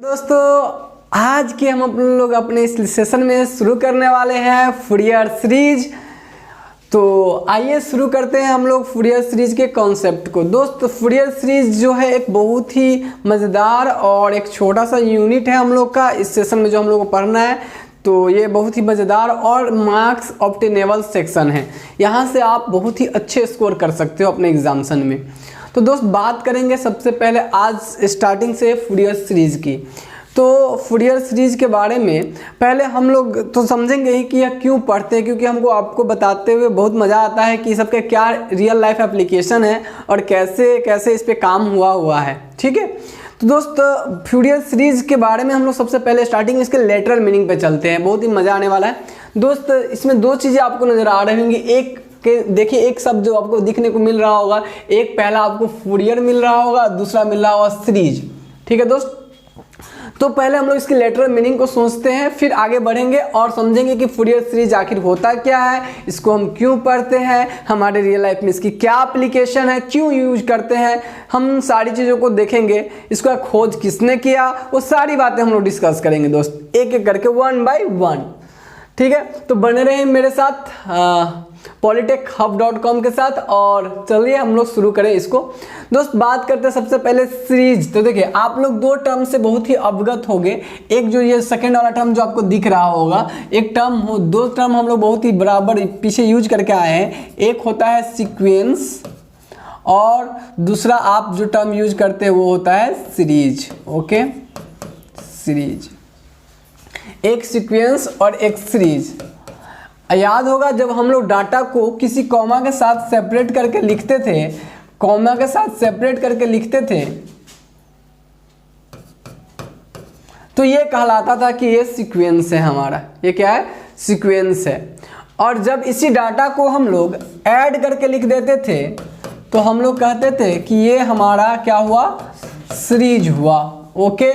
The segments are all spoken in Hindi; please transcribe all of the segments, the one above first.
दोस्तों आज के हम लोग अपने इस सेशन में शुरू करने वाले हैं फूरियर सीरीज। तो आइए शुरू करते हैं हम लोग फूरियर सीरीज के कॉन्सेप्ट को। दोस्त फूरियर सीरीज जो है एक बहुत ही मज़ेदार और एक छोटा सा यूनिट है हम लोग का इस सेशन में जो हम लोग को पढ़ना है। तो ये बहुत ही मज़ेदार और मार्क्स ऑब्टेनेबल सेक्शन है। यहाँ से आप बहुत ही अच्छे स्कोर कर सकते हो अपने एग्जामिनेशन में। तो दोस्त बात करेंगे सबसे पहले आज स्टार्टिंग से फूरियर सीरीज़ की। तो फूरियर सीरीज़ के बारे में पहले हम लोग तो समझेंगे ही कि यह क्यों पढ़ते हैं, क्योंकि हमको आपको बताते हुए बहुत मज़ा आता है कि सबके क्या रियल लाइफ एप्लीकेशन है और कैसे कैसे इस पर काम हुआ है। ठीक है, तो दोस्त फूरियर सीरीज़ के बारे में हम लोग सबसे पहले स्टार्टिंग इसके लेटरल मीनिंग पे चलते हैं। बहुत ही मज़ा आने वाला है दोस्त। इसमें दो चीज़ें आपको नज़र आ रही होंगी। एक के देखिए एक शब्द जो आपको दिखने को मिल रहा होगा, एक पहला आपको फूरियर मिल रहा होगा, दूसरा मिल रहा होगा सीरीज। ठीक है दोस्त, तो पहले हम लोग इसके लेटरल मीनिंग को सोचते हैं, फिर आगे बढ़ेंगे और समझेंगे कि फूरियर सीरीज आखिर होता क्या है, इसको हम क्यों पढ़ते हैं, हमारे रियल लाइफ में इसकी क्या एप्लीकेशन है, क्यों यूज करते हैं, हम सारी चीज़ों को देखेंगे। इसका खोज किसने किया, वो सारी बातें हम लोग डिस्कस करेंगे दोस्त, एक एक करके 1 by 1। ठीक है, तो बने रहे मेरे साथ polytechhub.com के साथ और चलिए हम लोग शुरू करें इसको। दोस्त बात करते हैं सबसे पहले सीरीज। तो देखिए आप लोग दो टर्म से बहुत ही अवगत होंगे। एक जो ये सेकंड वाला टर्म जो आपको दिख रहा होगा, एक टर्म हो, दो टर्म हम लोग बहुत ही बराबर पीछे यूज करके आए हैं। एक होता है सीक्वेंस और दूसरा आप जो टर्म यूज करते हैं वो होता है सीरीज। ओके, सीरीज, एक सीक्वेंस और एक सीरीज। याद होगा जब हम लोग डाटा को किसी कॉमा के साथ सेपरेट करके लिखते थे, कॉमा के साथ सेपरेट करके लिखते थे, तो ये कहलाता था कि ये सीक्वेंस है हमारा। ये क्या है? सीक्वेंस है। और जब इसी डाटा को हम लोग ऐड करके लिख देते थे तो हम लोग कहते थे कि ये हमारा क्या हुआ? सीरीज हुआ। ओके,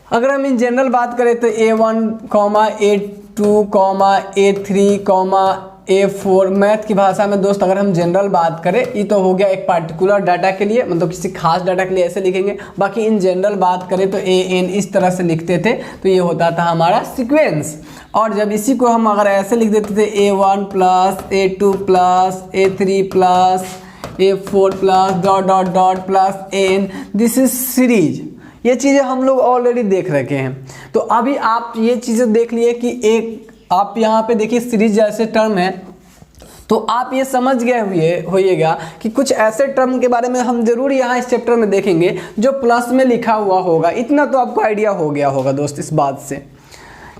अगर हम इन जनरल बात करें तो A1, A2, A3, A4 math की भाषा में दोस्त अगर हम जनरल बात करें, ये तो हो गया एक पार्टिकुलर डाटा के लिए, मतलब किसी खास डाटा के लिए ऐसे लिखेंगे। बाकी इन जनरल बात करें तो AN इस तरह से लिखते थे, तो ये होता था हमारा सीक्वेंस। और जब इसी को हम अगर ऐसे लिख देते थे A1 plus A2 plus A3 plus A4 plus dot dot dot plus AN, this is series. ये चीज़ें हम लोग ऑलरेडी देख रखे हैं। तो अभी आप ये चीज़ें देख लिए कि एक आप यहाँ पे देखिए सीरीज जैसे टर्म है, तो आप ये समझ गए होइएगा कि कुछ ऐसे टर्म के बारे में हम जरूर यहाँ इस चैप्टर में देखेंगे जो प्लस में लिखा हुआ होगा। इतना तो आपको आइडिया हो गया होगा दोस्त इस बात से।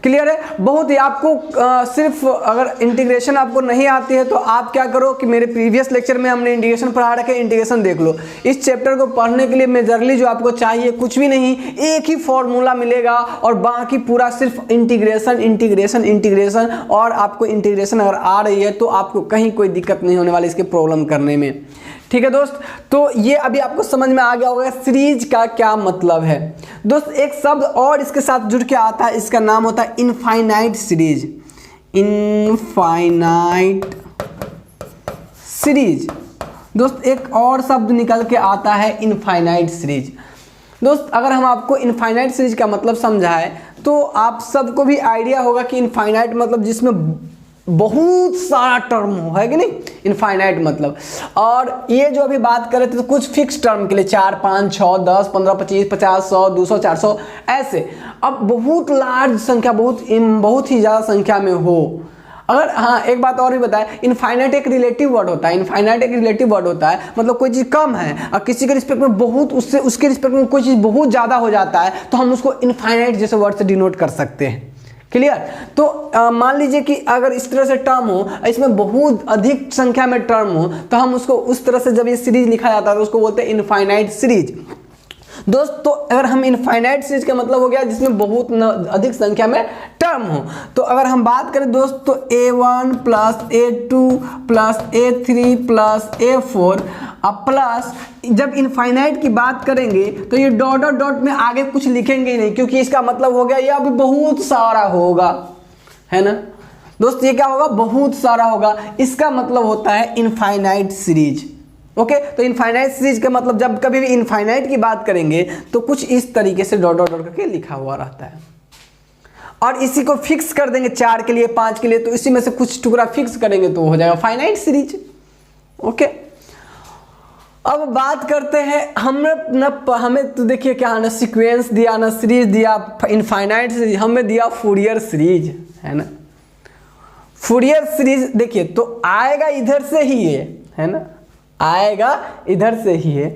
क्लियर है? बहुत ही आपको सिर्फ अगर इंटीग्रेशन आपको नहीं आती है तो आप क्या करो कि मेरे प्रीवियस लेक्चर में हमने इंटीग्रेशन पढ़ा रखे, इंटीग्रेशन देख लो। इस चैप्टर को पढ़ने के लिए मेजरली जो आपको चाहिए कुछ भी नहीं, एक ही फॉर्मूला मिलेगा और बाकी पूरा सिर्फ इंटीग्रेशन इंटीग्रेशन इंटीग्रेशन। और आपको इंटीग्रेशन अगर आ रही है तो आपको कहीं कोई दिक्कत नहीं होने वाली इसके प्रॉब्लम करने में। ठीक है दोस्त, तो ये अभी आपको समझ में आ गया होगा सीरीज का क्या मतलब है। दोस्त एक शब्द और इसके साथ जुड़ के आता है, इसका नाम होता है इनफाइनाइट सीरीज। इनफाइनाइट सीरीज दोस्त एक और शब्द निकल के आता है इनफाइनाइट सीरीज। दोस्त अगर हम आपको इनफाइनाइट सीरीज का मतलब समझाएं तो आप सबको भी आइडिया होगा कि इनफाइनाइट मतलब जिसमें बहुत सारा टर्म हो, है कि नहीं? इनफाइनाइट मतलब। और ये जो अभी बात कर रहे थे तो कुछ फिक्स टर्म के लिए 4, 5, 6, 10, 15, 25, 50, 100, 200, 400 ऐसे। अब बहुत लार्ज संख्या, बहुत ही ज़्यादा संख्या में हो। अगर हाँ एक बात और भी बताए, इनफाइनाइट एक रिलेटिव वर्ड होता है। इनफाइनाइट एक रिलेटिव वर्ड होता है, मतलब कोई चीज़ कम है और किसी के रिस्पेक्ट में बहुत उसके रिस्पेक्ट में कोई चीज़ बहुत ज़्यादा हो जाता है तो हम उसको इनफाइनाइट जैसे वर्ड से डिनोट कर सकते हैं। क्लियर? तो मान लीजिए कि अगर इस तरह से टर्म हो, इसमें बहुत अधिक संख्या में टर्म हो, तो हम उसको उस तरह से जब ये सीरीज लिखा जाता है तो उसको बोलते हैं इनफाइनाइट सीरीज। दोस्त तो अगर हम इनफाइनाइट सीरीज का मतलब हो गया जिसमें बहुत अधिक संख्या में टर्म हो। तो अगर हम बात करें दोस्त तो A1 plus A2 plus A3 plus A4 अब प्लस जब इनफाइनाइट की बात करेंगे तो ये डॉट डॉट डॉट में आगे कुछ लिखेंगे ही नहीं, क्योंकि इसका मतलब हो गया ये अभी बहुत सारा होगा, है ना दोस्त? ये क्या होगा? बहुत सारा होगा। इसका मतलब होता है इनफाइनाइट सीरीज। ओके, तो इनफाइनाइट सीरीज का मतलब जब कभी भी इनफाइनाइट की बात करेंगे तो कुछ इस तरीके से डॉट डॉट डॉट करके लिखा हुआ रहता है, और इसी को फिक्स कर देंगे 4 के लिए 5 के लिए, तो इसी में से कुछ टुकड़ा फिक्स करेंगे तो हो जाएगा फाइनाइट सीरीज। ओके, अब बात करते हैं हमें तो देखिए क्या ना सीक्वेंस दिया ना सीरीज दिया, इनफाइनाइट सीरीज, हमें दिया फूरियर सीरीज, है ना। फूरियर सीरीज देखिए तो आएगा इधर से ही है ना, आएगा इधर से ही है।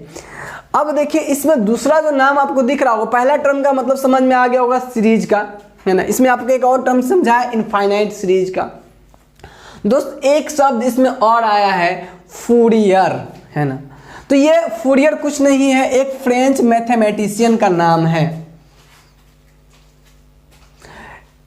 अब देखिए इसमें दूसरा जो नाम आपको दिख रहा होगा, पहला टर्म का मतलब समझ में आ गया होगा सीरीज का, है ना। इसमें आपको एक और टर्म समझा है इनफाइनाइट सीरीज का। दोस्त एक शब्द इसमें और आया है फूरियर, है ना। तो ये फूरियर कुछ नहीं है, एक फ्रेंच मैथमेटिशियन का नाम है,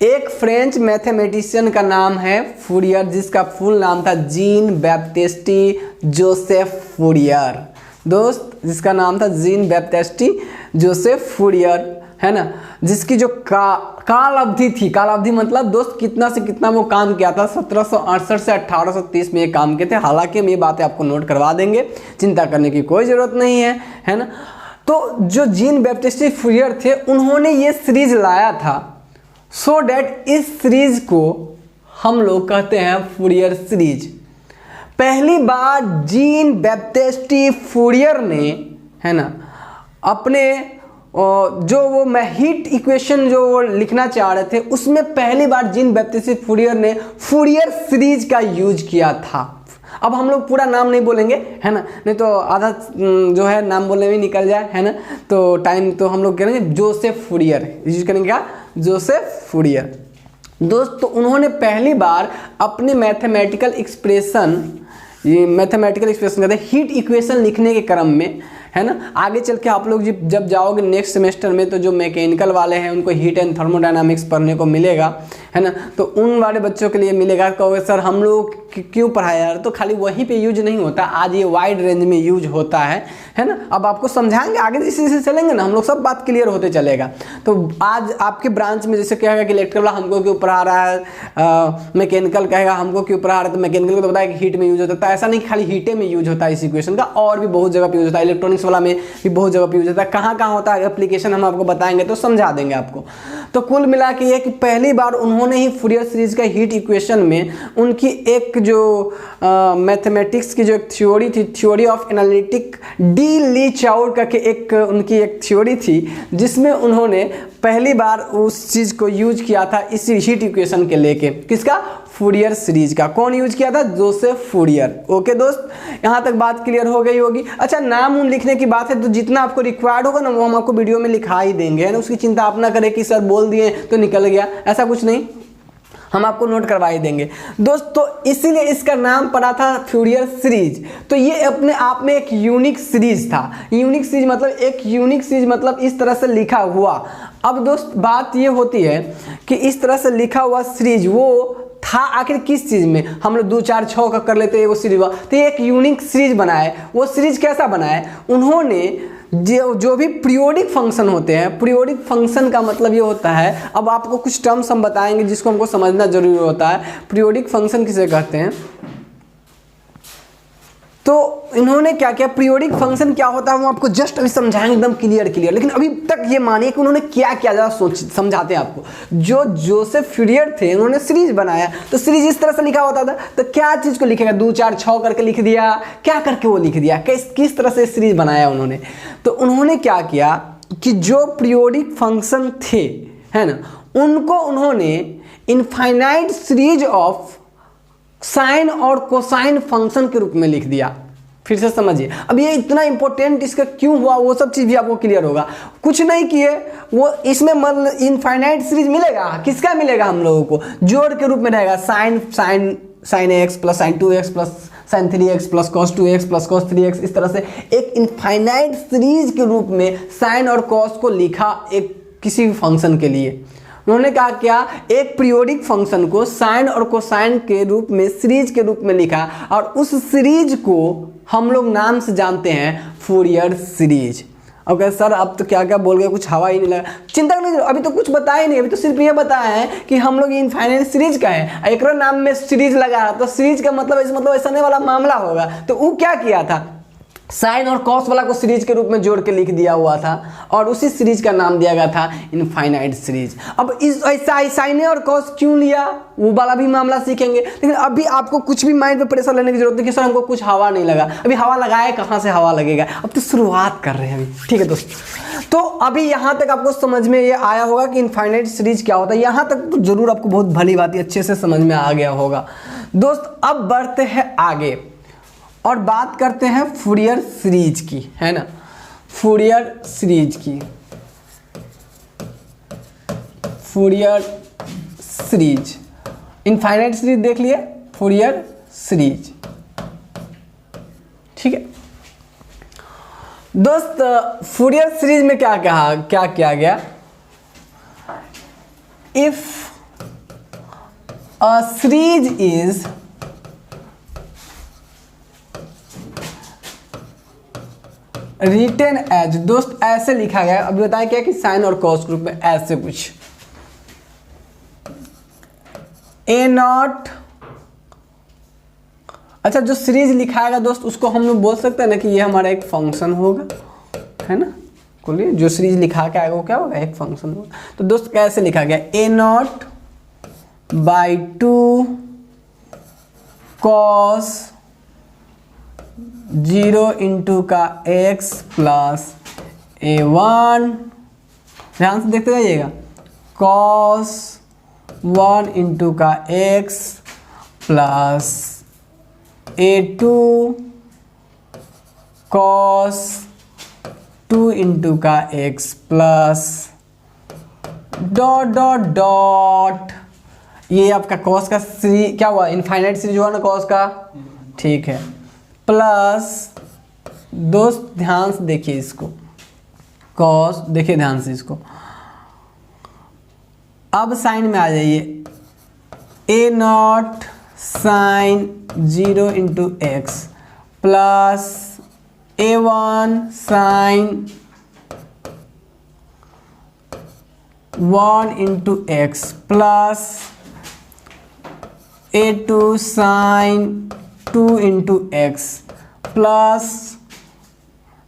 एक फ्रेंच मैथमेटिशियन का नाम है फूरियर, जिसका फुल नाम था जीन बैप्टिस्टी जोसेफ फूरियर। दोस्त जिसका नाम था जीन बैप्टिस्टी जोसेफ फूरियर, है ना, जिसकी जो काल अवधि थी, काल अवधि मतलब दोस्त कितना से कितना वो काम किया था, 1768 से 1830 में ये काम किए थे। हालांकि हम ये बातें आपको नोट करवा देंगे, चिंता करने की कोई ज़रूरत नहीं है ना। तो जो जीन बैप्टिस्टी फूरियर थे उन्होंने ये सीरीज लाया था, सो डैट इस सीरीज को हम लोग कहते हैं फूरियर सीरीज। पहली बार जीन बैप्टिस्टी फूरियर ने, है ना, अपने जो वो हीट इक्वेशन जो वो लिखना चाह रहे थे उसमें पहली बार जीन बैप्टिस्टी फूरियर ने फूरियर सीरीज का यूज किया था। अब हम लोग पूरा नाम नहीं बोलेंगे, है ना, नहीं तो आधा जो है नाम बोलने में निकल जाए, है ना। तो टाइम तो हम लोग करेंगे जोसेफ फूरियर, यूज करेंगे क्या, जोसेफ फूरियर। दोस्त तो उन्होंने पहली बार अपने मैथमेटिकल एक्सप्रेशन कहते हैं हीट इक्वेशन लिखने के क्रम में, है ना। आगे चल के आप लोग जब जाओगे नेक्स्ट सेमेस्टर में तो जो मैकेनिकल वाले हैं उनको हीट एंड थर्मोडायनामिक्स पढ़ने को मिलेगा, है ना। तो उन वाले बच्चों के लिए मिलेगा, कहोगे सर हम लोग क्यों पढ़ाया यार, तो खाली वहीं पे यूज नहीं होता, आज ये वाइड रेंज में यूज होता है ना। अब आपको समझाएंगे आगे जैसे जैसे चलेंगे ना हम लोग, सब बात क्लियर होते चलेगा। तो आज आपके ब्रांच में जैसे कहेगा कि इलेक्ट्रिकल वाला हमको क्यों पढ़ा रहा है, मैकेनिकल कहेगा हमको क्यों पढ़ा रहा है, तो मैकेनिकल को तो बताया कि हीट में यूज होता है। ऐसा नहीं खाली हीटे में यूज होता है इस इक्वेशन का, और भी बहुत जगह पे यूज होता है, इलेक्ट्रॉनिक्स वाला में भी बहुत जगह पे यूज होता है। कहाँ कहाँ होता है एप्लीकेशन हम आपको बताएंगे तो समझा देंगे आपको। तो कुल मिला के ये कि पहली बार उन्होंने ही फूरियर सीरीज का हीट इक्वेशन में उनकी एक जो मैथमेटिक्स की जो एक थ्योरी थी, थ्योरी ऑफ एनालिटिक डी ली चाउर करके एक उनकी एक थ्योरी थी, जिसमें उन्होंने पहली बार उस चीज़ को यूज किया था इसी हीट इक्वेशन के लेके। किसका, फूरियर सीरीज का। कौन यूज किया था, जोसेफ फूरियर। ओके दोस्त, यहाँ तक बात क्लियर हो गई होगी। अच्छा नाम उन लिखने की बात है तो जितना आपको रिक्वायर्ड होगा ना वो हम आपको वीडियो में लिखा ही देंगे, है ना। उसकी चिंता आप ना करें कि सर बोल दिए तो निकल गया, ऐसा कुछ नहीं, हम आपको नोट करवा ही देंगे दोस्त। तो इसीलिए इसका नाम पड़ा था फूरियर सीरीज। तो ये अपने आप में एक यूनिक सीरीज था। यूनिक सीरीज मतलब इस तरह से लिखा हुआ। अब दोस्त बात ये होती है कि इस तरह से लिखा हुआ सीरीज वो था आखिर किस चीज़ में, हम लोग 2 4 6 का कर लेते हैं वो सीरीज, तो ये एक यूनिक सीरीज बनाए। वो सीरीज कैसा बनाए, उन्होंने जो भी पीरियोडिक फंक्शन होते हैं, पीरियोडिक फंक्शन का मतलब ये होता है, अब आपको कुछ टर्म्स हम बताएंगे जिसको हमको समझना जरूरी होता है। पीरियोडिक फंक्शन किसे कहते हैं, तो इन्होंने क्या किया, पीरियोडिक फंक्शन क्या होता है वो आपको जस्ट अभी समझाएंगे एकदम क्लियर। लेकिन अभी तक ये मानिए कि उन्होंने क्या किया, ज़रा समझाते हैं आपको। जो जोसेफ फूरियर थे उन्होंने सीरीज बनाया, तो सीरीज इस तरह से लिखा होता था, तो क्या चीज़ को लिखेगा, 2 4 6 करके लिख दिया, क्या करके वो लिख दिया, किस तरह से सीरीज बनाया उन्होंने। तो उन्होंने क्या किया कि जो पीरियोडिक फंक्शन थे, है ना, उनको उन्होंने इनफाइनाइट सीरीज ऑफ साइन और कोसाइन फंक्शन के रूप में लिख दिया। फिर से समझिए, अब ये इतना इंपॉर्टेंट इसका क्यों हुआ वो सब चीज़ भी आपको क्लियर होगा। कुछ नहीं किए वो, इसमें मतलब इनफाइनाइट सीरीज मिलेगा, किसका मिलेगा, हम लोगों को जोड़ के रूप में रहेगा, sine x plus sign 2x plus sign 3x plus cos 2x plus cos 3x। इस तरह से एक इनफाइनाइट सीरीज के रूप में साइन और कॉस को लिखा एक किसी भी फंक्शन के लिए। उन्होंने कहा क्या, एक पीरियोडिक फंक्शन को साइन और कोसाइन के रूप में सीरीज के रूप में लिखा, और उस सीरीज को हम लोग नाम से जानते हैं फूरियर सीरीज। ओके सर अब तो क्या क्या बोल गए, कुछ हवा ही नहीं लगा, चिंता नहीं, अभी तो कुछ बताया नहीं, अभी तो सिर्फ ये बताया है कि हम लोग इनफाइनाइट सीरीज का है, एक नाम में सीरीज लगा, तो सीरीज का मतलब ऐसा नहीं वाला मामला होगा। तो वो क्या किया था, साइन और कॉस वाला को सीरीज के रूप में जोड़ के लिख दिया हुआ था और उसी सीरीज का नाम दिया गया था इनफाइनाइट सीरीज। अब इस ऐसा साइन और कॉस क्यों लिया वो वाला भी मामला सीखेंगे, लेकिन अभी आपको कुछ भी माइंड पे प्रेशर लेने की जरूरत नहीं कि सर हमको कुछ हवा नहीं लगा। अभी हवा लगाए कहाँ से हवा लगेगा, अब तो शुरुआत कर रहे हैं अभी। ठीक है दोस्तों, तो अभी यहाँ तक आपको समझ में ये आया होगा कि इनफाइनाइट सीरीज क्या होता है। यहाँ तक तो जरूर आपको बहुत भली बात अच्छे से समझ में आ गया होगा। दोस्त अब बढ़ते हैं आगे और बात करते हैं फूरियर सीरीज की, है ना। फूरियर सीरीज की, फूरियर सीरीज, इनफाइनाइट सीरीज देख लिए, फूरियर सीरीज। ठीक है दोस्त, फूरियर सीरीज में क्या किया गया, if a series is written as, दोस्त ऐसे लिखा गया, अभी बताया क्या कि साइन और कॉस ग्रुप में ऐसे कुछ ए नॉट। अच्छा, जो सीरीज लिखाएगा दोस्त उसको हम लोग बोल सकते हैं ना कि ये हमारा एक फंक्शन होगा, है ना। बोलिए, जो सीरीज लिखा के आएगा वो क्या होगा, एक फंक्शन होगा। तो दोस्त कैसे लिखा गया, ए नॉट बाई 2 कॉस 0 इंटू का x प्लस a1, ध्यान से देखते जाइएगा, cos 1 इंटू का x plus a2 cos 2 into का x plus dot dot dot, ये आपका cos का सीरीज क्या हुआ, इनफाइनाइट सीरीज हुआ ना cos का, ठीक है, प्लस दोस्त ध्यान से देखिए इसको, कॉस, देखिए ध्यान से इसको, अब साइन में आ जाइए, a naught sine 0 into x plus a1 sine 1 into x plus a2 sine 2 into x plus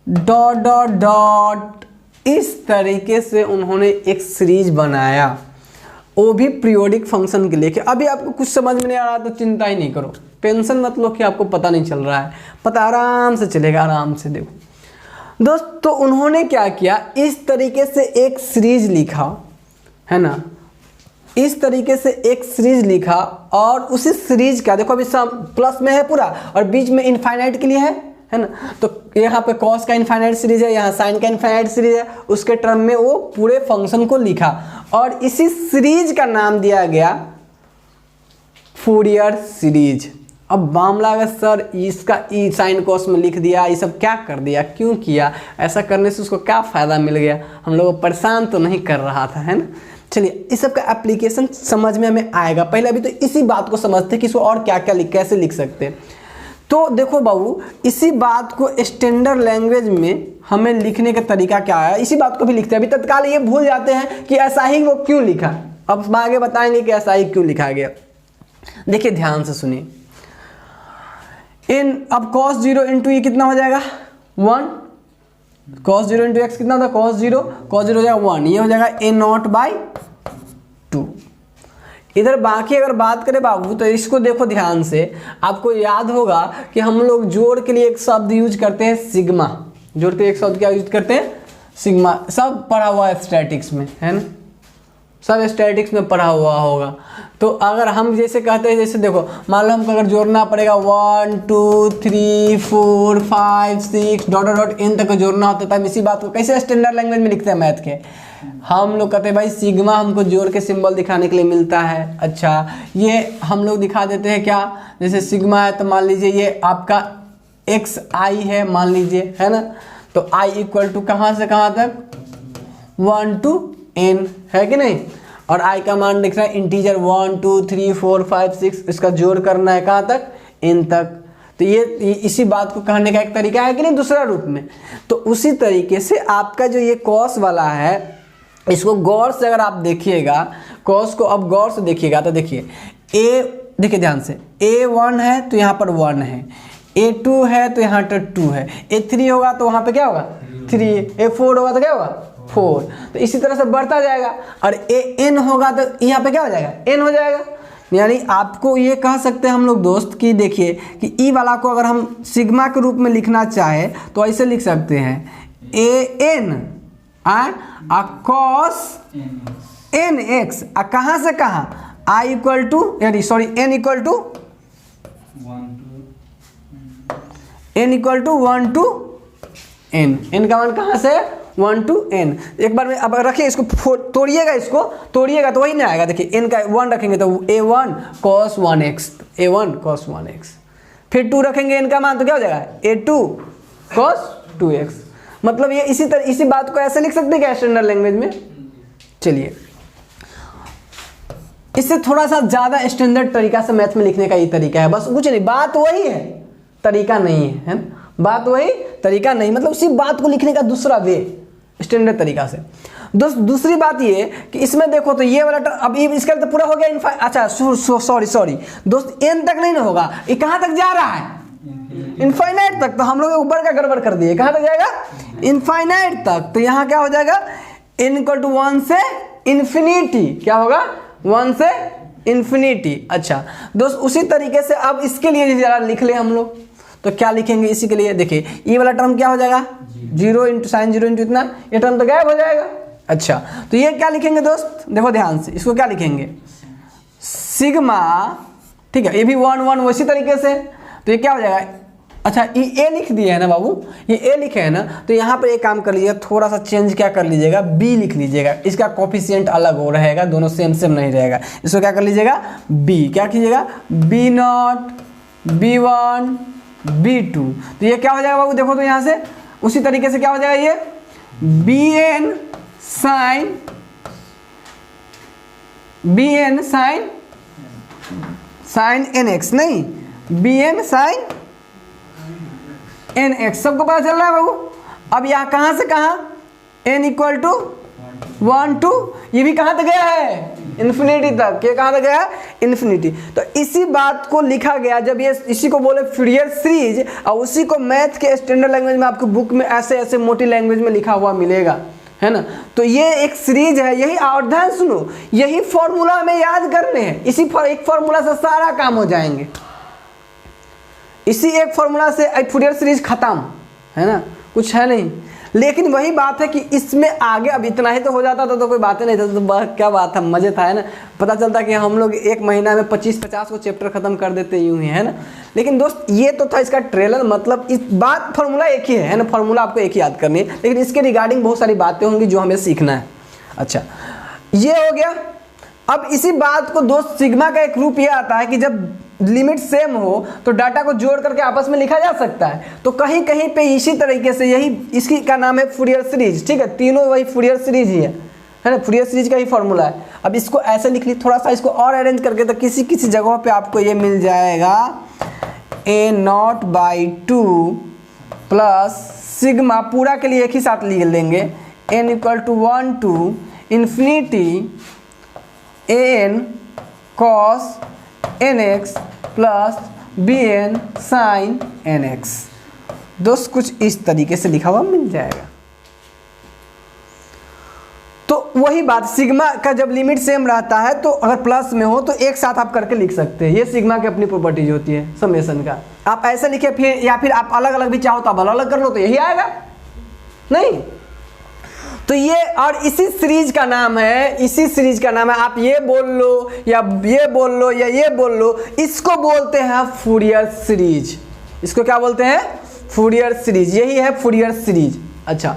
dot dot dot. इस तरीके से उन्होंने एक सीरीज बनाया, वो भी पीरियोडिक फंक्शन के लेके। अभी आपको कुछ समझ में नहीं आ रहा तो चिंता ही नहीं करो, टेंशन मत लो कि आपको पता नहीं चल रहा है, पता आराम से चलेगा, आराम से देखो दोस्त। तो उन्होंने क्या किया, इस तरीके से एक सीरीज लिखा, है ना, इस तरीके से एक सीरीज लिखा और उसी सीरीज का देखो अभी सब प्लस में है पूरा और बीच में इनफाइनाइट के लिए है ना। तो यहाँ पे कॉस का इनफाइनाइट सीरीज है, यहाँ साइन का इनफाइनाइट सीरीज है, उसके टर्म में वो पूरे फंक्शन को लिखा और इसी सीरीज का नाम दिया गया फूरियर सीरीज। अब मामला अगर सर इसका ई साइन कॉस में लिख दिया, ये सब क्या कर दिया, क्यों किया, ऐसा करने से उसको क्या फ़ायदा मिल गया, हम लोग को परेशान तो नहीं कर रहा था, है ना। चलिए इस सब का एप्लीकेशन समझ में हमें आएगा, पहले अभी तो इसी बात को समझते कि इसको और क्या क्या कैसे लिख सकते हैं। तो देखो बाबू, इसी बात को स्टैंडर्ड लैंग्वेज में हमें लिखने का तरीका क्या है, इसी बात को भी लिखते हैं। अभी तत्काल ये भूल जाते हैं कि ऐसा ही वो क्यों लिखा, अब आगे बताएंगे कि ऐसा ही क्यों लिखा गया। देखिए ध्यान से सुनिए, अब cos 0 इंटू ये कितना हो जाएगा 1, cos 0 इंटू एक्स कितना होता है cos 0 हो जाएगा 1, ये हो जाएगा a नॉट बाई 2। इधर बाकी अगर बात करें बाबू तो इसको देखो ध्यान से, आपको याद होगा कि हम लोग जोड़ के लिए एक शब्द यूज करते हैं सिग्मा, जोड़ के एक शब्द क्या यूज करते हैं सिग्मा, सब पढ़ा हुआ है स्टैटिक्स में, है ना, सब स्टैटिक्स में पढ़ा हुआ होगा। तो अगर हम जैसे कहते हैं, जैसे देखो मान लो हमको अगर जोड़ना पड़ेगा 1 2 3 4 5 6 डॉट डॉट इन तक जोड़ना होता था, हम इसी बात को कैसे स्टैंडर्ड लैंग्वेज में लिखते हैं मैथ के, हम लोग कहते हैं भाई सिग्मा हमको जोड़ के सिंबल दिखाने के लिए मिलता है। अच्छा ये हम लोग दिखा देते हैं क्या, जैसे सिग्मा है तो मान लीजिए ये आपका एक्स आई है मान लीजिए, है ना, तो आई इक्वल टू कहाँ से कहाँ तक 1 to n है कि नहीं, और i का मान लिख रहा है इंटीजर 1 2 3 4 5 6, इसका जोड़ करना है कहाँ तक n तक। तो ये इसी बात को कहने का एक तरीका है कि नहीं दूसरा रूप में। तो उसी तरीके से आपका जो ये कॉस वाला है, इसको गौर से अगर आप देखिएगा, कॉस को अब गौर से देखिएगा तो देखिए a, देखिए ध्यान से a1 है तो यहाँ पर 1 है, A2 है तो यहाँ पर 2 है, A3 होगा तो वहाँ पे क्या होगा 3, A4 होगा तो क्या होगा 4। तो इसी तरह से बढ़ता जाएगा। और AN होगा तो यहाँ पे क्या हो जाएगा N हो जाएगा। यानी आपको ये कह सकते हैं हम लोग दोस्त कि देखिए कि ई वाला को अगर हम सिग्मा के रूप में लिखना चाहे तो ऐसे लिख सकते हैं AN cos NX कहाँ से कहाँ I इक्वल टू यानी sorry N equal to 1 to N का मान कहाँ से 1 to N। एक बार में अब रखिए इसको, तोड़िएगा तो वही नहीं आएगा। देखिए n का 1 रखेंगे तो A1 cos 1x, A1 cos 1x, फिर 2 रखेंगे n का मान तो क्या हो जाएगा A2 cos 2x। मतलब ये इसी बात को ऐसे लिख सकते हैं क्या स्टैंडर्ड लैंग्वेज में। चलिए इससे थोड़ा सा ज़्यादा स्टैंडर्ड तरीका से मैथ में लिखने का ये तरीका है, बस कुछ नहीं, बात वही है, तरीका नहीं है ना, बात वही तरीका नहीं, मतलब उसी बात को लिखने का दूसरा वे स्टैंडर्ड तरीका से। दोस्त दूसरी बात ये कि इसमें देखो तो ये वाला अब इसका तो पूरा हो गया अच्छा सॉरी दोस्त n तक नहीं ना होगा, ये कहाँ तक जा रहा है इनफाइनाइट तक। तो हम लोग ऊपर का गड़बड़ कर दिए, कहाँ तक जाएगा इनफाइनाइट तक। तो यहाँ क्या हो जाएगा n इक्वल टू 1 से इन्फिनिटी, क्या होगा 1 से इन्फिनिटी। अच्छा दोस्त उसी तरीके से अब इसके लिए जरा लिख ले हम लोग, तो क्या लिखेंगे इसी के लिए। देखिए ये वाला टर्म क्या हो जाएगा 0 इंटू साइन 0 इंटू इतना, ये टर्म तो गायब हो जाएगा। अच्छा तो ये क्या लिखेंगे दोस्त, देखो ध्यान से, इसको क्या लिखेंगे सिग्मा, ठीक है, ये भी 1 1 उसी तरीके से। तो ये क्या हो जाएगा, अच्छा ये a लिख दिए है ना बाबू, ये a लिखे है ना, तो यहाँ पर एक काम कर लीजिएगा, थोड़ा सा चेंज क्या कर लीजिएगा b लिख लीजिएगा, इसका कोफिशिएंट अलग हो रहेगा, दोनों सेम नहीं रहेगा। इसको क्या कर लीजिएगा b, क्या कीजिएगा B0 B1 B2। तो ये क्या हो जाएगा बाबू, देखो तो यहाँ से उसी तरीके से क्या हो जाएगा ये BN साइन NX, नहीं BN साइन NX, सबको पता चल रहा है बाबू। अब यहाँ कहाँ से कहाँ n इक्वल टू 1 2, ये भी कहाँ तक गया है इन्फिनिटी तक, ये कहाँ तक गया इन्फिनिटी। तो इसी बात को लिखा गया, जब ये इसी को बोले फूरियर सीरीज, और उसी को मैथ के स्टैंडर्ड लैंग्वेज में आपको बुक में ऐसे मोटी लैंग्वेज में लिखा हुआ मिलेगा, है ना। तो ये एक सीरीज है, यही और ध्यान सुनो, यही फॉर्मूला हमें याद करने हैं, इसी एक फॉर्मूला से सारा काम हो जाएंगे, इसी एक फॉर्मूला से फूरियर सीरीज खत्म, है ना, कुछ है नहीं। लेकिन वही बात है कि इसमें आगे अब इतना ही तो हो जाता था तो कोई बात नहीं था, तो क्या बात था, मजे था, है ना। पता चलता कि हम लोग एक महीना में 25-50 को चैप्टर खत्म कर देते यूं ही, है ना। लेकिन दोस्त ये तो था इसका ट्रेलर, मतलब इस बात फॉर्मूला एक ही है ना, फॉर्मूला आपको एक ही याद करनी है, लेकिन इसके रिगार्डिंग बहुत सारी बातें होंगी जो हमें सीखना है। अच्छा ये हो गया। अब इसी बात को दोस्त सिग्मा का एक रूप ये आता है कि जब लिमिट सेम हो तो डाटा को जोड़ करके आपस में लिखा जा सकता है। तो कहीं कहीं पे इसी तरीके से यही इसकी का नाम है फूरियर सीरीज, ठीक है, तीनों वही फूरियर सीरीज ही है ना, फूरियर सीरीज का ही फॉर्मूला है। अब इसको ऐसे लिख ली, थोड़ा सा इसको और अरेंज करके, तो किसी किसी जगहों पे आपको ये मिल जाएगा A0/2 प्लस सिग्मा, पूरा के लिए एक ही साथ लिख लेंगे, n equal to 1 to infinity AN cos NX plus BN sine NX। दोस्त कुछ इस तरीके से लिखा हुआ मिल जाएगा। तो वही बात, सिग्मा का जब लिमिट सेम रहता है तो अगर प्लस में हो तो एक साथ आप करके लिख सकते हैं, ये सिग्मा की अपनी प्रॉपर्टीज होती है समेशन का। आप ऐसे लिखे फिर, या फिर आप अलग अलग भी चाहो तो आप अलग अलग कर लो, तो यही आएगा नहीं। तो ये और इसी सीरीज का नाम है, इसी सीरीज का नाम है, आप ये बोल लो या ये बोल लो या ये बोल लो, इसको बोलते हैं फूरियर सीरीज। इसको क्या बोलते हैं फूरियर सीरीज, यही है फूरियर सीरीज। अच्छा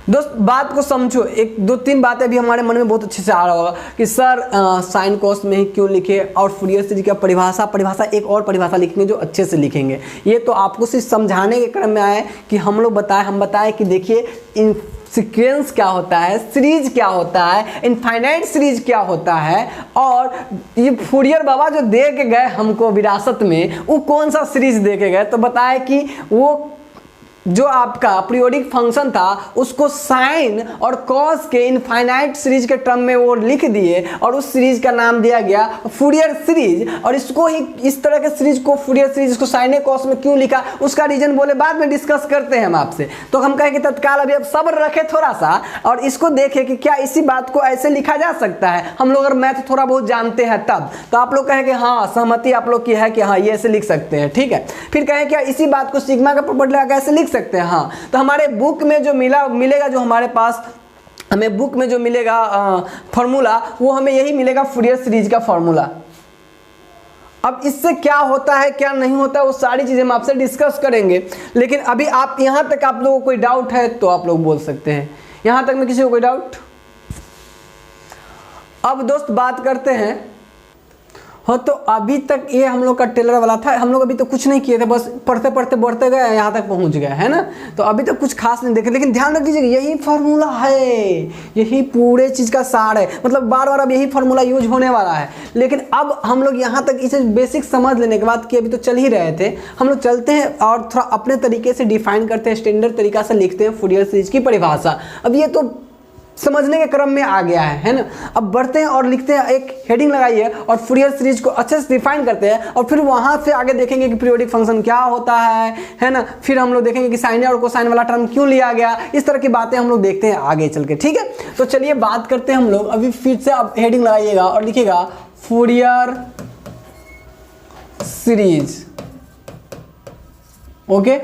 दोस्त बात को समझो, एक दो तीन बातें भी हमारे मन में बहुत अच्छे से आ रहा होगा कि सर साइन कॉस में ही क्यों लिखे, और फूरियर सीरीज का परिभाषा एक और परिभाषा लिखेंगे जो अच्छे से लिखेंगे। ये तो आपको सिर्फ समझाने के क्रम में आए कि हम बताएं कि देखिए इन सीक्वेंस क्या होता है, सीरीज क्या होता है, इनफाइनाइट सीरीज क्या होता है, और ये फूरियर बाबा जो दे के गए हमको विरासत में, वो कौन सा सीरीज दे के गए, तो बताए कि वो जो आपका पीरियोडिक फंक्शन था उसको साइन और कॉस के इनफाइनाइट सीरीज के टर्म में वो लिख दिए और उस सीरीज का नाम दिया गया फूरियर सीरीज। और इसको ही इस तरह के सीरीज को फूरियर सीरीज इसको साइन कॉस में क्यों लिखा उसका रीजन बोले बाद में डिस्कस करते हैं हम आपसे। तो हम कहें कि तत्काल अभी अब सब्र रखे थोड़ा सा और इसको देखें कि क्या इसी बात को ऐसे लिखा जा सकता है। हम लोग अगर मैथ थोड़ा बहुत जानते हैं तब तो आप लोग कहें कि हाँ सहमति आप लोग की है कि हाँ ये ऐसे लिख सकते हैं, ठीक है। फिर कहें क्या इसी बात को सिग्मा का प्रॉपर्टी लगा कैसे लिख सकते हैं। हाँ तो हमारे बुक में जो मिलेगा जो हमारे पास हमें बुक में जो मिलेगा फॉर्मूला वो हमें यही मिलेगा फूरियर सीरीज का फॉर्मूला। अब इससे क्या होता है क्या नहीं होता है वो सारी चीजें हम आपसे डिस्कस करेंगे। लेकिन अभी आप यहां तक आप लोगों को कोई डाउट है तो आप लोग बोल सकते हैं। यहां तक में किसी को कोई डाउट? अब दोस्त बात करते हैं। हाँ तो अभी तक ये हम लोग का टेलर वाला था, हम लोग अभी तो कुछ नहीं किए थे, बस पढ़ते पढ़ते बढ़ते गए यहाँ तक पहुँच गए है ना। तो अभी तक कुछ खास नहीं देखे, लेकिन ध्यान रख दीजिएगा यही फार्मूला है, यही पूरे चीज़ का सार है। मतलब बार बार अब यही फार्मूला यूज होने वाला है। लेकिन अब हम लोग यहाँ तक इसे बेसिक समझ लेने के बाद कि अभी तो चल ही रहे थे, हम लोग चलते हैं और थोड़ा अपने तरीके से डिफाइन करते हैं, स्टैंडर्ड तरीका से लिखते हैं फूरियर सीरीज की परिभाषा। अब ये तो समझने के क्रम में आ गया है ना। अब बढ़ते हैं और लिखते हैं, एक हेडिंग लगाइए और फूरियर सीरीज को अच्छे से डिफाइन करते हैं और फिर वहां से आगे देखेंगे कि पीरियोडिक फंक्शन क्या होता है ना। फिर हम लोग देखेंगे कि साइन और कोसाइन वाला टर्म क्यों लिया गया, इस तरह की बातें हम लोग देखते हैं आगे चल के, ठीक है। तो चलिए बात करते हैं हम लोग। अभी फिर से आप हेडिंग लगाइएगा और लिखिएगा फूरियर सीरीज, ओके।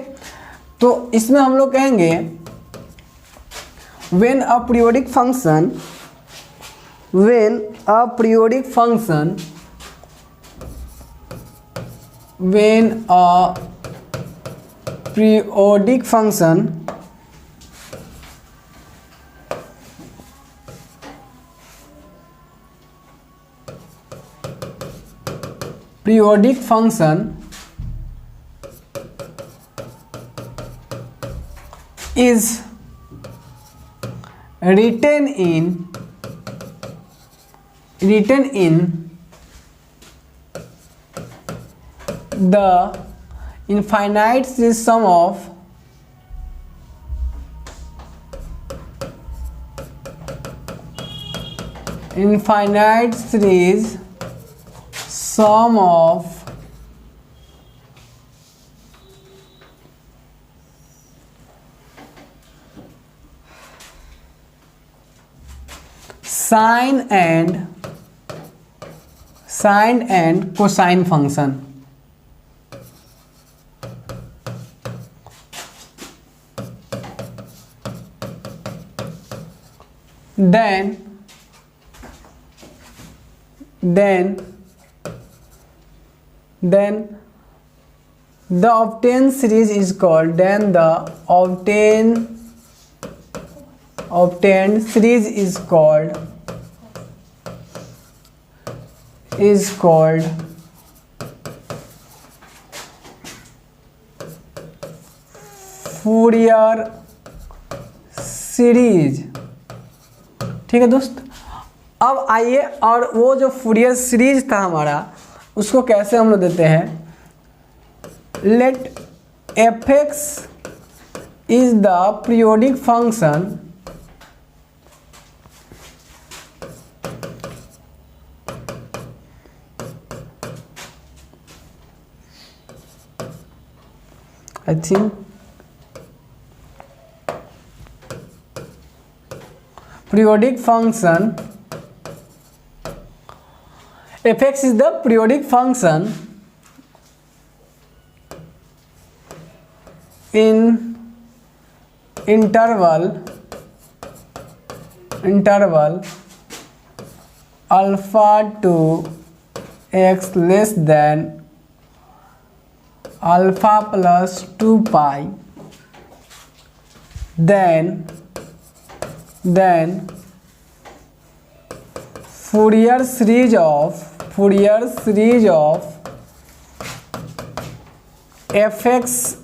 तो इसमें हम लोग कहेंगे when a periodic function is written in the infinite system of infinite series sum of sine and cosine function। then the obtained series is called Fourier series, ठीक है दोस्त। अब आइए और वो जो फूरियर सीरीज था हमारा उसको कैसे हम लोग देते हैं। Let f(x) is the periodic function I think periodic function f(x) is the periodic function in interval alpha to x less than alpha plus 2 pi, then Fourier series of f(x)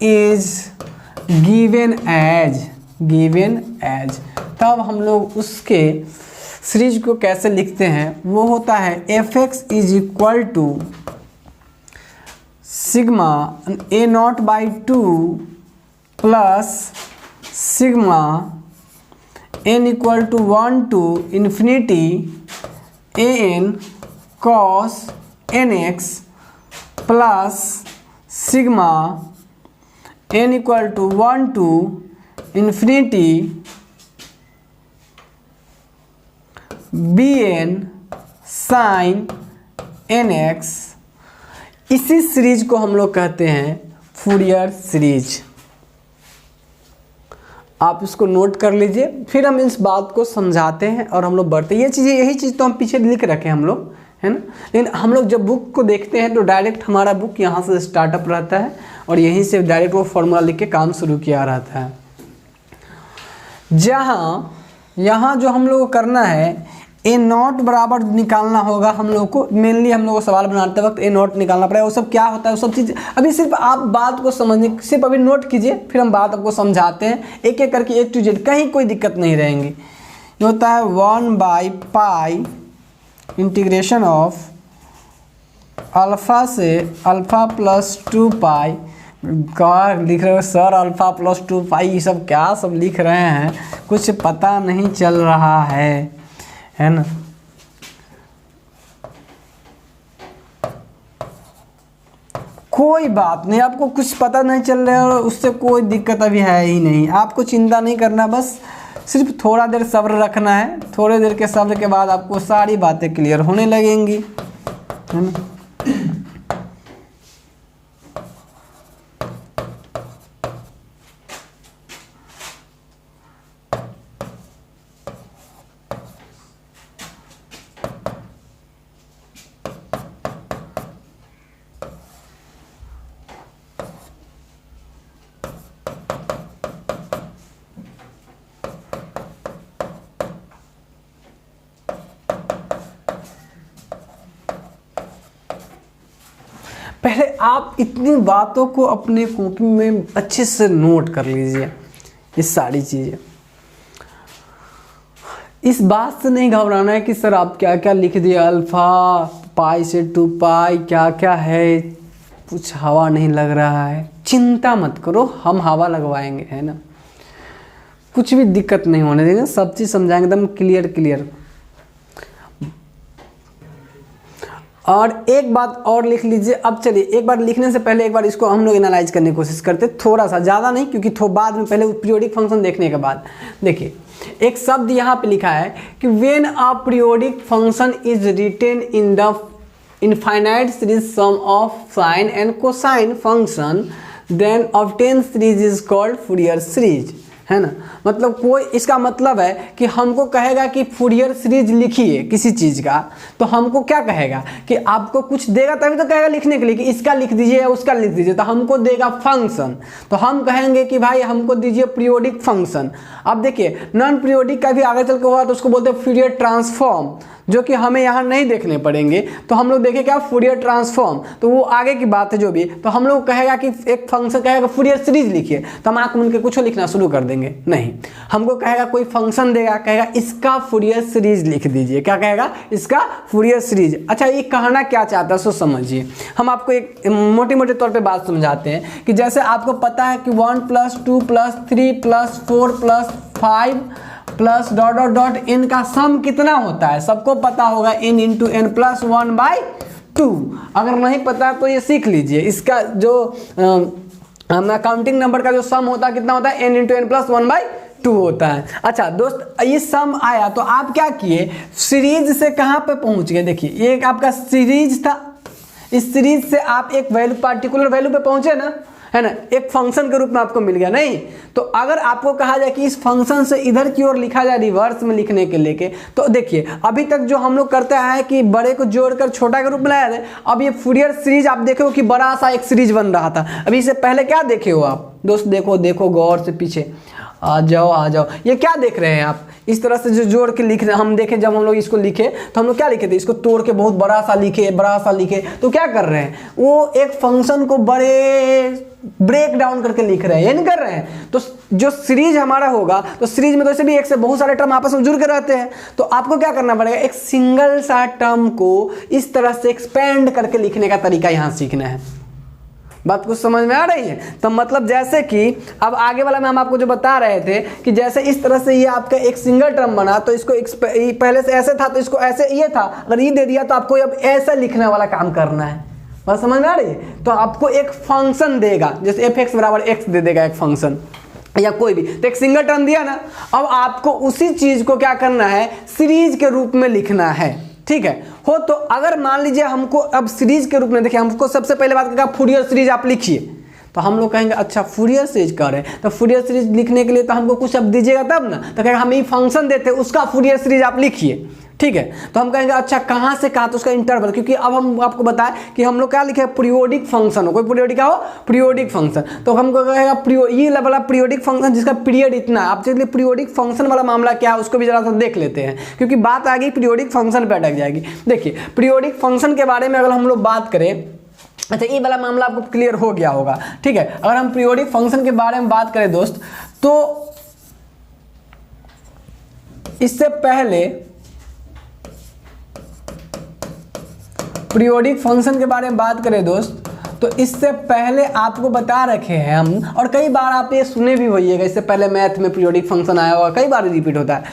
is given as। तब हम लोग उसके सीरीज को कैसे लिखते हैं, वो होता है f(x) is equal to sigma a0/2 plus sigma n equal to 1 to infinity an cos nx plus sigma n equal to 1 to infinity bn sin nx। इसी सीरीज को हम लोग कहते हैं फूरियर सीरीज। आप इसको नोट कर लीजिए, फिर हम इस बात को समझाते हैं और हम लोग बढ़ते हैं। ये चीज़ें, यही चीज़ तो हम पीछे लिख रखे हैं हम लोग, है ना। लेकिन हम लोग जब बुक को देखते हैं तो डायरेक्ट हमारा बुक यहाँ से स्टार्टअप रहता है और यहीं से डायरेक्ट वो फॉर्मूला लिख के काम शुरू किया रहता है। यहाँ जो हम लोग को करना है, a0 बराबर निकालना होगा हम लोग को। मेनली हम लोग को सवाल बनाते वक्त a0 निकालना पड़ेगा। वो सब क्या होता है, वो सब चीज़ अभी सिर्फ आप बात को समझने, सिर्फ अभी नोट कीजिए, फिर हम बात आपको समझाते हैं एक एक करके, A to Z, कहीं कोई दिक्कत नहीं रहेंगी। ये होता है 1/π इंटीग्रेशन ऑफ अल्फ़ा से अल्फ़ा प्लस 2π। क्या लिख रहे हो सर, अल्फ़ा प्लस 2π, ये सब क्या सब लिख रहे हैं, कुछ पता नहीं चल रहा है ना। कोई बात नहीं, आपको कुछ पता नहीं चल रहा है और उससे कोई दिक्कत अभी है ही नहीं। आपको चिंता नहीं करना, बस सिर्फ थोड़ा देर सब्र रखना है। थोड़े देर के सब्र के बाद आपको सारी बातें क्लियर होने लगेंगी, है ना। पहले आप इतनी बातों को अपने कॉपी में अच्छे से नोट कर लीजिए, ये सारी चीज़ें। इस बात से नहीं घबराना है कि सर आप क्या क्या लिख दिए, अल्फ़ा पाई से 2π क्या क्या है, कुछ हवा नहीं लग रहा है। चिंता मत करो, हम हवा लगवाएंगे, है ना। कुछ भी दिक्कत नहीं होने देंगे, सब चीज़ समझाएंगे एकदम क्लियर। और एक बात और लिख लीजिए। अब चलिए, एक बार लिखने से पहले एक बार इसको हम लोग एनालाइज करने की कोशिश करते, थोड़ा सा, ज़्यादा नहीं, क्योंकि बाद में पहले पीरियोडिक फंक्शन देखने के बाद। देखिए एक शब्द यहाँ पे लिखा है कि when a periodic function is written in the infinite series sum of sine and cosine function then obtain series is called Fourier series, है ना। मतलब कोई, इसका मतलब है कि हमको कहेगा कि फूरियर सीरीज लिखिए किसी चीज़ का, तो हमको क्या कहेगा कि आपको कुछ देगा तभी तो कहेगा लिखने के लिए कि इसका लिख दीजिए या उसका लिख दीजिए, तो हमको देगा फंक्शन, तो हम कहेंगे कि भाई हमको दीजिए पीरियोडिक फंक्शन। अब देखिए नॉन पीरियोडिक का भी आगे चल के हुआ तो उसको बोलते हैं फूरियर ट्रांसफॉर्म, जो कि हमें यहाँ नहीं देखने पड़ेंगे। तो हम लोग देखें क्या, फूरियर ट्रांसफॉर्म, तो वो आगे की बात है जो भी। तो हम लोग कहेगा कि एक फंक्शन कहेगा फूरियर सीरीज लिखिए, तो हम आँख मूंद के कुछ लिखना शुरू कर देंगे, नहीं। हमको कहेगा कोई फंक्शन देगा, कहेगा इसका फूरियर सीरीज लिख दीजिए। क्या कहेगा, इसका फूरियर सीरीज। अच्छा, ये कहना क्या चाहता है सो समझिए। हम आपको एक मोटे तौर पे बात समझाते हैं कि जैसे आपको पता है कि 1 + 2 + 3 + 4 + 5 plus dot dot dot n का सम कितना होता है, सबको पता होगा, n × n + 1/2। अगर नहीं पता तो ये सीख लीजिए। इसका जो काउंटिंग नंबर का जो सम होता है कितना होता है, n × n + 1/2 होता है। अच्छा दोस्त, ये सम आया तो आप क्या किए, सीरीज से कहाँ पे पहुँच गए। देखिए ये आपका सीरीज था, इस सीरीज से आप एक वैल्यू, पार्टिकुलर वैल्यू पे पहुँचे ना, है ना, एक फंक्शन के रूप में आपको मिल गया। नहीं तो अगर आपको कहा जाए कि इस फंक्शन से इधर की ओर लिखा जाए रिवर्स में लिखने के लेके, तो देखिए अभी तक जो हम लोग करते हैं कि बड़े को जोड़कर छोटा के रूप में लाया जाए। अब ये फूरियर सीरीज आप देखे हो कि बड़ा सा एक सीरीज बन रहा था, अभी इससे पहले क्या देखे हो आप दोस्त, देखो गौर से, पीछे आ जाओ। ये क्या देख रहे हैं आप, इस तरह से जो जोड़ के लिख रहे हैं। हम देखे जब हम लोग इसको लिखे तो हम लोग क्या लिखे थे, इसको तोड़ के बहुत बड़ा सा लिखे, तो क्या कर रहे हैं, वो एक फंक्शन को ब्रेक डाउन करके लिख रहे हैं, ये नहीं कर रहे हैं। तो जो सीरीज हमारा होगा, तो सीरीज में तो ऐसे भी एक से बहुत सारे टर्म आपस में जुड़ के रहते हैं, तो आपको क्या करना पड़ेगा, एक सिंगल सा टर्म को इस तरह से एक्सपेंड करके लिखने का तरीका यहाँ सीखना है। बात कुछ समझ में आ रही है? तो मतलब जैसे कि अब आगे वाला में हम आपको जो बता रहे थे कि जैसे इस तरह से ये आपका एक सिंगल टर्म बना, तो इसको पहले से ऐसे था तो इसको ऐसे ये था, अगर ये दे दिया तो आपको अब ऐसा लिखने वाला काम करना है। बात समझ में आ रही है? तो आपको एक फंक्शन देगा, जैसे एफ एक्स बराबर एक्स दे देगा एक फंक्शन या कोई भी, तो एक सिंगल टर्म दिया ना, अब आपको उसी चीज को क्या करना है, सीरीज के रूप में लिखना है। ठीक है हो, तो अगर मान लीजिए हमको अब सीरीज के रूप में, देखिए हमको सबसे पहले बात करेगा फूरियर सीरीज आप लिखिए, तो हम लोग कहेंगे अच्छा फूरियर सीरीज कर रहे हैं, तो फूरियर सीरीज लिखने के लिए तो हमको कुछ अब दीजिएगा तब ना, तो कहेंगे हम ये फंक्शन देते हैं उसका फूरियर सीरीज आप लिखिए। ठीक है, तो हम कहेंगे अच्छा कहाँ से कहाँ, तो उसका इंटरवल, क्योंकि अब हम आपको बताएं कि हम लोग क्या लिखे, पीरियोडिक फंक्शन हो, कोई पीरियोडिक क्या हो, पीरियोडिक फंक्शन, तो हमको कहेगा ये वाला पीरियोडिक फंक्शन जिसका पीरियड इतना, आप चलिए पीरियोडिक फंक्शन वाला मामला क्या है उसको भी जरा सा देख लेते हैं, क्योंकि बात आ गई पीरियोडिक फंक्शन पे अटक जाएगी। देखिए पीरियोडिक फंक्शन के बारे में अगर हम लोग बात करें, अच्छा ये वाला मामला आपको क्लियर हो गया होगा। ठीक है, अगर हम पीरियोडिक फंक्शन के बारे में बात करें दोस्त, तो इससे पहले पीरियोडिक फंक्शन के बारे में बात करें दोस्त, तो इससे पहले आपको बता रखे हैं हम, और कई बार आप ये सुने भी होइएगा, इससे पहले मैथ में पीरियोडिक फंक्शन आया होगा, कई बार रिपीट होता है,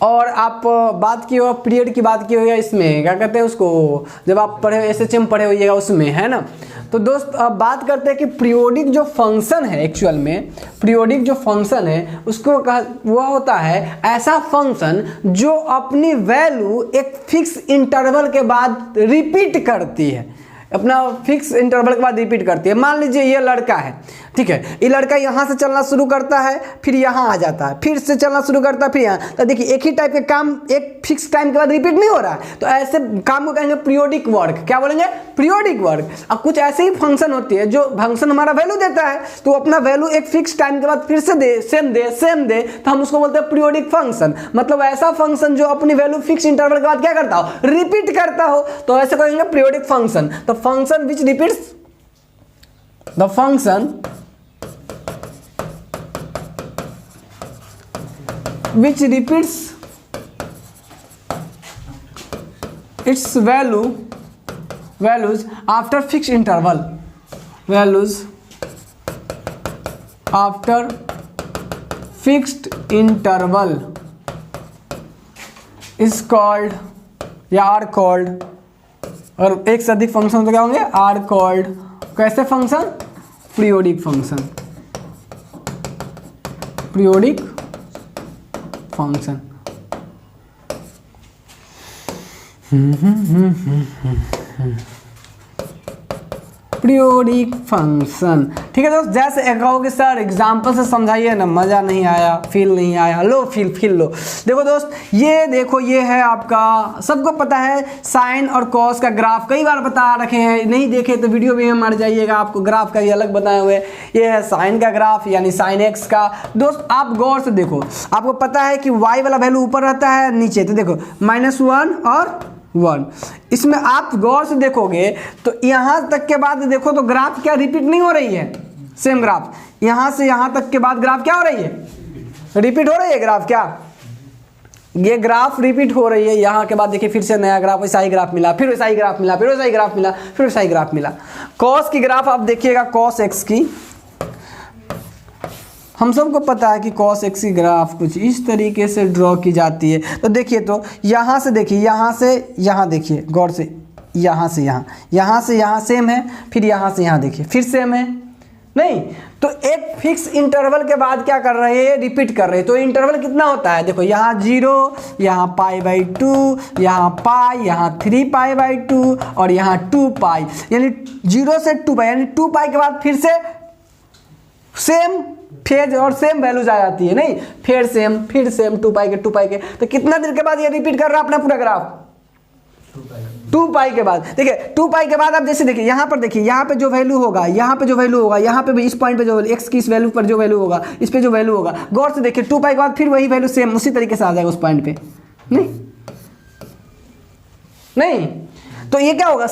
और आप बात की हो पीरियड की बात की होगा, इसमें क्या कहते हैं उसको, जब आप पढ़े SHM पढ़े होइएगा उसमें, है ना। तो दोस्त अब बात करते हैं कि पीरियोडिक जो फंक्शन है, एक्चुअल में पीरियोडिक जो फंक्शन है उसको वह होता है ऐसा फंक्शन जो अपनी वैल्यू एक फिक्स इंटरवल के बाद रिपीट करती है, अपना फिक्स इंटरवल के बाद रिपीट करती है। मान लीजिए ये लड़का है, ठीक है, ये लड़का यहाँ से चलना शुरू करता है, फिर यहाँ आ जाता है, फिर से चलना शुरू करता है, फिर यहाँ, तो देखिए एक ही टाइप के काम एक फिक्स टाइम के बाद रिपीट नहीं हो रहा है, तो ऐसे काम को कहेंगे पीरियोडिक वर्क। क्या बोलेंगे? Periodic work. अब कुछ ऐसे ही फंक्शन होती है जो फंक्शन हमारा वैल्यू देता है, तो अपना वैल्यू एक फिक्स टाइम के बाद फिर से दे, सेम दे, तो हम उसको बोलते हैं पीरियोडिक फंक्शन। मतलब ऐसा फंक्शन जो अपनी वैल्यू फिक्स इंटरवल के बाद क्या करता हो, रिपीट करता हो, तो ऐसे कहेंगे पीरियोडिक फंक्शन। तो function which repeats, the function which repeats its values after fixed interval, values after fixed interval is called या आर कॉल्ड, और एक से अधिक फंक्शन तो क्या होंगे, आर कॉल्ड। कैसे function? Periodic function, periodic function. Periodic function. ठीक है दोस्त, जैसे कहोगे सर एग्जाम्पल से समझाइए ना, मजा नहीं आया, फील नहीं आया, लो फील लो। देखो दोस्त, ये देखो ये है आपका, सबको पता है साइन और कॉस का ग्राफ, कई बार बता रखे हैं, नहीं देखे तो वीडियो में मर जाइएगा, आपको ग्राफ का भी अलग बताए हुए। ये है साइन का ग्राफ यानी साइन एक्स का। दोस्त आप गौर से देखो, आपको पता है कि वाई वाला वैल्यू ऊपर रहता है नीचे, तो देखो -1 और 1, इसमें आप गौर से देखोगे तो यहाँ तक के बाद देखो तो ग्राफ क्या रिपीट नहीं हो रही है, सेम ग्राफ यहाँ से यहाँ तक के बाद ग्राफ क्या हो रही है, रिपीट हो रही है ग्राफ। क्या ये ग्राफ रिपीट हो रही है, यहाँ के बाद देखिए फिर से नया ग्राफ, वैसा ही ग्राफ मिला, फिर वैसा ही ग्राफ मिला, फिर वैसा ही ग्राफ मिला, फिर वैसा ही ग्राफ मिला। कॉस की ग्राफ आप देखिएगा, कॉस एक्स की, हम सबको पता है कि कॉस एक्स की ग्राफ कुछ इस तरीके से ड्रॉ की जाती है। तो देखिए, तो यहाँ से देखिए, यहाँ से यहाँ देखिए गौर से, यहाँ से यहाँ, यहाँ से यहाँ सेम है, फिर यहाँ से यहाँ देखिए फिर सेम है, नहीं तो एक फिक्स इंटरवल के बाद क्या कर रहे हैं, रिपीट कर रहे हैं। तो इंटरवल कितना होता है, देखो यहाँ 0, यहाँ π/2, यहाँ पाई, यहाँ 3π/2 और यहाँ 2π, यानी 0 से 2π, यानी 2π के बाद फिर से सेम फेज और सेम वैल्यूज आ जाती है, नहीं फिर सेम 2π के, तो कितना देर के बाद ये रिपीट कर रहा है अपना पूरा ग्राफ, 2π के बाद। देखिए 2π के बाद आप जैसे देखिए यहाँ पर, देखिए यहाँ पे जो वैल्यू होगा, यहाँ पे जो वैल्यू होगा, यहाँ पे भी इस पॉइंट पे जो एक्स की इस वैल्यू पर जो वैल्यू होगा, इस पे जो वैल्यू होगा, गौर से देखिए 2π के बाद फिर वही वैल्यू सेम उसी तरीके से आ जाएगा उस पॉइंट पे, नहीं तो ये क्या होगा,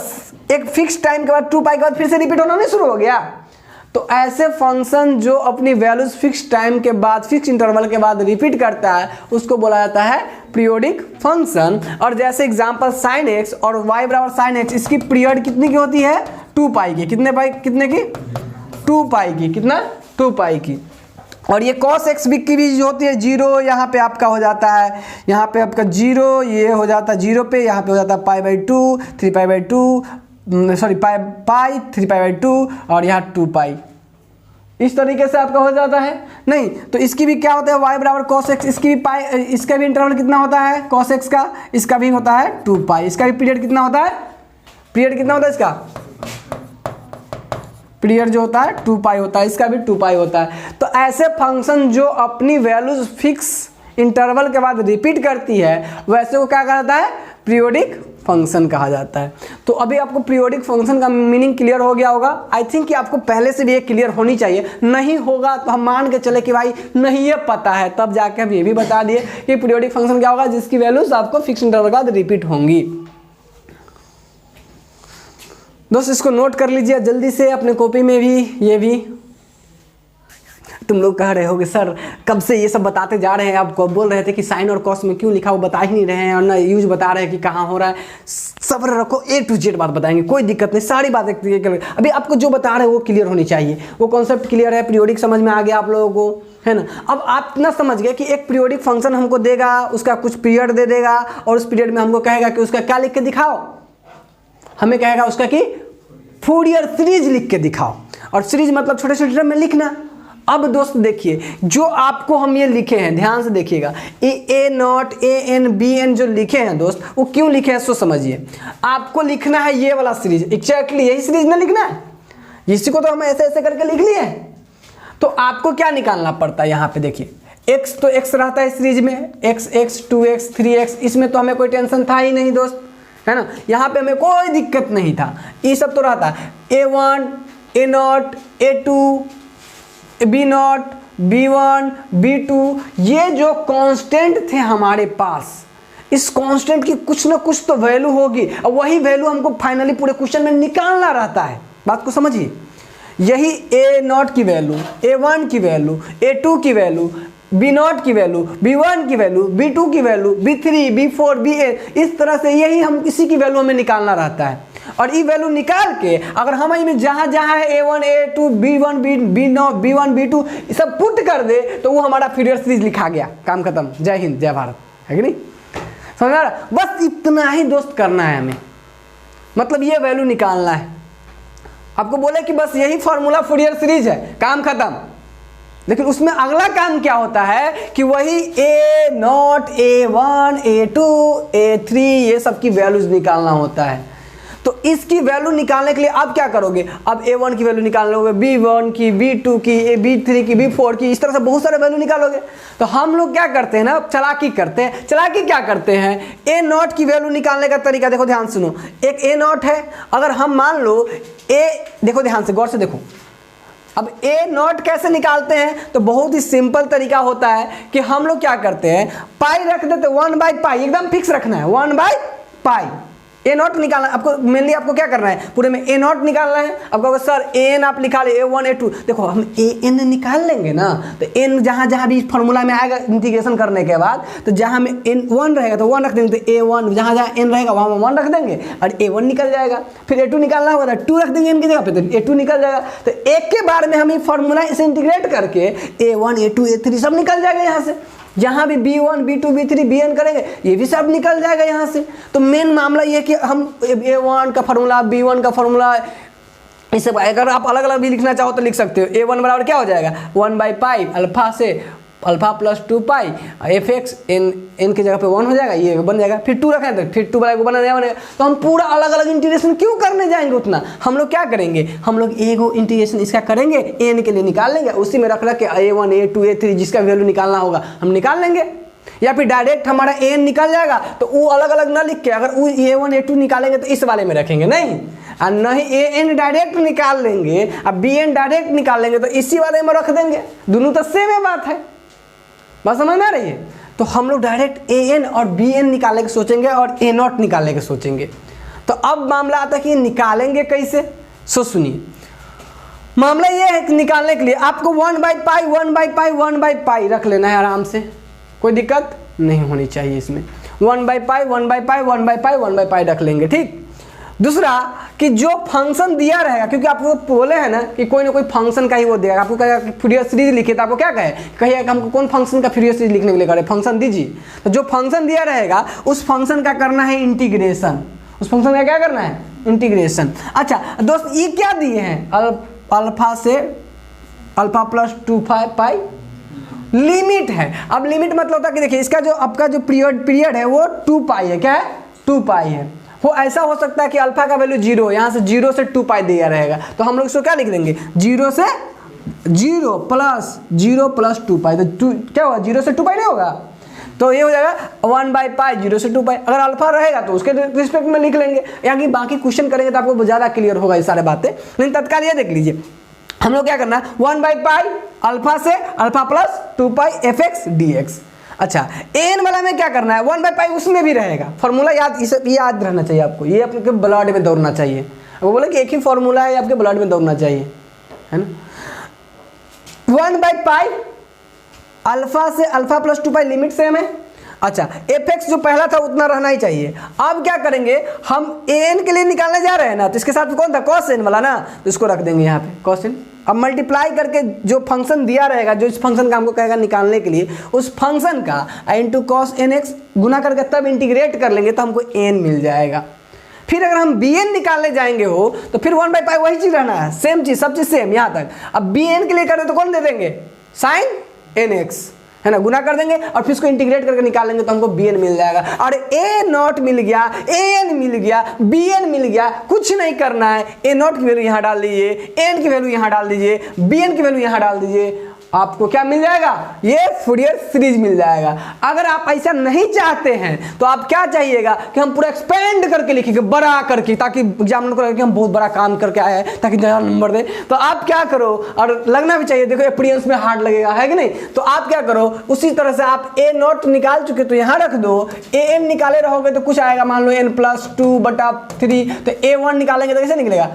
एक फिक्स टाइम के बाद 2π के बाद फिर से रिपीट होना नहीं शुरू हो गया। तो ऐसे फंक्शन जो अपनी वैल्यूज फिक्स टाइम के बाद, फिक्स इंटरवल के बाद रिपीट करता है, उसको बोला जाता है पीरियोडिक फंक्शन। और जैसे एग्जांपल sin x और y बराबर sin x, इसकी पीरियड कितनी की होती है, 2 पाई की, कितने की 2 पाई की, कितना 2 पाई की। और ये cos x की भी जो होती है 0, यहाँ पे आपका हो जाता है, यहाँ पे आपका 0, ये हो जाता है 0 पे, यहाँ पे हो जाता है π/2, 3π/2, सॉरी पाई 3π/2 और यहाँ 2 पाई। इस तरीके से आपका हो जाता है। नहीं तो इसकी भी क्या होता है, y बराबर cos x, इसकी भी पाई, इसका भी इंटरवल कितना होता है cos x का, इसका भी होता है 2 पाई। इसका भी पीरियड कितना होता है, पीरियड कितना होता है इसका, पीरियड जो होता है 2 पाई होता है, इसका भी 2 पाई होता है। तो ऐसे फंक्शन जो अपनी वैल्यूज फिक्स इंटरवल के बाद रिपीट करती है वैसे को क्या कहा जाता है, पीरियोडिक फंक्शन कहा जाता है। तो अभी आपको पीरियोडिक फंक्शन का मीनिंग क्लियर हो गया होगा। आई थिंक कि आपको पहले से भी ये क्लियर होनी चाहिए, नहीं होगा तो हम मान के चले कि भाई नहीं ये पता है, तब जाके हम ये भी बता दिए कि पीरियोडिक फंक्शन क्या होगा, जिसकी वैल्यूज आपको फिक्स इंटरवल के बाद रिपीट होंगी। दोस्त इसको नोट कर लीजिए जल्दी से अपने कॉपी में भी। ये भी तुम लोग कह रहे होगे सर कब से ये सब बताते जा रहे हैं, आपको बोल रहे थे कि साइन और कॉस में क्यों लिखा वो बता ही नहीं रहे हैं, और ना यूज बता रहे हैं कि कहाँ हो रहा है। सब्र रखो, A to Z बात बताएंगे, कोई दिक्कत नहीं, सारी बातें क्लियर। अभी आपको जो बता रहे हैं वो क्लियर होनी चाहिए, वो कॉन्सेप्ट क्लियर है, पीरियोडिक समझ में आ गया आप लोगों को, है ना। अब आप इतना समझ गए कि एक पीरियोडिक फंक्शन हमको देगा, उसका कुछ पीरियड दे देगा और उस पीरियड में हमको कहेगा कि उसका क्या लिख के दिखाओ, हमें कहेगा उसका कि फूरियर सीरीज लिख के दिखाओ, और सीरीज मतलब छोटे छोटे टर्म में लिखना। अब दोस्त देखिए जो आपको हम ये लिखे हैं, ध्यान से देखिएगा, a naught a n b n जो लिखे हैं दोस्त, वो क्यों लिखे हैं सो समझिए। आपको लिखना है ये वाला सीरीज, एक्जैक्टली यही सीरीज ना लिखना है, इसी को तो हम ऐसे ऐसे करके लिख लिए। तो आपको क्या निकालना पड़ता है, यहाँ पे देखिए x तो x रहता है सीरीज में, x 2x 3x, इसमें तो हमें कोई टेंशन था ही नहीं दोस्त, है ना। यहाँ पे हमें कोई दिक्कत नहीं था, ये सब तो रहता है a1 a0 a2 b0 b1 b2, ये जो कांस्टेंट थे हमारे पास, इस कांस्टेंट की कुछ ना कुछ तो वैल्यू होगी, और वही वैल्यू हमको फाइनली पूरे क्वेश्चन में निकालना रहता है। बात को समझिए, यही a0 की वैल्यू, a1 की वैल्यू, a2 की वैल्यू, b0 की वैल्यू, b1 की वैल्यू, b2 की वैल्यू, b3 b4 bn, इस तरह से यही हम इसी की वैल्यू हमें निकालना रहता है। और ये वैल्यू निकाल के अगर हम इसमें जहाँ जहाँ है a1 a2 b1 b0 b1 b2 सब पुट कर दे तो वो हमारा फूरियर सीरीज लिखा गया, काम खत्म। जय हिंद जय भारत, है कि नहीं, समझ आ रहा। बस इतना ही दोस्त करना है हमें, मतलब ये वैल्यू निकालना है। आपको बोले कि बस यही फॉर्मूला फूरियर सीरीज है, काम खत्म। लेकिन उसमें अगला काम क्या होता है कि वही a0 a1 a2 a3 ये सब की वैल्यूज निकालना होता है। तो इसकी वैल्यू निकालने के लिए आप क्या करोगे, अब a1 की वैल्यू निकाल लोगे, b1 की, b2 की, b3 की, b4 की, इस तरह से बहुत सारे वैल्यू निकालोगे। तो हम लोग क्या करते हैं ना, चालाकी करते हैं। चालाकी क्या करते हैं, a0 की वैल्यू निकालने का तरीका देखो, ध्यान सुनो। एक a0 है, अगर हम मान लो देखो ध्यान से गौर से देखो, अब a0 कैसे निकालते हैं, तो बहुत ही सिंपल तरीका होता है कि हम लोग क्या करते हैं, पाई रख देते, 1/π एकदम फिक्स रखना है, 1/π। a0 निकालना आपको, मेनली आपको क्या करना है, पूरे में a0 निकालना है। अब कहोगे सर an आप निकाले a1 a2, देखो हम an निकाल लेंगे ना, तो n जहाँ जहाँ भी फार्मूला में आएगा इंटीग्रेशन करने के बाद, तो जहाँ में n1 रहेगा तो 1 रख देंगे, तो a1 जहाँ जहाँ n रहेगा वहाँ 1 रख देंगे और a1 निकल जाएगा। फिर a2 निकालना होगा तो 2 रख देंगे n की जगह पे, तो a2 निकल जाएगा। तो एक के बार में हम ये फार्मूला इसे इंटीग्रेट करके a1 a2 a3 सब निकल जाएगा यहाँ से। जहाँ भी b1 b2 b3 bn करेंगे ये भी सब निकल जाएगा यहाँ से। तो मेन मामला ये है कि हम a1 का फार्मूला, b1 का फार्मूला, इसे अगर आप अलग अलग भी लिखना चाहो तो लिख सकते हो। a1 बराबर क्या हो जाएगा, 1/π अल्फा से अल्फा प्लस 2π fx n की जगह पे 1 हो जाएगा, ये बन जाएगा। फिर 2 रखें तो फिर 2 को बनेगा। तो हम पूरा अलग अलग इंटीग्रेशन क्यों करने जाएंगे उतना, हम लोग क्या करेंगे, हम लोग एगो इंटीग्रेशन इसका करेंगे, n के लिए निकाल लेंगे, उसी में रख के a1 a2 a3 जिसका वैल्यू निकालना होगा हम निकाल लेंगे। या फिर डायरेक्ट हमारा an निकल जाएगा, तो वो अलग अलग ना लिख के अगर वो a1 a2 निकालेंगे तो इस वाले में रखेंगे, नहीं और नहीं an डायरेक्ट निकाल लेंगे, अब bn डायरेक्ट निकाल लेंगे तो इसी वाले में रख देंगे। दोनों तो सेम है बात है, बात समझ में आ रही है। तो हम लोग डायरेक्ट an और bn निकालने के सोचेंगे और a0 निकालने के सोचेंगे। तो अब मामला आता है कि निकालेंगे कैसे, सो सुनिए। मामला ये है कि निकालने के लिए आपको 1/π रख लेना है आराम से, कोई दिक्कत नहीं होनी चाहिए इसमें। 1/π रख लेंगे, ठीक। दूसरा कि जो फंक्शन दिया रहेगा, क्योंकि आपको बोले हैं ना कि कोई ना कोई फंक्शन का ही वो देगा, आपको कहेगा कि फूरियर सीरीज लिखिए, तो आपको क्या कहेगा कि हमको कौन फंक्शन का फूरियर सीरीज लिखने के लिए करें, फंक्शन दीजिए। तो जो फंक्शन दिया रहेगा उस फंक्शन का करना है इंटीग्रेशन, उस फंक्शन का क्या करना है, इंटीग्रेशन। अच्छा दोस्त ये क्या दिए हैं, अल्फा से अल्फा प्लस 2 पाई लिमिट है। अब लिमिट मतलब होता है कि देखिए इसका जो आपका जो पीरियड है वो 2 पाई है, क्या है 2 पाई है। वो ऐसा हो सकता है कि अल्फा का वैल्यू 0, यहाँ से 0 से 2 पाई दिया रहेगा, तो हम लोग इसको क्या लिख देंगे 0 प्लस 2 पाई, तो क्या होगा 0 से 2 पाई नहीं होगा, तो ये हो जाएगा 1/पाई 0 से 2 पाई। अगर अल्फा रहेगा तो उसके रिस्पेक्ट में लिख लेंगे, या कि बाकी क्वेश्चन करेंगे तो आपको ज़्यादा क्लियर होगा ये सारे बातें। लेकिन तत्काल ये देख लीजिए हम लोग क्या करना है 1/पाई अल्फा से अल्फा प्लस 2 पाई fx dx। अच्छा एन वाला में क्या करना है 1/पाई उसमें भी रहेगा, फॉर्मूला याद रहना चाहिए आपको, ये आपके ब्लड में दौड़ना चाहिए। वो बोले कि एक ही फॉर्मूला है आपके ब्लड में दौड़ना चाहिए, है ना। 1/पाई अल्फा से अल्फा प्लस 2 पाई लिमिट सेम है। अच्छा fx जो पहला था उतना रहना ही चाहिए। अब क्या करेंगे हम an के लिए निकालने जा रहे हैं ना, तो इसके साथ कौन था cos n वाला ना, तो इसको रख देंगे यहाँ पे cos n। अब मल्टीप्लाई करके जो फंक्शन दिया रहेगा, जो इस फंक्शन का हमको कहेगा निकालने के लिए, उस फंक्शन का इंटू cos nx गुना करके तब इंटीग्रेट कर लेंगे तो हमको n मिल जाएगा। फिर अगर हम bn निकालने जाएंगे हो तो फिर 1/पाई वही चीज़ रहना है, सेम चीज़, सब चीज़ सेम यहाँ तक। अब bn के लिए कर दे तो कौन दे देंगे sin nx, है ना, गुना कर देंगे और फिर इसको इंटीग्रेट करके निकालेंगे तो हमको bn मिल जाएगा। और a नॉट मिल गया, an मिल गया, bn मिल गया, कुछ नहीं करना है, a नॉट की वैल्यू यहाँ डाल दीजिए, n की वैल्यू यहाँ डाल दीजिए, bn की वैल्यू यहाँ डाल दीजिए, आपको क्या मिल जाएगा, ये फूरियर सीरीज मिल जाएगा। अगर आप ऐसा नहीं चाहते हैं तो आप क्या चाहिएगा कि हम पूरा एक्सपेंड करके लिखेंगे, बड़ा करके, ताकि एग्जामिनर को लगे कि हम बहुत बड़ा काम करके आए हैं, ताकि ज़्यादा नंबर दे। तो आप क्या करो, और लगना भी चाहिए, देखो एक्सपीरियंस में हार्ड लगेगा, है कि नहीं। तो आप क्या करो, उसी तरह से आप a नॉट निकाल चुके तो यहाँ रख दो, an निकाले रहोगे तो कुछ आएगा, मान लो n+2/3, तो a1 निकालेंगे तो कैसे निकलेगा,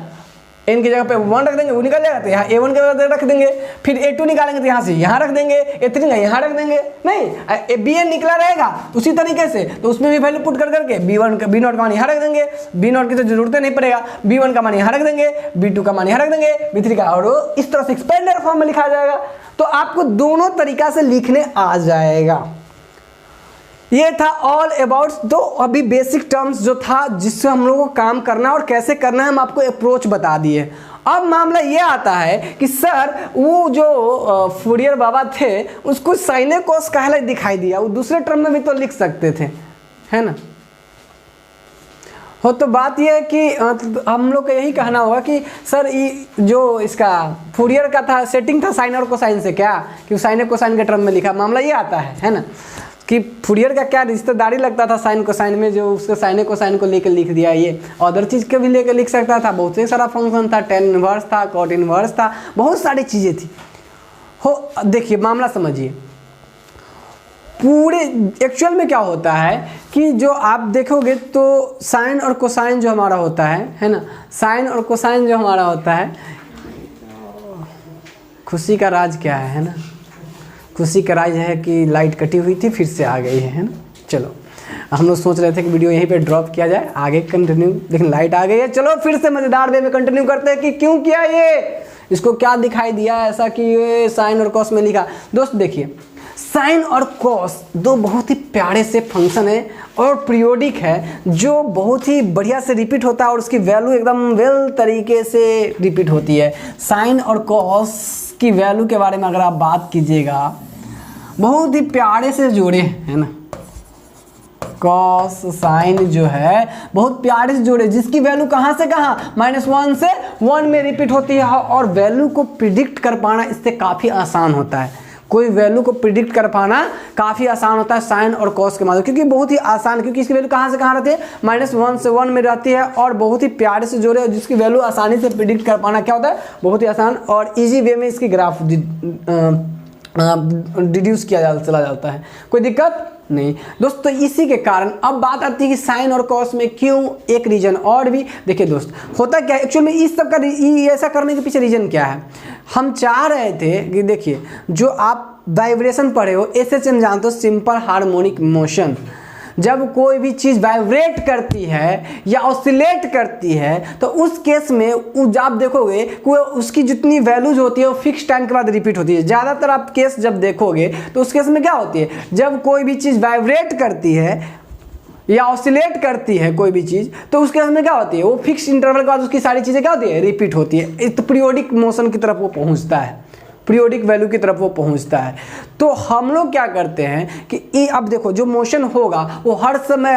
n की जगह पे 1 रख देंगे, वो निकल जाएगा, तो यहाँ a1 के जगह रख देंगे। फिर a2 निकालेंगे तो यहाँ से यहाँ रख देंगे, a3 का यहाँ रख देंगे, नहीं bn निकला रहेगा उसी तरीके से, तो उसमें भी वैल्यू पुट कर करके b1 का b नॉट का मान यहाँ रख देंगे, b नॉट की तो जरूरत नहीं पड़ेगा, b1 का मान यहाँ रख देंगे, b2 का मान यहाँ रख देंगे, b3 का, और इस तरह से एक्सपेंडेड फॉर्म में लिखा जाएगा। तो आपको दोनों तरीका से लिखने आ जाएगा। ये था ऑल अबाउट, तो अभी बेसिक टर्म्स जो था जिससे हम लोगों को काम करना और कैसे करना है हम आपको अप्रोच बता दिए। अब मामला ये आता है कि सर वो जो फूरियर बाबा थे उसको साइने कोस कहले दिखाई दिया, वो दूसरे टर्म में भी तो लिख सकते थे, है ना। हो तो बात यह है कि हम लोग का यही कहना होगा कि सर ये जो इसका फूरियर का था सेटिंग था साइन और कोसाइन से, क्या कि साइन कोसाइन के टर्म में लिखा, मामला ये आता है ना, कि फूरियर का क्या रिश्तेदारी लगता था साइन कोसाइन में, जो उसके साइन कोसाइन को लेकर लिख दिया। ये अदर चीज़ के भी लेकर लिख सकता था, बहुत से सारा फंक्शन था, टेन इनवर्स था, कॉट इनवर्स था, बहुत सारी चीज़ें थी। हो देखिए मामला समझिए, पूरे एक्चुअल में क्या होता है कि जो आप देखोगे तो साइन और कोसाइन जो हमारा होता है ना, साइन और कोसाइन जो हमारा होता है, खुशी का राज क्या है ना, खुशी का राज है कि लाइट कटी हुई थी फिर से आ गई है ना। चलो हम लोग सोच रहे थे कि वीडियो यहीं पे ड्रॉप किया जाए, आगे कंटिन्यू, लेकिन लाइट आ गई है। चलो फिर से मज़ेदार वे में कंटिन्यू करते हैं कि क्यों किया ये, इसको क्या दिखाई दिया ऐसा कि ये साइन और कॉस में लिखा। दोस्त देखिए साइन और कॉस दो बहुत ही प्यारे से फंक्शन है और पीरियोडिक है, जो बहुत ही बढ़िया से रिपीट होता है और उसकी वैल्यू एकदम वेल तरीके से रिपीट होती है। साइन और कॉस की वैल्यू के बारे में अगर आप बात कीजिएगा, बहुत ही प्यारे से जोड़े है ना, कॉस साइन जो है बहुत प्यारे से जोड़े, जिसकी वैल्यू कहाँ से कहाँ -1 से 1 में रिपीट होती है, और वैल्यू को प्रिडिक्ट कर पाना इससे काफ़ी आसान होता है। कोई वैल्यू को प्रिडिक्ट कर पाना काफ़ी आसान होता है साइन और कॉस के माध्यम, क्योंकि बहुत ही आसान, क्योंकि इसकी वैल्यू कहाँ से कहाँ रहती है -1 से 1 में रहती है, और बहुत ही प्यारे से जोड़े, और जिसकी वैल्यू आसानी से प्रिडिक्ट कर पाना क्या होता है, बहुत ही आसान और ईजी वे में इसकी ग्राफ डिड्यूस किया चला जाता है, कोई दिक्कत नहीं दोस्त। तो इसी के कारण अब बात आती है कि साइन और कॉस में क्यों एक रीजन और भी। देखिए दोस्त होता क्या है एक्चुअल में, इस सब का ऐसा करने के पीछे रीजन क्या है, हम चाह रहे थे कि देखिए जो आप वाइब्रेशन पढ़े हो, SHM जानते हो, सिंपल हार्मोनिक मोशन, जब कोई भी चीज़ वाइब्रेट करती है या ऑसिलेट करती है तो उस केस में आप देखोगे कि उसकी जितनी वैल्यूज होती है वो फिक्स टाइम के बाद रिपीट होती है। ज़्यादातर आप केस जब देखोगे तो उस केस में क्या होती है, जब कोई भी चीज़ वाइब्रेट करती है या ऑसिलेट करती है कोई भी चीज़ तो उसके अंदर क्या होती है, वो फिक्स इंटरवल के बाद उसकी सारी चीज़ें क्या होती है, रिपीट होती है। तो पीरियोडिक मोशन की तरफ वो पहुंचता है, पीरियोडिक वैल्यू की तरफ वो पहुंचता है। तो हम लोग क्या करते हैं कि अब देखो जो मोशन होगा वो हर समय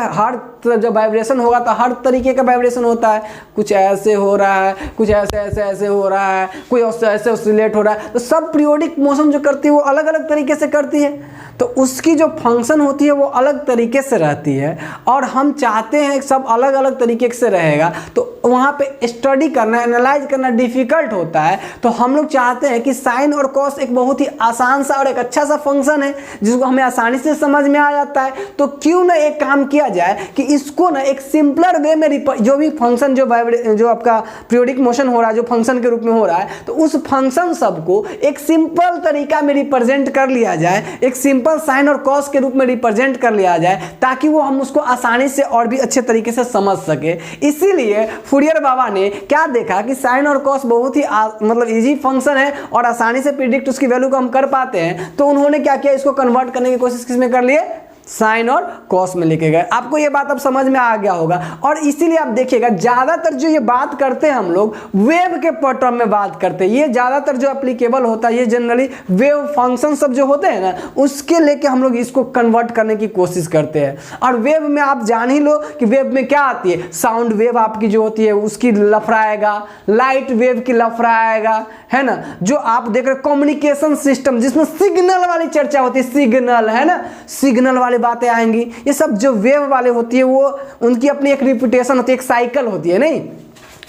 जब वाइब्रेशन होगा तो हर तरीके का वाइब्रेशन होता है। कुछ ऐसे हो रहा है, कुछ ऐसे ऐसे ऐसे हो रहा है, कोई ऐसे ऑसिलेट हो रहा है। तो सब पीरियोडिक मोशन जो करती है वो अलग अलग तरीके से करती है, तो उसकी जो फंक्शन होती है वो अलग तरीके से रहती है। और हम चाहते हैं सब अलग अलग तरीके से रहेगा तो वहाँ पे स्टडी करना, एनालाइज करना डिफिकल्ट होता है। तो हम लोग चाहते हैं कि साइन और कॉस एक बहुत ही आसान सा और एक अच्छा सा फंक्शन है जिसको हमें आसानी से समझ में आ जाता है। तो क्यों ना एक काम किया जाए कि इसको ना एक सिंपलर वे में जो भी फंक्शन जो आपका पीरियोडिक मोशन हो रहा है, जो फंक्शन के रूप में हो रहा है, तो उस फंक्शन सबको एक सिंपल तरीका में रिप्रेजेंट कर लिया जाए, एक सिंपल साइन और कॉस के रूप में रिप्रेजेंट कर लिया जाए ताकि वो हम उसको आसानी से और भी अच्छे तरीके से समझ सके। इसीलिए फूरियर बाबा ने क्या देखा कि साइन और कॉस बहुत ही मतलब इजी फंक्शन है और आसानी से प्रिडिक्ट उसकी वैल्यू को हम कर पाते हैं। तो उन्होंने क्या किया, इसको कन्वर्ट करने की कोशिश किसमें कर लिए, साइन और कॉस में लेके गए। आपको ये बात अब समझ में आ गया होगा। और इसीलिए आप देखिएगा ज्यादातर जो ये बात करते हैं हम लोग वेव के टर्म में बात करते हैं। ये ज्यादातर जो एप्लीकेबल होता है ये जनरली वेव फंक्शन सब जो होते हैं ना उसके लेके हम लोग इसको कन्वर्ट करने की कोशिश करते हैं। और वेव में आप जान ही लो कि वेव में क्या आती है, साउंड वेव आपकी जो होती है उसकी लफड़ाएगा, लाइट वेव की लफड़ाएगा, है ना। जो आप देख रहे कम्युनिकेशन सिस्टम जिसमें सिग्नल वाली चर्चा होती है, सिग्नल है ना, सिग्नल वाली बातें आएंगी। ये सब जो वेव वाले होती है वो उनकी अपनी एक रिपीटेशन होती है, एक साइकिल होती है, नहीं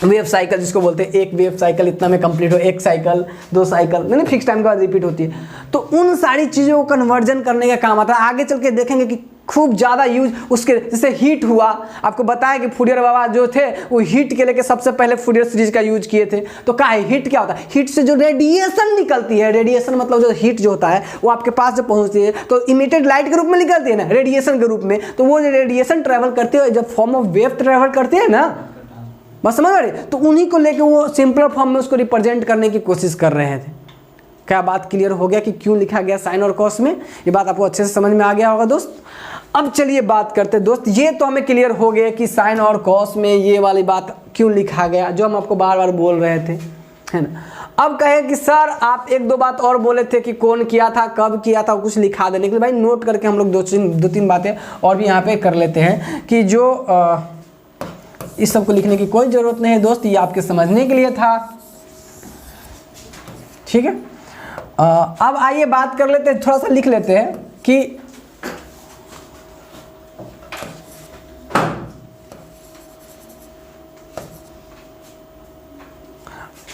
वेव साइकिल जिसको बोलते हैं। एक वेव साइकिल इतना में कंप्लीट हो, एक साइकिल, दो साइकिल, नहीं फिक्स टाइम के बाद रिपीट होती है। तो उन सारी चीज़ों को कन्वर्जन करने का काम आता है। आगे चल के देखेंगे कि खूब ज़्यादा यूज उसके, जैसे हीट हुआ, आपको बताया कि फूरियर बाबा जो थे वो हीट के लेके सबसे पहले फूरियर सीरीज का यूज किए थे। तो क्या है हीट, क्या होता है, हीट से जो रेडिएशन निकलती है, रेडिएशन मतलब जो हीट जो होता है वो आपके पास जब पहुंचती है तो इमिटेड लाइट के रूप में निकलती है ना, रेडिएशन के रूप में। तो वो रेडिएशन ट्रेवल करती है जब फॉर्म ऑफ वेव ट्रेवल करती है ना, बस समझ रहे, तो उन्हीं को लेके वो सिंपलर फॉर्म में उसको रिप्रेजेंट करने की कोशिश कर रहे थे। क्या बात क्लियर हो गया कि क्यों लिखा गया साइन और कॉस में, ये बात आपको अच्छे से समझ में आ गया होगा दोस्त। अब चलिए बात करते हैं दोस्त, ये तो हमें क्लियर हो गया कि साइन और कॉस में ये वाली बात क्यों लिखा गया जो हम आपको बार बार बोल रहे थे, है ना। अब कहे कि सर आप एक दो बात और बोले थे कि कौन किया था, कब किया था, कुछ लिखा देने के लिए। भाई नोट करके हम लोग दो तीन बातें और भी यहाँ पे कर लेते हैं कि जो इस सब को लिखने की कोई ज़रूरत नहीं है दोस्त, ये आपके समझने के लिए था, ठीक है। अब आइए बात कर लेते हैं, थोड़ा सा लिख लेते हैं कि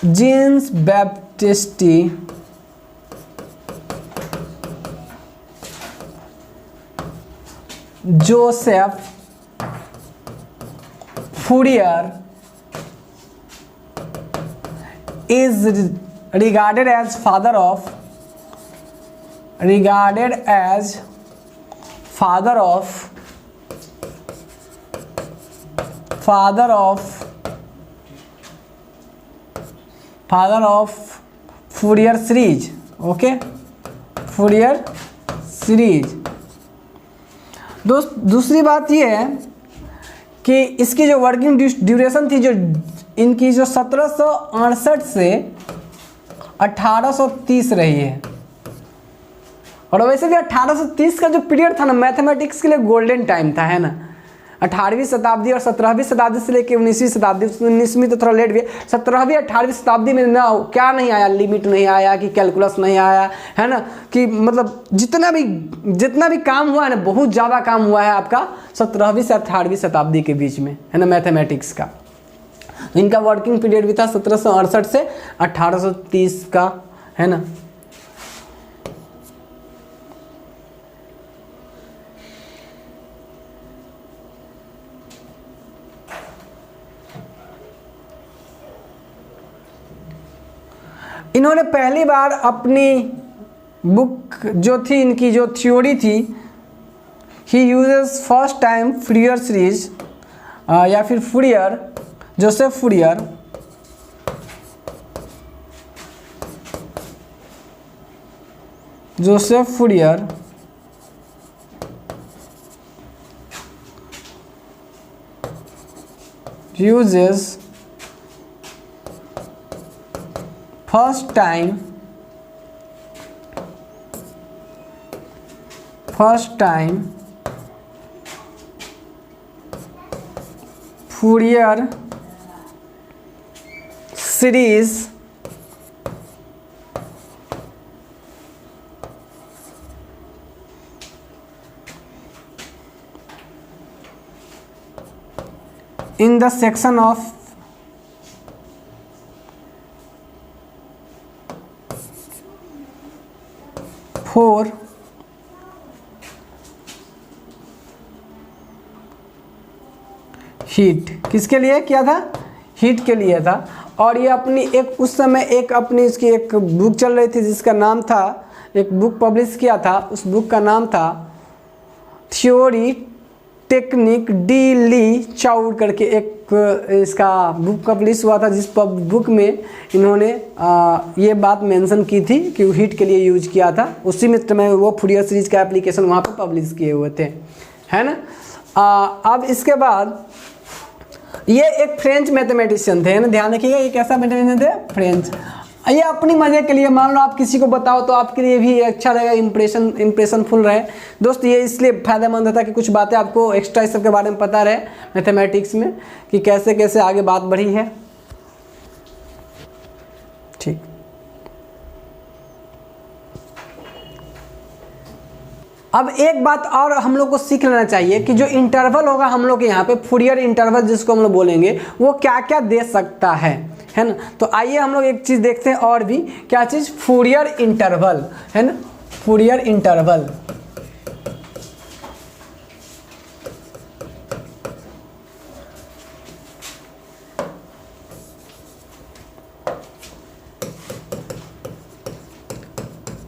Jean Baptiste Joseph Fourier is regarded as father of Fourier series, okay, Fourier series. दोस्त दूसरी बात ये है कि इसकी जो वर्किंग ड्यूरेशन थी, जो इनकी जो 1768 से 1830 रही है। और वैसे भी 1830 का जो पीरियड था ना मैथमेटिक्स के लिए गोल्डन टाइम था, है ना। 18वीं शताब्दी और 17वीं शताब्दी से लेकर 19वीं शताब्दी, 19वीं तो थोड़ा लेट भी है, 17वीं 18वीं शताब्दी में ना क्या नहीं आया, लिमिट नहीं आया कि कैलकुलस नहीं आया, है ना, कि मतलब जितना भी काम हुआ है ना, बहुत ज़्यादा काम हुआ है आपका 17वीं से 18वीं शताब्दी के बीच में, है ना, मैथमेटिक्स का। तो इनका वर्किंग पीरियड भी था 1768 से 1830 का, है ना। इन्होंने पहली बार अपनी बुक जो थी, इनकी जो थ्योरी थी he uses first time Fourier series या फिर Fourier, Joseph Fourier uses first time Fourier series in the section of for heat. किसके लिए किया था? हीट के लिए था। और ये अपनी एक उस समय एक अपनी इसकी एक बुक चल रही थी जिसका नाम था, एक बुक पब्लिश किया था, उस बुक का नाम था थ्योरी टेक्निक डी ली चाउ करके एक इसका बुक पब्लिश हुआ था, जिस बुक में इन्होंने ये बात मेंशन की थी कि हीट के लिए यूज किया था। उसी में मैं वो फूरियर सीरीज का एप्लीकेशन वहाँ पे पब्लिश किए हुए थे, है ना। अब इसके बाद ये एक फ्रेंच मैथमेटिशियन थे, है ना, ध्यान रखिएगा। ये कैसा मैथमेटिशियन थे? फ्रेंच। ये अपनी मजे के लिए, मान लो आप किसी को बताओ तो आपके लिए भी अच्छा रहेगा, इम्प्रेशनफुल रहे। दोस्त ये इसलिए फ़ायदेमंद होता है कि कुछ बातें आपको एक्स्ट्रा इस सब के बारे में पता रहे मैथमेटिक्स में कि कैसे कैसे आगे बात बढ़ी है। ठीक, अब एक बात और हम लोग को सीख लेना चाहिए कि जो इंटरवल होगा हम लोग के यहाँ पे, फूरियर इंटरवल जिसको हम लोग बोलेंगे, वो क्या क्या दे सकता है ना। तो आइए हम लोग एक चीज़ देखते हैं और भी, क्या चीज़? फूरियर इंटरवल, है ना, फूरियर इंटरवल।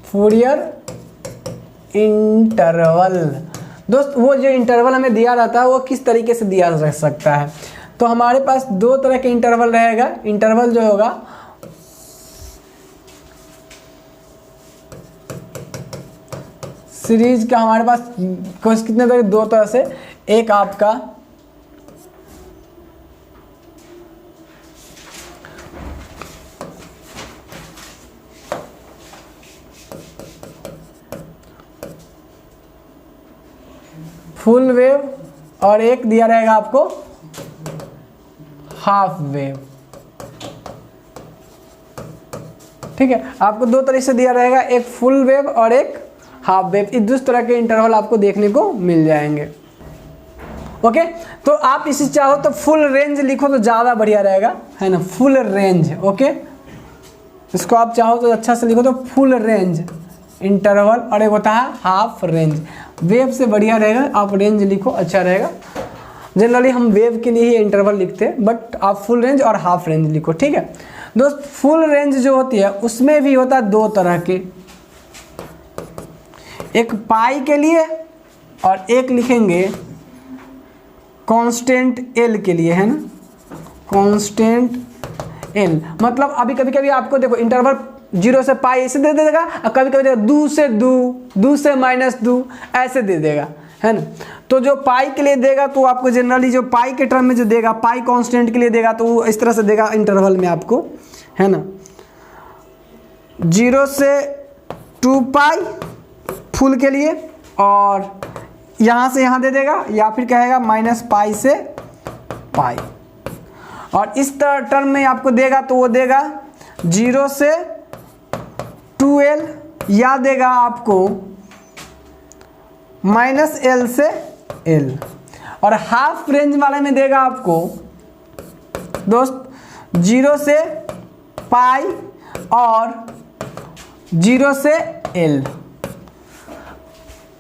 फूरियर इंटरवल दोस्त, वो जो इंटरवल हमें दिया रहता है वो किस तरीके से दिया जा सकता है? तो हमारे पास दो तरह के इंटरवल रहेगा। इंटरवल जो होगा सीरीज का हमारे पास कुछ कितने तरह, दो तरह से। एक आपका फुल वेव और एक दिया रहेगा आपको हाफ वेव। ठीक है, आपको दो तरह से दिया रहेगा, एक फुल वेव और एक हाफ वेव। इस दूसरे तरह के इंटरवल आपको देखने को मिल जाएंगे। ओके, तो आप इसे चाहो तो फुल रेंज लिखो तो ज़्यादा बढ़िया रहेगा, है ना, फुल रेंज। ओके, इसको आप चाहो तो अच्छा से लिखो तो फुल रेंज इंटरवल, और एक होता है हाफ रेंज। वेव से बढ़िया रहेगा आप रेंज लिखो, अच्छा रहेगा। जनरली हम वेव के लिए ही इंटरवल लिखते हैं, बट आप फुल रेंज और हाफ रेंज लिखो। ठीक है दोस्त, फुल रेंज जो होती है उसमें भी होता है दो तरह के, एक पाई के लिए और एक लिखेंगे कांस्टेंट एल के लिए, है ना, कांस्टेंट एल। मतलब अभी कभी कभी आपको देखो इंटरवल 0 से पाई ऐसे दे देगा, और कभी कभी दो से दो से -2 ऐसे दे देगा, है ना। तो जो पाई के लिए देगा तो आपको जनरली जो पाई के टर्म में जो देगा, पाई कांस्टेंट के लिए देगा तो वो इस तरह से देगा इंटरवल में आपको, है ना, 0 से 2 पाई फुल के लिए, और यहाँ से यहाँ दे देगा, या फिर कहेगा -पाई से पाई। और इस टर्म में आपको देगा तो वो देगा 0 से 2l, या देगा आपको -l से l। और हाफ रेंज वाले में देगा आपको दोस्त 0 से पाई और 0 से l।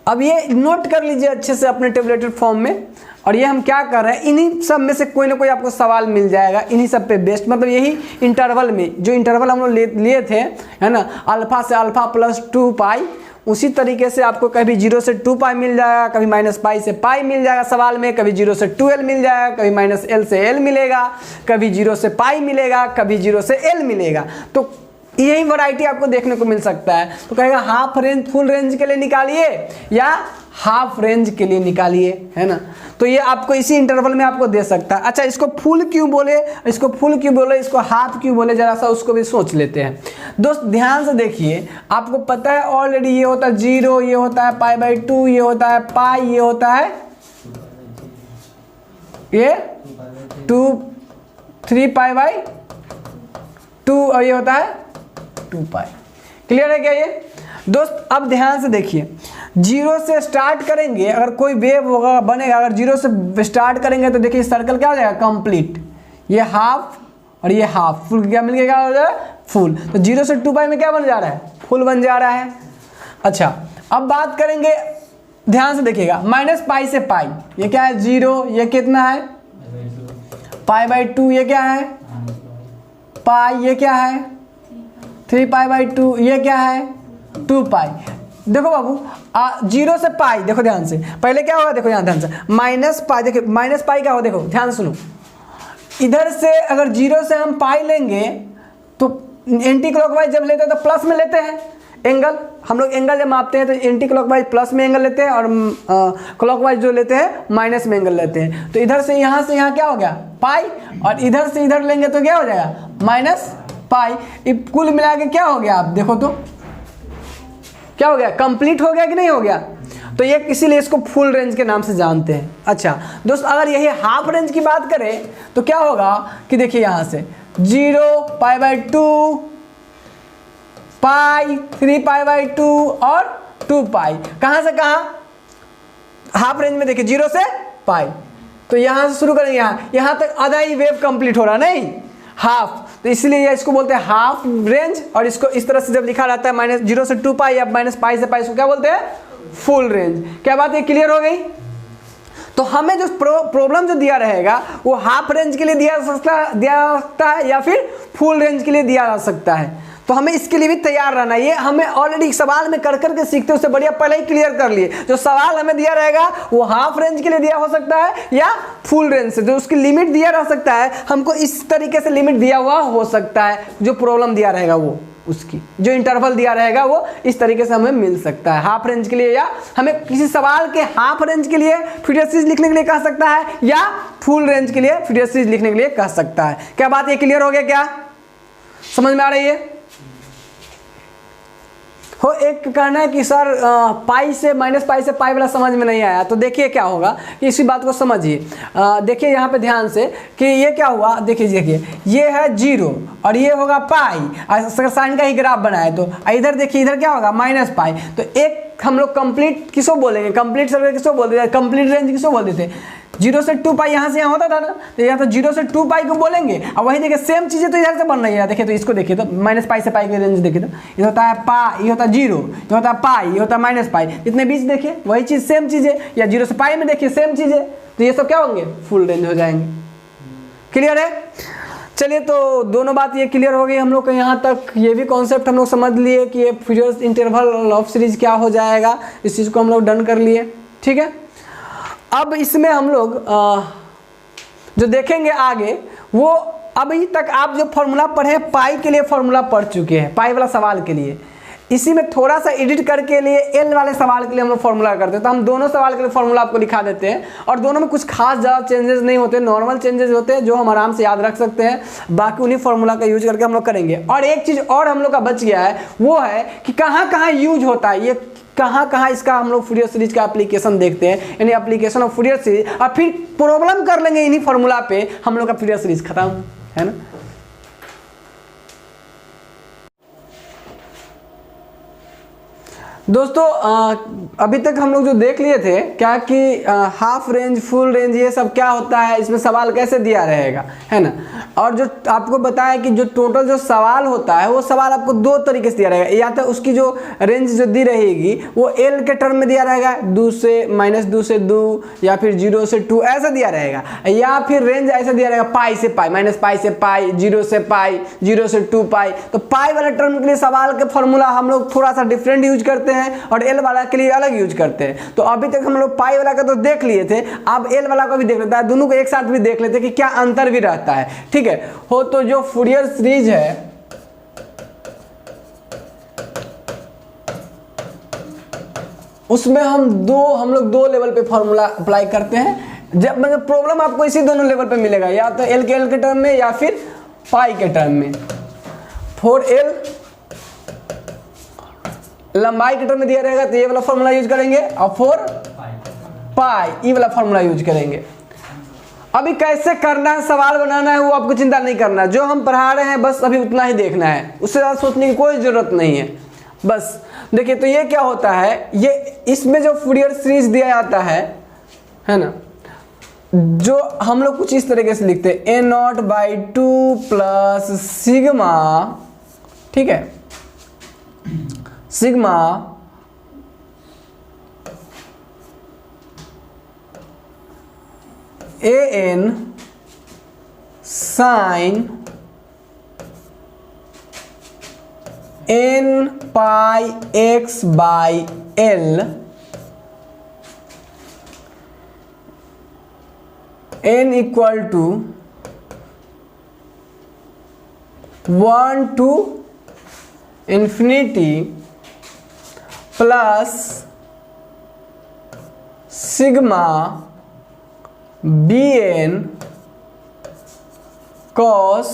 अब ये नोट कर लीजिए अच्छे से अपने टेबलेटेड फॉर्म में। और ये हम क्या कर रहे हैं, इन्हीं सब में से कोई ना कोई आपको सवाल मिल जाएगा, इन्हीं सब पे बेस्ट। मतलब यही इंटरवल में जो इंटरवल हम लोग लिए थे, है ना, अल्फा से अल्फा +2 पाई, उसी तरीके से आपको कभी 0 से 2 पाई मिल जाएगा, कभी माइनस पाई से पाई मिल जाएगा सवाल में, कभी 0 से 2l मिल जाएगा, कभी माइनस l से l मिलेगा, कभी 0 से पाई मिलेगा, कभी 0 से l मिलेगा। तो यही वैरायटी आपको देखने को मिल सकता है। तो कहेगा हाफ रेंज फुल रेंज के लिए निकालिए या हाफ रेंज के लिए निकालिए, है ना। तो ये आपको इसी इंटरवल में आपको दे सकता है। अच्छा, इसको फुल क्यों बोले, इसको फुल क्यों बोले, इसको हाफ क्यों बोले, जरा सा उसको भी सोच लेते हैं। दोस्त ध्यान से देखिए, आपको पता है ऑलरेडी ये होता है 0, ये होता है पाई बाई 2, ये होता है पाई, ये होता है ये 2 3 पाई बाई 2 और ये होता है 2 पाई। क्लियर है क्या ये दोस्त? अब ध्यान से देखिए, 0 से स्टार्ट करेंगे, अगर कोई वेव होगा बनेगा, अगर 0 से स्टार्ट करेंगे तो देखिए सर्कल क्या हो जाएगा, कंप्लीट। ये हाफ और ये हाफ, फुल क्या मिल गया, क्या हो जाएगा, फुल। तो 0 से 2 पाई में क्या बन जा रहा है, फुल बन जा रहा है। अच्छा, अब बात करेंगे, ध्यान से देखिएगा, माइनस पाई से पाई, ये क्या है 0, ये कितना है पाई बाई 2, ये क्या है पाई, ये क्या है 3 पाई बाई 2, ये क्या है 2 पाई। देखो बाबू 0 से पाई, देखो ध्यान से, पहले क्या होगा, देखो यहाँ ध्यान से, माइनस पाई, देखो माइनस पाई क्या होगा, देखो ध्यान सुनो, इधर से अगर 0 से हम पाई लेंगे तो एंटी क्लॉकवाइज जब लेते हैं तो प्लस में लेते हैं एंगल, हम लोग एंगल जब मापते हैं तो एंटी क्लॉकवाइज प्लस में एंगल लेते हैं और क्लॉकवाइज जो लेते हैं माइनस में एंगल लेते हैं। तो इधर से यहाँ क्या हो गया पाई, और इधर से इधर लेंगे तो क्या हो जाएगा माइनस पाई। कुल मिला के क्या हो गया, आप देखो तो क्या हो गया, कंप्लीट हो गया कि नहीं हो गया। तो ये इसीलिए इसको फुल रेंज के नाम से जानते हैं। अच्छा दोस्त, अगर यही हाफ रेंज की बात करें तो क्या होगा कि देखिए यहाँ से 0 pi by 2 pi 3 pi by 2 और 2 पाई, कहाँ से कहाँ, हाफ रेंज में देखिए 0 से पाई। तो यहाँ से शुरू करेंगे, यहाँ तक आधा ही वेव कंप्लीट हो रहा, नहीं हाफ, तो इसलिए इसको बोलते हैं हाफ रेंज। और इसको इस तरह से जब लिखा रहता है माइनस 0 से 2 पाई या माइनस पाई से पाई, इसको क्या बोलते हैं फुल रेंज। क्या बात है, क्लियर हो गई। तो हमें जो प्रॉब्लम जो दिया रहेगा वो हाफ रेंज के लिए दिया जा सकता है या फिर फुल रेंज के लिए दिया जा सकता है। तो हमें इसके लिए भी तैयार रहना है। ये हमें ऑलरेडी सवाल में कर करके सीखते, उससे बढ़िया पहले ही क्लियर कर लिए। जो सवाल हमें दिया रहेगा वो हाफ रेंज के लिए दिया हो सकता है या फुल रेंज से, जो उसकी लिमिट दिया रह सकता है, हमको इस तरीके से लिमिट दिया हुआ हो सकता है। जो प्रॉब्लम दिया रहेगा वो, उसकी जो इंटरवल दिया रहेगा वो इस तरीके से हमें मिल सकता है हाफ रेंज के लिए, या हमें किसी सवाल के हाफ रेंज के लिए फूरियर सीरीज लिखने के लिए कह सकता है या फुल रेंज के लिए फूरियर सीरीज लिखने के लिए कह सकता है। क्या बात ये क्लियर हो गया, क्या समझ में आ रही है हो। एक कहना है कि सर पाई से माइनस पाई से पाई वाला समझ में नहीं आया, तो देखिए क्या होगा कि इसी बात को समझिए। देखिए यहाँ पे ध्यान से कि ये क्या हुआ, देखिए ये है 0 और ये होगा पाई, अगर साइन का ही ग्राफ बनाए तो इधर देखिए, इधर क्या होगा माइनस पाई। तो एक हम लोग कंप्लीट किसको बोलेंगे, कंप्लीट सर्कल किसको बोलते थे, कंप्लीट रेंज किसको बोलते थे, 0 से 2 पाई यहाँ से यहाँ होता था ना, तो यहाँ तो 0 से 2 पाई को बोलेंगे। अब वही देखिए सेम चीज़ें तो इधर से बन रही है। देखिए तो इसको देखिए तो माइनस पाई से पाई की रेंज देखिए तो ये होता है पाई, ये होता है 0, ये होता है पाई, ये होता है माइनस पाई, इतने बीच देखिए वही चीज़ सेम चीज़ें, या 0 से पाई में देखिए सेम चीज़ें, तो ये सब क्या होंगे फुल रेंज हो जाएंगे। क्लियर है। चलिए तो दोनों बात ये क्लियर हो गई हम लोग को। यहाँ तक ये भी कॉन्सेप्ट हम लोग समझ लिए कि ये फूरियर इंटरवल ऑफ सीरीज क्या हो जाएगा, इस चीज़ को हम लोग डन कर लिए। ठीक है, अब इसमें हम लोग जो देखेंगे आगे वो, अभी तक आप जो फॉर्मूला पढ़े पाई के लिए फॉर्मूला पढ़ चुके हैं, पाई वाला सवाल के लिए। इसी में थोड़ा सा एडिट करके लिए एल वाले सवाल के लिए हम लोग फॉर्मूला करते हैं। तो हम दोनों सवाल के लिए फॉर्मूला आपको दिखा देते हैं, और दोनों में कुछ खास ज़्यादा चेंजेस नहीं होते, नॉर्मल चेंजेस होते हैं जो हम आराम से याद रख सकते हैं। बाकी उन्हीं फॉर्मूला का यूज करके हम लोग करेंगे। और एक चीज़ और हम लोग का बच गया है, वो है कि कहाँ कहाँ यूज होता है, ये कहाँ कहाँ इसका हम लोग फूरियर सीरीज का एप्लीकेशन देखते हैं, यानी एप्लीकेशन ऑफ फूरियर सीरीज, और फिर प्रॉब्लम कर लेंगे इन्हीं फॉर्मूला पे, हम लोग का फूरियर सीरीज खत्म, है ना। दोस्तों अभी तक हम लोग जो देख लिए थे क्या कि हाफ रेंज फुल रेंज ये सब क्या होता है, इसमें सवाल कैसे दिया रहेगा, है ना। और जो आपको बताया कि जो टोटल जो सवाल होता है वो सवाल आपको दो तरीके से दिया रहेगा, या तो उसकी जो रेंज जो दी रहेगी वो एल के टर्म में दिया रहेगा, 2 से -2 से 2 या फिर 0 से 2 ऐसा दिया रहेगा, या फिर रेंज ऐसा दिया रहेगा पाई से पाई, -पाई से पाई, 0 से पाई, 0 से 2 पाई। तो पाई वाले टर्म के लिए सवाल के फॉर्मूला हम लोग थोड़ा सा डिफरेंट यूज करते हैं, हैं और एल वाला के लिए अलग यूज करते हैं। तो अभी तक हम लोग पाई वाला का तो देख लिए थे, अब एल वाला का भी देख लेते हैं, दोनों को एक साथ भी देख लेते हैं कि क्या अंतर भी रहता है। ठीक है, हो तो जो फूरियर सीरीज है उसमें हम लोग दो लेवल पे फॉर्मूला अप्लाई करते हैं। जब मतलब प्रॉब्लम आपको इसी दोनों लेवल पे मिलेगा, या तो एल के टर्म में या फिर पाई के टर्म में। 4l लंबाई के टर्म में दिया रहेगा तो ये वाला फॉर्मूला यूज करेंगे, और 4 पाई ये वाला फॉर्मूला यूज करेंगे। अभी कैसे करना है, सवाल बनाना है, वो आपको चिंता नहीं करना है। जो हम पढ़ा रहे हैं बस अभी उतना ही देखना है, उससे ज़्यादा सोचने की कोई ज़रूरत नहीं है। बस देखिए, तो ये क्या होता है, ये इसमें जो फूरियर सीरीज दिया जाता है ना, जो हम लोग कुछ इस तरीके से लिखते हैं a0/2 प्लस सिग्मा, ठीक है, sigma an sine n pi x by l n equal to 1 to infinity plus sigma bn cos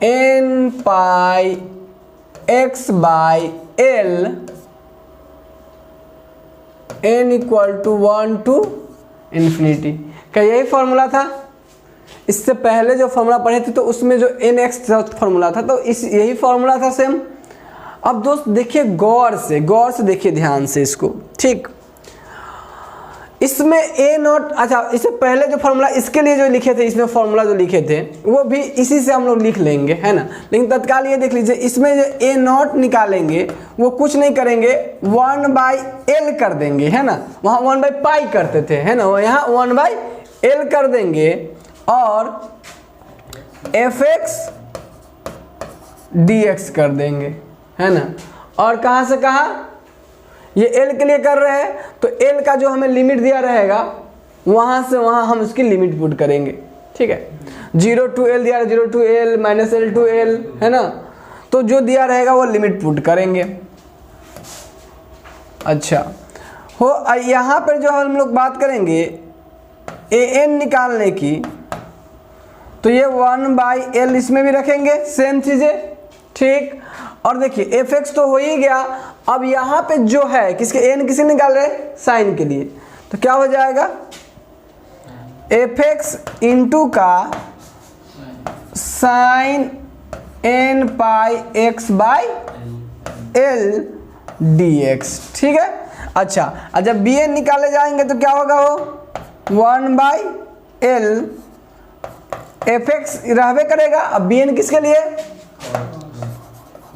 n pi x by l n equal to 1 to infinity. क्या यही फॉर्मूला था? इससे पहले जो फॉर्मूला पढ़े थे तो उसमें जो nx फॉर्मूला था, तो इस यही फॉर्मूला था सेम। अब दोस्त देखिए, गौर से देखिए ध्यान से इसको, ठीक। इसमें a0, अच्छा इससे पहले जो फॉर्मूला इसके लिए जो लिखे थे, इसमें फॉर्मूला जो लिखे थे वो भी इसी से हम लोग लिख लेंगे, है ना। लेकिन तत्काल ये देख लीजिए, इसमें जो a0 निकालेंगे वो कुछ नहीं करेंगे, 1/l कर देंगे, है ना। वहाँ 1/पाई करते थे, है ना, यहाँ 1/l कर देंगे और fx dx कर देंगे, है ना। और कहाँ से कहाँ, ये l के लिए कर रहे हैं तो l का जो हमें लिमिट दिया रहेगा वहाँ से वहाँ हम उसकी लिमिट पुट करेंगे, ठीक है। 0 to l दिया, 0 to l -l to l, है ना। तो जो दिया रहेगा वो लिमिट पुट करेंगे। अच्छा हो, यहाँ पर जो हम लोग बात करेंगे an निकालने की, तो ये 1/l इसमें भी रखेंगे, सेम चीज़ें, ठीक। और देखिए fx तो हो ही गया, अब यहाँ पे जो है किसके n किसे निकाल रहे हैं, साइन के लिए, तो क्या हो जाएगा fx इंटू का sine n pi x by l dx, ठीक है। अच्छा, और जब bn निकाले जाएंगे तो क्या होगा, वो 1/l fx रहबे करेगा, अब bn किसके लिए,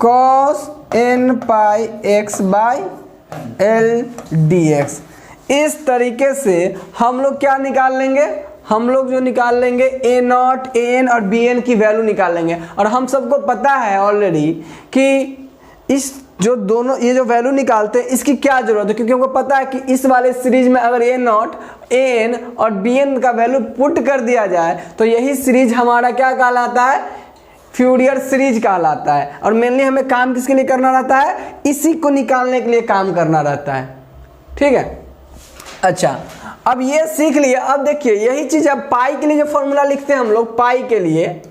cos n pi x by l dx। इस तरीके से हम लोग क्या निकाल लेंगे, हम लोग जो निकाल लेंगे a0, an और bn की वैल्यू निकाल लेंगे। और हम सबको पता है ऑलरेडी कि इस जो दोनों ये जो वैल्यू निकालते हैं इसकी क्या जरूरत है, क्योंकि हमको पता है कि इस वाले सीरीज में अगर a0, an और bn का वैल्यू पुट कर दिया जाए तो यही सीरीज हमारा क्या कहलाता है, फ्यूरियर सीरीज कहलाता है। और मेनली हमें काम किसके लिए करना रहता है, इसी को निकालने के लिए काम करना रहता है, ठीक है। अच्छा, अब ये सीख लिए। अब देखिए यही चीज़, अब पाई के लिए जो फॉर्मूला लिखते हैं हम लोग, पाई के लिए,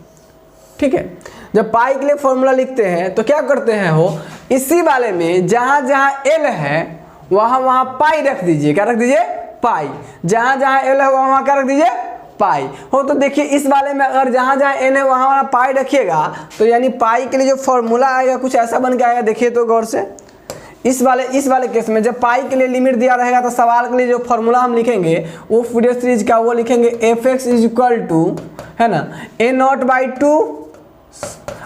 ठीक है, जब पाई के लिए फॉर्मूला लिखते हैं तो क्या करते हैं, हो इसी वाले में जहाँ जहाँ एल है वहाँ वहाँ पाई रख दीजिए। क्या रख दीजिए, पाई। जहाँ जहाँ एल है वहाँ क्या रख दीजिए, पाई। हो तो देखिए इस वाले में अगर जहाँ जहाँ एन है वहाँ वहाँ पाई रखिएगा तो यानी पाई के लिए जो फॉर्मूला आएगा कुछ ऐसा बन के आएगा। देखिए तो गौर से, इस वाले केस में जब पाई के लिए लिमिट दिया रहेगा तो सवाल के लिए जो फॉर्मूला हम लिखेंगे वो फूरियर सीरीज का वो लिखेंगे fx इज इक्वल टू, है ना, a0/2,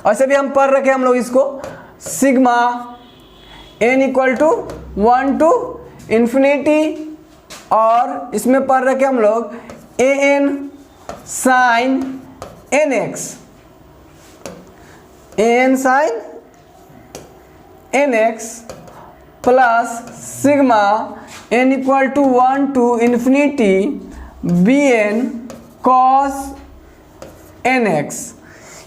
ऐसे भी हम पढ़ रखे हम लोग इसको, sigma n equal to 1 to infinity, और इसमें पढ़ रखे हम लोग an sine nx, an sine N X plus sigma n equal to 1 to infinity B N cos N X.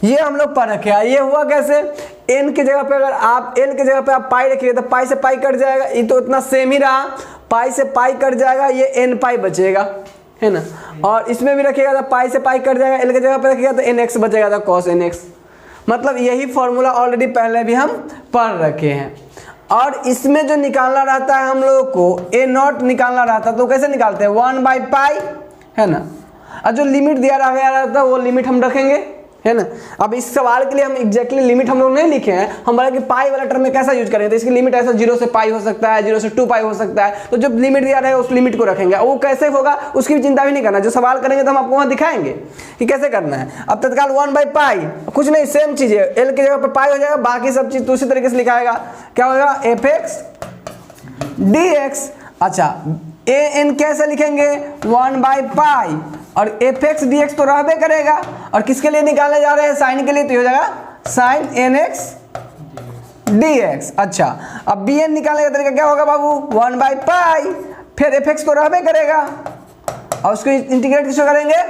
ये हम लोग पढ़ रखे हैं। ये हुआ कैसे, n की जगह पे अगर आप l की जगह पे आप पाई रखिए तो पाई से पाई कट जाएगा, ये तो इतना सेम ही रहा, पाई से पाई कट जाएगा, ये n पाई बचेगा, है ना। और इसमें भी रखिएगा तो पाई से पाई कट जाएगा, l की जगह पे रखिएगा तो एन एक्स बचेगा तो कॉस एन एक्स। मतलब यही फॉर्मूला ऑलरेडी पहले भी हम पढ़ रखे हैं। और इसमें जो निकालना रहता है हम लोगों को ए नॉट निकालना रहता है, तो कैसे निकालते हैं 1/पाई, है ना। और जो लिमिट दिया गया रहता है वो लिमिट हम रखेंगे, है ना। अब इस सवाल के लिए हम एग्जैक्टली लिमिट हम लोग नहीं लिखे हैं, हम बोले कि पाई वाला टर्म में कैसा यूज करेंगे, तो इसकी लिमिट ऐसा 0 से पाई हो सकता है, 0 से 2 पाई हो सकता है। तो जब लिमिट दिया रहेगा उस लिमिट को रखेंगे, वो कैसे होगा उसकी भी चिंता भी नहीं करना, जो सवाल करेंगे तो हम आपको वहाँ दिखाएंगे कि कैसे करना है। अब तत्काल 1/पाई कुछ नहीं, सेम चीज है, एल की जगह पर पाई हो जाएगा, बाकी सब चीज तो उसी तरीके से लिखाएगा। क्या होगा एफ एक्स डी एक्स। अच्छा ए एन कैसे लिखेंगे 1/पाई, और एफ एक्स डी एक्स तो रहबे करेगा, और किसके लिए निकालने जा रहे हैं साइन के लिए, तो हो जाएगा sine N X D X. अच्छा अब बी एन निकालने का तरीका क्या होगा बाबू 1/पाई, फिर एफ एक्स तो रहबे करेगा, और उसको इंटीग्रेट किसको करेंगे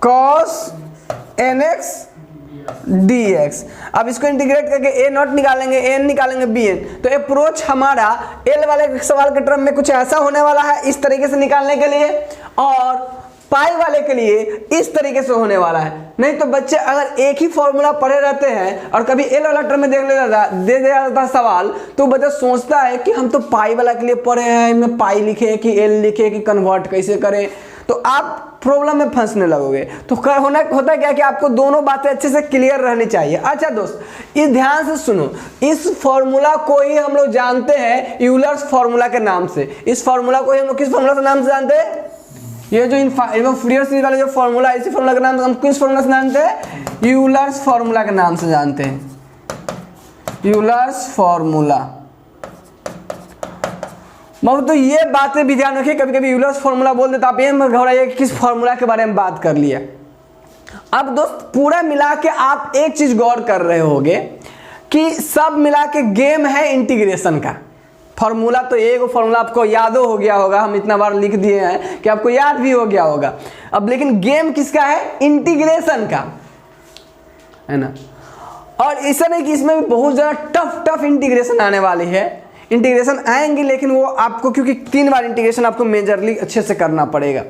cos N X D X. अब इसको इंटीग्रेट करके ए नॉट निकालेंगे, एन निकालेंगे बी एन। तो अप्रोच हमारा एल वाले सवाल के टर्म में कुछ ऐसा होने वाला है इस तरीके से निकालने के लिए, और पाई वाले के लिए इस तरीके से होने वाला है। नहीं तो बच्चे अगर एक ही फॉर्मूला पढ़े रहते हैं और कभी एल वाला टर्म में दे दिया जाता है सवाल, तो बच्चा सोचता है कि हम तो पाई वाला के लिए पढ़े हैं, इनमें पाई लिखे कि एल लिखे कि कन्वर्ट कैसे करें, तो आप प्रॉब्लम में फंसने लगोगे। तो होता क्या कि आपको दोनों बातें अच्छे से क्लियर रहनी चाहिए। अच्छा दोस्त इस ध्यान से सुनो, इस फॉर्मूला को ही हम लोग जानते हैं यूलर्स फॉर्मूला के नाम से। इस फॉर्मूला को ही हम लोग किस फॉर्मूला के नाम से जानते हैं, ये जो फूरियर सीरीज वाला जो फॉर्मूला है, इसी फॉर्मूला के नाम से हम किस फॉर्मूला से जानते हैं, यूलर्स फॉर्मूला के नाम से जानते हैं, यूलर्स फॉर्मूला। तो ये बातें भी ध्यान रखिए, कभी कभी यूलर्स फॉर्मूला बोल दे तो आप ये मत घबराइए कि किस फॉर्मूला के बारे में बात कर लिया। अब दोस्त पूरा मिला के आप एक चीज गौर कर रहे होगे कि सब मिला के गेम है इंटीग्रेशन का। फॉर्मूला तो एक फॉर्मूला आपको याद हो गया होगा, हम इतना बार लिख दिए हैं कि आपको याद भी हो गया होगा। अब लेकिन गेम किसका है, इंटीग्रेशन का, है ना। और ऐसा नहीं कि इसमें भी बहुत ज्यादा टफ इंटीग्रेशन आने वाली है, इंटीग्रेशन आएंगे लेकिन वो आपको क्योंकि 3 बार इंटीग्रेशन आपको मेजरली अच्छे से करना पड़ेगा।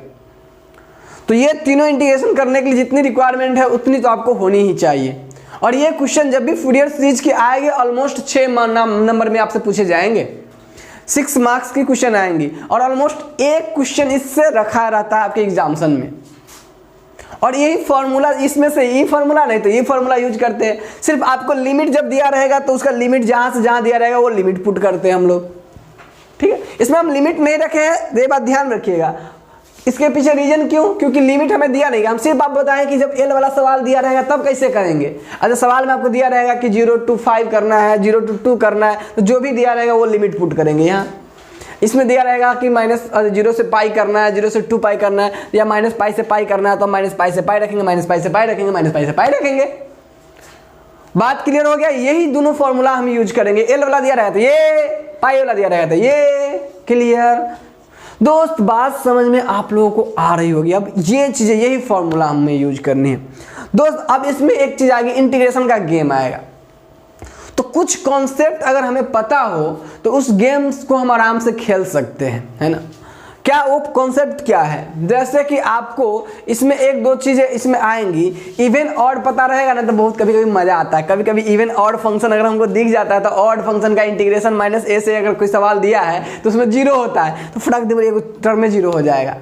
तो ये तीनों इंटीग्रेशन करने के लिए जितनी रिक्वायरमेंट है उतनी तो आपको होनी ही चाहिए। और ये क्वेश्चन जब भी फूरियर सीरीज की आएगी ऑलमोस्ट 6 नंबर में आपसे पूछे जाएंगे, 6 मार्क्स की क्वेश्चन आएंगी, और ऑलमोस्ट एक क्वेश्चन इससे रखा रहता है आपके एग्जामिनेशन में। और यही फॉर्मूला, इसमें से ये फॉर्मूला नहीं तो ये फॉर्मूला यूज करते हैं। सिर्फ आपको लिमिट जब दिया रहेगा तो उसका लिमिट जहां से जहां दिया रहेगा वो लिमिट पुट करते हैं हम लोग, ठीक है। इसमें हम लिमिट नहीं रखे हैं, ये बात ध्यान रखिएगा। इसके पीछे रीजन क्यों, क्योंकि लिमिट हमें दिया नहीं, हम सिर्फ आप बताएं कि जब एल वाला सवाल दिया रहेगा तब कैसे करेंगे। अच्छा सवाल में आपको दिया रहेगा कि 0 to 5 करना है, 0 to 2 करना है, तो जो भी दिया रहेगा वो लिमिट पुट करेंगे। यहाँ इसमें दिया रहेगा कि -0 से पाई करना है, 0 से 2 पाई करना है, या -पाई से पाई करना है, तो -पाई से पाई रखेंगे, -पाई से पाई रखेंगे, -पाई से पाई रखेंगे। बात क्लियर हो गया। यही दोनों फॉर्मूला हम यूज करेंगे। एल वाला दिया रहेगा तो ये, पाई वाला दिया रहेगा तो ये। क्लियर दोस्त, बात समझ में आप लोगों को आ रही होगी। अब ये चीजें, यही फॉर्मूला हमें यूज करनी है दोस्त। अब इसमें एक चीज आएगी, इंटीग्रेशन का गेम आएगा। तो कुछ कॉन्सेप्ट अगर हमें पता हो तो उस गेम्स को हम आराम से खेल सकते हैं, है ना। क्या वो कॉन्सेप्ट क्या है, जैसे कि आपको इसमें 1-2 चीजें इसमें आएंगी। इवन ऑड पता रहेगा ना तो बहुत कभी कभी मजा आता है। कभी कभी इवन ऑड फंक्शन अगर हमको दिख जाता है तो ऑड फंक्शन का इंटीग्रेशन -a से अगर कोई सवाल दिया है तो उसमें 0 होता है, तो फटाक दे टर्म में 0 हो जाएगा।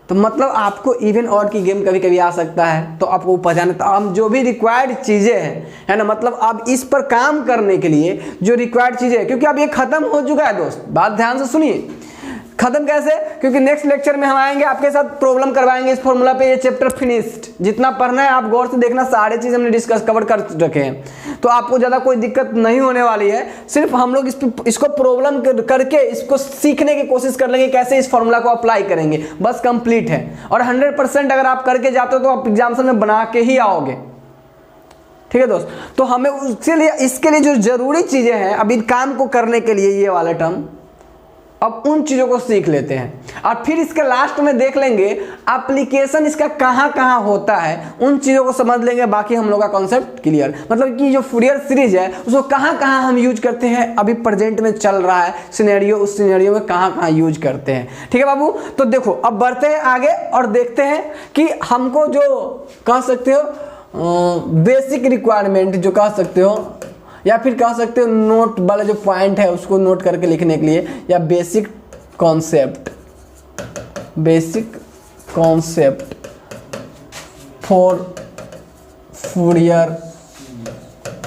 तो मतलब आपको इवन ऑड की गेम कभी कभी आ सकता है, तो आपको पहचाने तो हम जो भी रिक्वायर्ड चीज़ें हैं, है ना, मतलब अब इस पर काम करने के लिए जो रिक्वायर्ड चीज़ें हैं, क्योंकि अब ये खत्म हो चुका है दोस्त। बात ध्यान से सुनिए, खत्म कैसे, क्योंकि नेक्स्ट लेक्चर में हम आएंगे आपके साथ प्रॉब्लम करवाएंगे इस फॉर्मूला पे। ये चैप्टर फिनिश्ड, जितना पढ़ना है आप गौर से देखना, सारे चीज हमने डिस्कस कवर कर रखे हैं, तो आपको ज्यादा कोई दिक्कत नहीं होने वाली है। सिर्फ हम लोग इसको प्रॉब्लम करके इसको सीखने की कोशिश कर लेंगे कैसे इस फॉर्मूला को अप्लाई करेंगे, बस कंप्लीट है। और 100% अगर आप करके जाते हो तो आप एग्जामिनेशन में बना के ही आओगे, ठीक है दोस्त। तो हमें उसके लिए, इसके लिए जो जरूरी चीजें हैं अभी काम को करने के लिए, ये वाला टर्म, अब उन चीजों को सीख लेते हैं और फिर इसके लास्ट में देख लेंगे एप्लीकेशन इसका कहाँ कहाँ होता है, उन चीजों को समझ लेंगे। बाकी हम लोग का कॉन्सेप्ट क्लियर, मतलब कि जो फूरियर सीरीज है उसको कहाँ कहाँ हम यूज करते हैं, अभी प्रेजेंट में चल रहा है सिनेरियो, उस सिनेरियो में कहाँ कहाँ यूज करते हैं। ठीक है बाबू, तो देखो अब बढ़ते हैं आगे और देखते हैं कि हमको जो कह सकते हो बेसिक रिक्वायरमेंट जो कह सकते हो, या फिर कह सकते हो नोट वाला जो पॉइंट है उसको नोट करके लिखने के लिए, या basic concept for Fourier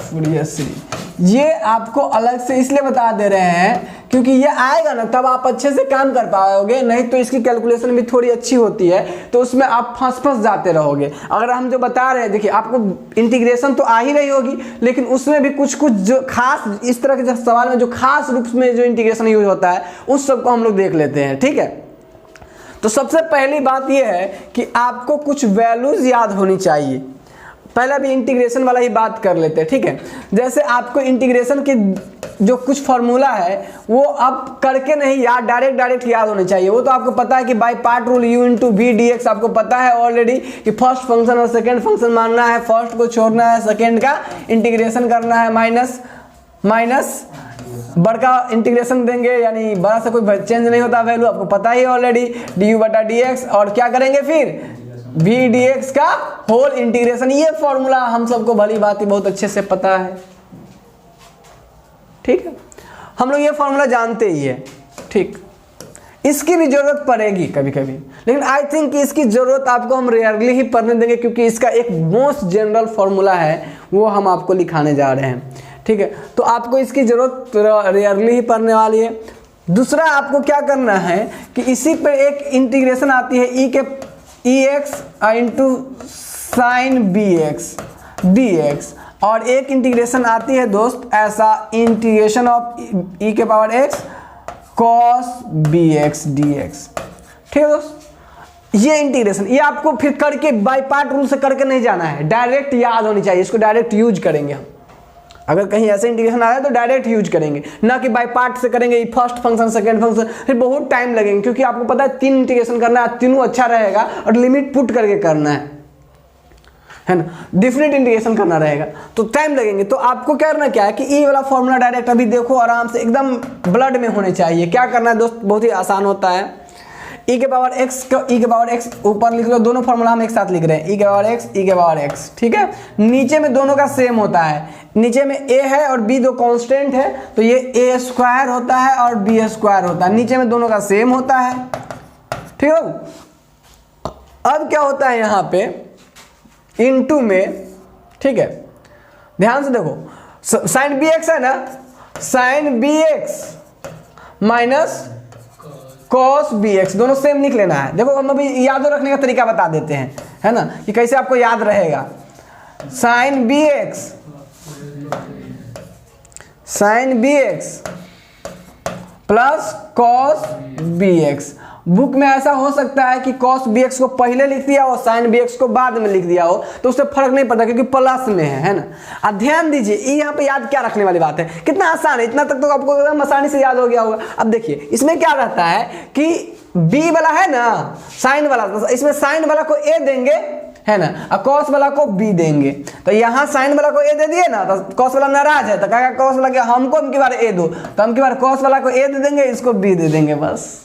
series, ये आपको अलग से इसलिए बता दे रहे हैं क्योंकि ये आएगा ना तब आप अच्छे से काम कर पाओगे, नहीं तो इसकी कैलकुलेशन भी थोड़ी अच्छी होती है तो उसमें आप फंस जाते रहोगे। अगर हम जो बता रहे हैं, देखिए आपको इंटीग्रेशन तो आ ही रही होगी, लेकिन उसमें भी कुछ जो खास इस तरह के सवाल में जो खास रूप में जो इंटीग्रेशन यूज होता है उस सबको हम लोग देख लेते हैं। ठीक है, तो सबसे पहली बात यह है कि आपको कुछ वैल्यूज याद होनी चाहिए। पहले भी इंटीग्रेशन वाला ही बात कर लेते हैं। ठीक है, जैसे आपको इंटीग्रेशन की जो कुछ फॉर्मूला है वो आप करके नहीं याद, डायरेक्ट याद होने चाहिए। वो तो आपको पता है कि by part rule u into V D X, आपको पता है ऑलरेडी कि फर्स्ट फंक्शन और सेकेंड फंक्शन मानना है, फर्स्ट को छोड़ना है, सेकेंड का इंटीग्रेशन करना है, माइनस बड़का इंटीग्रेशन देंगे, यानी बड़ा सा कोई चेंज नहीं होता वैल्यू, आपको पता ही ऑलरेडी डी यू बटा डी एक्स, और क्या करेंगे फिर वी डी एक्स का होल इंटीग्रेशन। ये फॉर्मूला हम सबको भली बात बहुत अच्छे से पता है। ठीक है, हम लोग ये फॉर्मूला जानते ही है। ठीक, इसकी भी जरूरत पड़ेगी कभी कभी, लेकिन आई थिंक कि इसकी जरूरत आपको हम रेयरली ही पढ़ने देंगे क्योंकि इसका एक मोस्ट जनरल फॉर्मूला है, वो हम आपको लिखाने जा रहे हैं। ठीक है, तो आपको इसकी जरूरत रेयरली ही पड़ने वाली है। दूसरा आपको क्या करना है कि इसी पे एक इंटीग्रेशन आती है e x into sine B x D x, और एक इंटीग्रेशन आती है दोस्त ऐसा इंटीग्रेशन ऑफ ई के power X cos B x D X. ठीक है दोस्त, ये इंटीग्रेशन ये आपको फिर करके बाय पार्ट रूल से करके नहीं जाना है, डायरेक्ट याद होनी चाहिए, इसको डायरेक्ट यूज करेंगे हम। अगर कहीं ऐसे इंटीग्रेशन आया तो डायरेक्ट यूज करेंगे, ना कि बाय पार्ट से करेंगे, फर्स्ट फंक्शन सेकंड फंक्शन, फिर बहुत टाइम लगेंगे क्योंकि आपको पता है 3 इंटीग्रेशन करना है, तीनों अच्छा रहेगा और लिमिट पुट करके करना है ना, डिफरेंट इंटीग्रेशन करना रहेगा तो टाइम लगेंगे। तो आपको करना क्या है कि ई वाला फॉर्मूला डायरेक्ट अभी देखो आराम से एकदम ब्लड में होने चाहिए। क्या करना है दोस्त, बहुत ही आसान होता है। ई के पावर एक्स ऊपर लिख लो, दोनों फॉर्मूला हम एक साथ लिख रहे हैं, ई के पावर एक्स। ठीक है, नीचे में दोनों का सेम होता है, नीचे में a है और b दो कांस्टेंट है तो ये a स्क्वायर होता है और b स्क्वायर होता है, नीचे में दोनों का सेम होता है। ठीक है, अब क्या होता है यहाँ पे इनटू में, ठीक है ध्यान से देखो, साइन बी एक्स है ना, sine B X minus cos B X, दोनों सेम लिख लेना है। देखो हम अभी याद रखने का तरीका बता देते हैं, है ना, कि कैसे आपको याद रहेगा। Sine B X plus cos B X. Book में ऐसा हो सकता है कि कॉस बी एक्स को पहले लिख दिया हो, साइन बी एक्स को बाद में लिख दिया हो, तो उससे फर्क नहीं पड़ता क्योंकि प्लस में है ना। अब ध्यान दीजिए, ये यहाँ पे याद क्या रखने वाली बात है, कितना आसान है, इतना तक तो आपको एकदम आसानी से याद हो गया होगा। अब देखिए इसमें क्या रहता है कि बी वाला है ना साइन वाला, तो इसमें साइन वाला को ए देंगे है ना, और कॉस वाला को बी देंगे। तो यहाँ साइन वाला को ए दे दिए ना, तो कॉस वाला नाराज है तो कहेगा कॉस वाला के हमको हम की बार ए दो, तो हम की बार कॉस वाला को ए दे देंगे, इसको बी दे देंगे, बस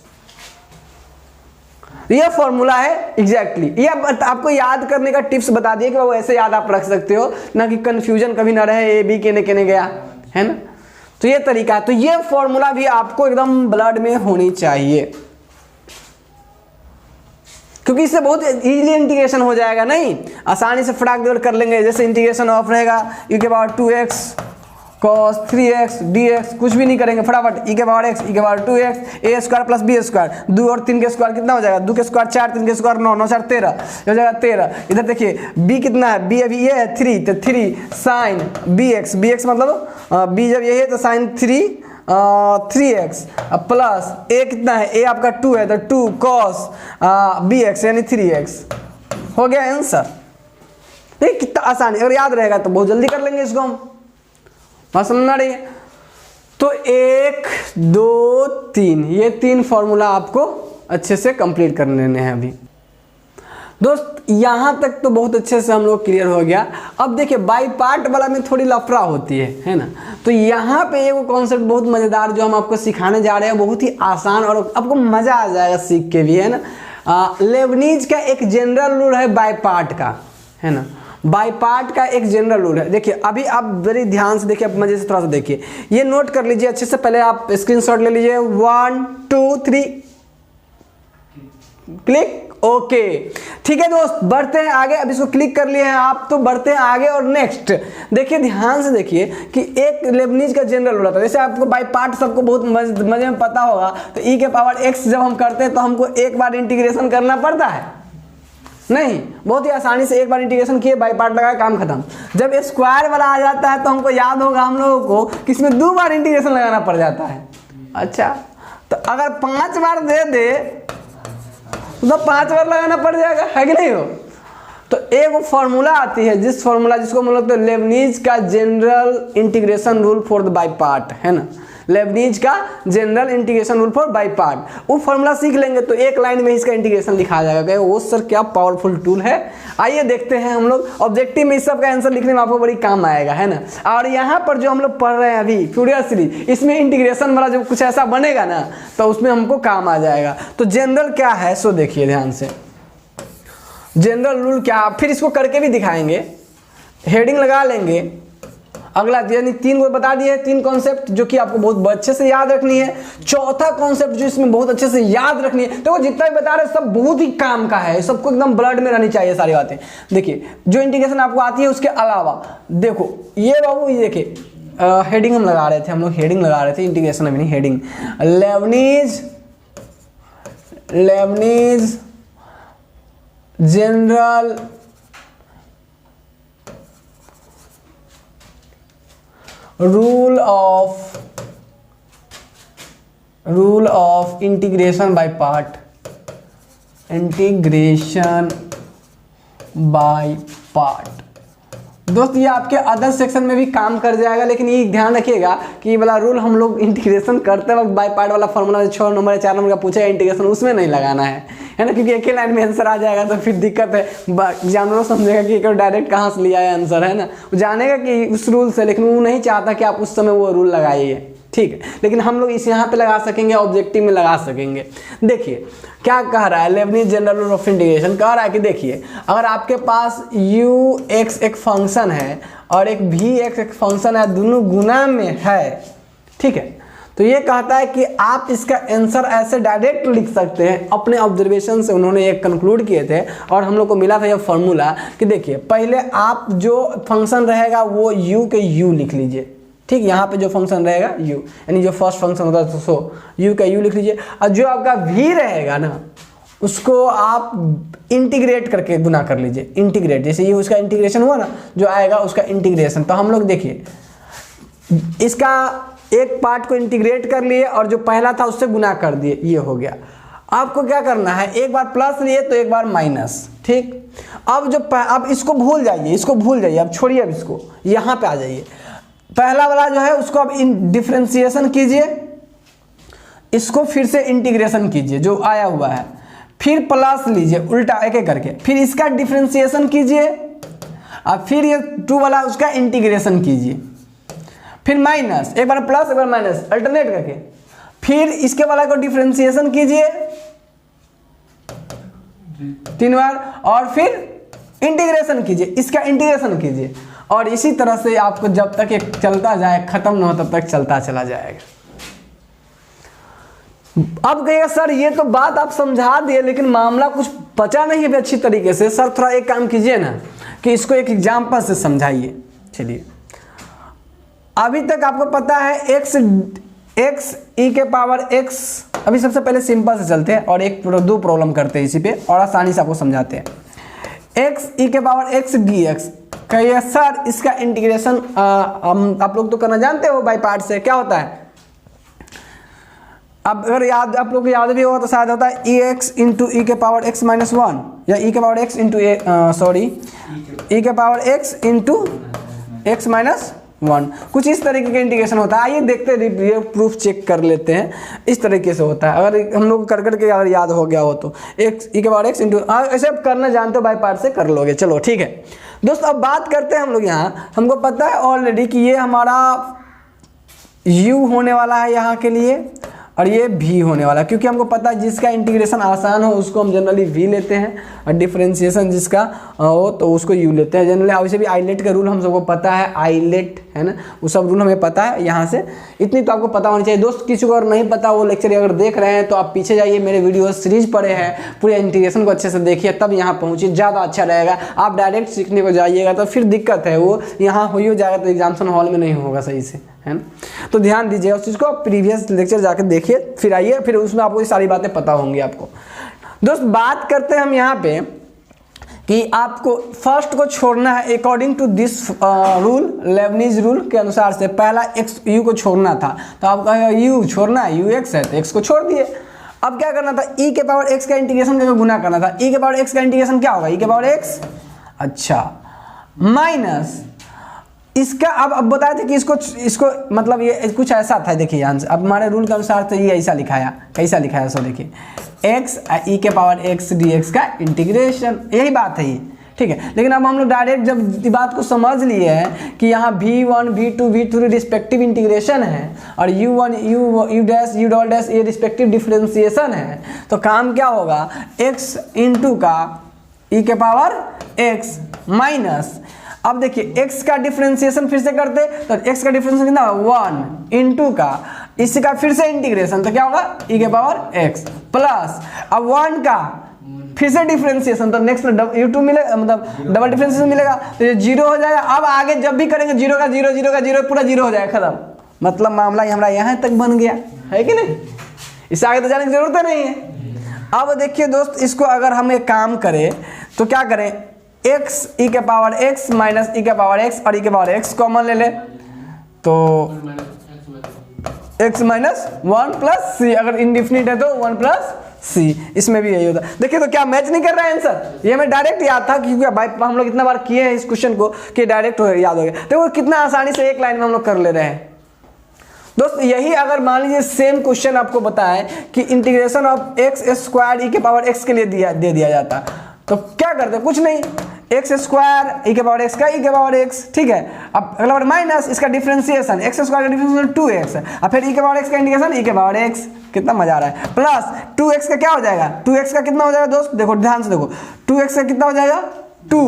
ये फॉर्मूला है एग्जैक्टली। ये आपको याद करने का टिप्स बता दिए कि वो ऐसे याद आप रख सकते हो ना, कि कंफ्यूजन कभी ना रहे ए बी केने गया है ना। तो ये तरीका है, तो ये फॉर्मूला भी आपको एकदम ब्लड में होनी चाहिए क्योंकि इससे बहुत इजीली इंटीग्रेशन हो जाएगा, नहीं आसानी से फटाक देर कर लेंगे। जैसे इंटीग्रेशन ऑफ रहेगा ई के power 2x cos 3x dx, कुछ भी नहीं करेंगे फटाफट, ई के पावर x ई के power 2x a square plus B square, 2 और 3 के स्क्वायर कितना हो जाएगा, 2 के स्क्वायर 4, 3 के स्क्वायर 9, 9 4 13 हो जाएगा 13। इधर देखिए b कितना है, b अभी ये है 3, तो 3 साइन bx मतलब b जब ये है तो साइन 3x प्लस a कितना है, a आपका 2 है तो 2 cos bx यानी 3x। हो गया आंसर। देखिए कितना आसान है, अगर याद रहेगा तो बहुत जल्दी कर लेंगे इसको हम। बात समझ में आ रही है? तो 1 2 3 ये 3 फॉर्मूला आपको अच्छे से कंप्लीट कर लेने हैं अभी। दोस्त यहाँ तक तो बहुत अच्छे से हम लोग क्लियर हो गया। अब देखिए बाई पार्ट वाला में थोड़ी लफड़ा होती है ना। तो यहाँ पे एक कॉन्सेप्ट बहुत मज़ेदार जो हम आपको सिखाने जा रहे हैं, बहुत ही आसान और आपको मज़ा आ जाएगा सीख के भी, है ना। लेबनीज का एक जनरल रूल है बाई पार्ट का, है ना। बाई पार्ट का एक जनरल रूल है। देखिए अभी आप बड़ी ध्यान से देखिए, आप मजे से थोड़ा सा देखिए, ये नोट कर लीजिए अच्छे से। पहले आप स्क्रीनशॉट ले लीजिए, 1 2 3 क्लिक, ओके ठीक है दोस्त, बढ़ते हैं आगे। अब इसको क्लिक कर लिए हैं आप, तो बढ़ते हैं आगे। और नेक्स्ट देखिए, ध्यान से देखिए कि एक लेबनीज का जनरल रूल होता है। जैसे आपको बाई पार्ट सबको बहुत मजे में पता होगा, तो ई के पावर x जब हम करते हैं तो हमको एक बार इंटीग्रेशन करना पड़ता है नहीं, बहुत ही आसानी से एक बार इंटीग्रेशन किए, बाई पार्ट लगाए, काम खत्म। जब स्क्वायर वाला आ जाता है तो हमको याद होगा हम लोगों को कि इसमें 2 बार इंटीग्रेशन लगाना पड़ जाता है। अच्छा, तो अगर 5 बार दे दे तो 5 बार लगाना पड़ जाएगा, है कि नहीं हो। तो एक फॉर्मूला आती है जिसको हम लोग तो लेबनीज का general integration rule for the by part, है ना। लेबनीज का general integration rule for by part, वो फॉर्मूला सीख लेंगे तो एक लाइन में इसका इंटीग्रेशन लिखा जाएगा। वो सर क्या पावरफुल टूल है। आइए देखते हैं हम लोग। ऑब्जेक्टिव में इस सब का आंसर लिखने में आपको बड़ी काम आएगा, है ना। और यहाँ पर जो हम लोग पढ़ रहे हैं अभी फ्यूरियर सीरीज, इसमें इंटीग्रेशन वाला जो कुछ ऐसा बनेगा ना, तो उसमें हमको काम आ जाएगा। तो जनरल क्या है सो देखिए ध्यान से, जनरल रूल क्या, फिर इसको करके भी दिखाएंगे, हेडिंग लगा लेंगे। अगला यानी 3 को बता दिए, 3 कॉन्सेप्ट जो कि आपको बहुत अच्छे से याद रखनी है। चौथा कॉन्सेप्ट जो इसमें बहुत अच्छे से याद रखनी है, तो वो जितना भी बता रहे हैं सब बहुत ही काम का है, सबको एकदम ब्लड में रहनी चाहिए सारी बातें। देखिए जो इंटीग्रेशन आपको आती है उसके अलावा देखो ये बाबू, ये देखिए हेडिंग हम लगा रहे थे, हम लोग हेडिंग लगा रहे थे, इंटीग्रेशन अभी नहीं, heading Lebanese general rule of integration by part, integration by part. दोस्त ये आपके अदर सेक्शन में भी काम कर जाएगा, लेकिन ये ध्यान रखिएगा कि ये वाला रूल हम लोग इंटीग्रेशन करते वक्त बाय पार्ट वाला फॉर्मूला 6 नंबर या 4 नंबर का पूछेगा इंटीग्रेशन, उसमें नहीं लगाना है ना, क्योंकि एक ही लाइन में आंसर आ जाएगा तो फिर दिक्कत है। एग्जामिनर समझेगा कि डायरेक्ट कहाँ से लिया है आंसर, है ना। वो जानेगा कि उस रूल से, लेकिन वो नहीं चाहता कि आप उस समय वो रूल लगाइए, ठीक है। लेकिन हम लोग इस यहाँ पे लगा सकेंगे, ऑब्जेक्टिव में लगा सकेंगे। देखिए क्या कह रहा है, Lebanese general rule of integration कह रहा है कि देखिए अगर आपके पास u(x) एक फंक्शन है और एक v(x) एक फंक्शन है, दोनों गुना में है, ठीक है, तो ये कहता है कि आप इसका आंसर ऐसे डायरेक्ट लिख सकते हैं। अपने ऑब्जर्वेशन से उन्होंने एक कंक्लूड किए थे और हम लोग को मिला था ये फॉर्मूला कि देखिए पहले आप जो फंक्शन रहेगा वो u के u लिख लीजिए, ठीक। यहाँ पे जो फंक्शन रहेगा u, यानी जो फर्स्ट फंक्शन होता है सो u का u लिख लीजिए, और जो आपका v रहेगा ना उसको आप इंटीग्रेट करके गुना कर लीजिए। इंटीग्रेट जैसे ये उसका इंटीग्रेशन हुआ ना, जो आएगा उसका इंटीग्रेशन। तो हम लोग देखिए इसका एक पार्ट को इंटीग्रेट कर लिए और जो पहला था उससे गुना कर दिए, ये हो गया। आपको क्या करना है, एक बार प्लस लिए तो एक बार माइनस, ठीक। अब इसको भूल जाइए, अब छोड़िए, अब इसको यहाँ पे आ जाइए। पहला वाला जो है उसको अब डिफरेंशिएशन कीजिए, इसको फिर से इंटीग्रेशन कीजिए जो आया हुआ है, फिर प्लस लीजिए उल्टा एक एक करके, फिर इसका डिफरेंशिएशन कीजिए और फिर ये 2 वाला उसका इंटीग्रेशन कीजिए, फिर माइनस, एक बार प्लस एक बार माइनस अल्टरनेट करके, फिर इसके वाला को डिफरेंशिएशन कीजिए 3 बार और फिर इंटीग्रेशन कीजिए, इसका इंटीग्रेशन कीजिए। और इसी तरह से आपको जब तक ये चलता जाए, खत्म ना हो तब तक चलता चला जाएगा। अब कहिएगा सर ये तो बात आप समझा दिए, लेकिन मामला कुछ बचा नहीं है अच्छी तरीके से। सर थोड़ा एक काम कीजिए ना कि इसको एक एग्जाम्पल से समझाइए। चलिए अभी तक आपको पता है x e के पावर x, अभी सबसे पहले सिंपल से चलते हैं और 2 प्रॉब्लम करते हैं इसी पे और आसानी से आपको समझाते हैं। x e के पावर x dx, कहिए सर इसका इंटीग्रेशन आप लोग तो करना जानते हो बाय पार्ट से, क्या होता है। अब अगर आप लोग को याद भी होगा तो शायद होता है ex इंटू ई के पावर x माइनस 1 या e के पावर x इंटू ई के power x into x minus 1, कुछ इस तरीके का इंटीग्रेशन होता है। आइए देखते हैं, प्रूफ चेक कर लेते हैं। इस तरीके से होता है, अगर हम लोग कर करके अगर याद हो गया हो तो एक्स ई के पावर एक्स इंटू, ऐसे आप करना जानते हो बाय पार्ट से कर लोगे। चलो ठीक है दोस्त, अब बात करते हैं हम लोग यहाँ। हमको पता है ऑलरेडी कि ये हमारा u होने वाला है यहाँ के लिए, और ये v होने वाला है, क्योंकि हमको पता है जिसका इंटीग्रेशन आसान हो उसको हम जनरली v लेते हैं, और डिफरेंशिएशन जिसका हो तो उसको u लेते हैं जनरली। वैसे भी आइलेट का रूल हम सबको पता है, आइलेट है ना, वो सब रूल हमें पता है। यहाँ से इतनी तो आपको पता होनी चाहिए दोस्त। किसी को अगर नहीं पता, वो लेक्चर अगर देख रहे हैं तो आप पीछे जाइए, मेरे वीडियो सीरीज पड़े हैं, पूरे इंटीग्रेशन को अच्छे से देखिए, तब यहाँ पहुँचिए, ज़्यादा अच्छा रहेगा। आप डायरेक्ट सीखने को जाइएगा तो फिर दिक्कत है, वो यहाँ हो ही जाएगा तो एग्जामिनेशन हॉल में नहीं होगा सही से, है ना। तो ध्यान दीजिए उस चीज़ को, प्रीवियस लेक्चर जाकर देखिए, फिर आइए, फिर उसमें आपको ये सारी बातें पता होंगी आपको। दोस्त बात करते हैं हम यहाँ पे कि आपको फर्स्ट को छोड़ना है according to this rule, Leibniz rule के अनुसार से। पहला एक्स यू को छोड़ना था, तो आप कहेगा यू छोड़ना है, यू एक्स है तो एक्स को छोड़ दिए। अब क्या करना था, ई के पावर एक्स का इंटीग्रेशन करके गुना करना था। ई के पावर एक्स का इंटीग्रेशन क्या होगा, ई के पावर एक्स, अच्छा माइनस इसका। अब बताए थे कि इसको मतलब ये कुछ ऐसा था, देखिए यहाँ से अब हमारे रूल के अनुसार तो ये ऐसा लिखाया, कैसा लिखाया सो देखिए, x ई के पावर x dx का इंटीग्रेशन, यही बात है ये, ठीक है। लेकिन अब हम लोग डायरेक्ट जब बात को समझ लिए हैं कि यहाँ v1 v2 v3 respective integration है, और u1 u dash u dot dash ये रिस्पेक्टिव डिफरेंशिएशन है, तो काम क्या होगा, x इंटू का ई के पावर x माइनस, अब देखिए x का डिफरेंशिएशन फिर से करते तो x का डिफरेंशिएशन कितना 1 इंटू का इसका फिर से इंटीग्रेशन, तो क्या होगा e के पावर x प्लस अब 1 का फिर से डिफरेंशिएशन, तो नेक्स्ट u2 मिलेगा, मतलब डबल डिफरेंशिएशन मिलेगा, तो ये 0 हो जाएगा। अब आगे जब भी करेंगे 0 का 0 0 का 0 पूरा 0 हो जाएगा, खत्म। मतलब मामला हमारा यहाँ तक बन गया है कि नहीं, इससे आगे तो जाने की जरूरत नहीं है। अब देखिए दोस्त, इसको अगर हम एक काम करें तो क्या करें, x ई के पावर x माइनस ई के पावर x और ई के पावर x कॉमन ले ले, तो x माइनस 1 प्लस सी, अगर इनडिफिनिट है तो 1 प्लस सी, इसमें भी यही होता है। देखिए तो क्या मैच नहीं कर रहा है आंसर, ये हमें डायरेक्ट याद था, क्योंकि हम लोग इतना बार किए हैं इस क्वेश्चन को कि डायरेक्ट याद हो गया। देखो कितना आसानी से एक लाइन में हम लोग कर ले रहे हैं दोस्त। यही अगर मान लीजिए सेम क्वेश्चन आपको बताए कि इंटीग्रेशन ऑफ एक्स स्क्वायर ई के पावर एक्स के लिए दे दिया जाता, तो क्या करते, कुछ नहीं, एक्स स्क्वायर ई के पावर एक्स का ई के पावर एक्स, ठीक है। अब अगला बार माइनस इसका डिफरेंशिएशन, एक्स स्क्वायर का डिफरेंशिएशन 2x है, और फिर ई के पावर एक्स का इंटीग्रेशन ई के पावर एक्स, कितना मजा आ रहा है, प्लस 2x का क्या हो जाएगा, 2x का कितना हो जाएगा दोस्त, देखो ध्यान से देखो, 2x का कितना हो जाएगा 2,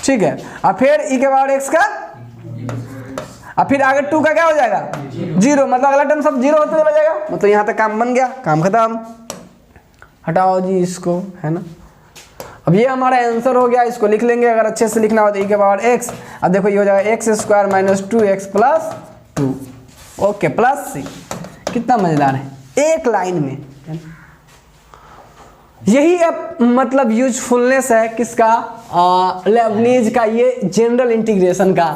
ठीक है, और फिर ई के पावर एक्स का, और फिर आगे 2 का क्या हो जाएगा 0, मतलब अगला टर्म सब 0 होते चला जाएगा। मतलब यहाँ तक काम बन गया, काम खत्म, हटाओ जी इसको, है ना। अब ये हमारा आंसर हो गया, इसको लिख लेंगे अगर अच्छे से लिखना हो तो ई के पावर एक्स, अब देखो ये हो जाएगा x square minus 2x plus 2, okay plus c, कितना मजेदार है, एक लाइन में। यही अब मतलब यूजफुलनेस है किसका, लेबनीज का ये जनरल इंटीग्रेशन का।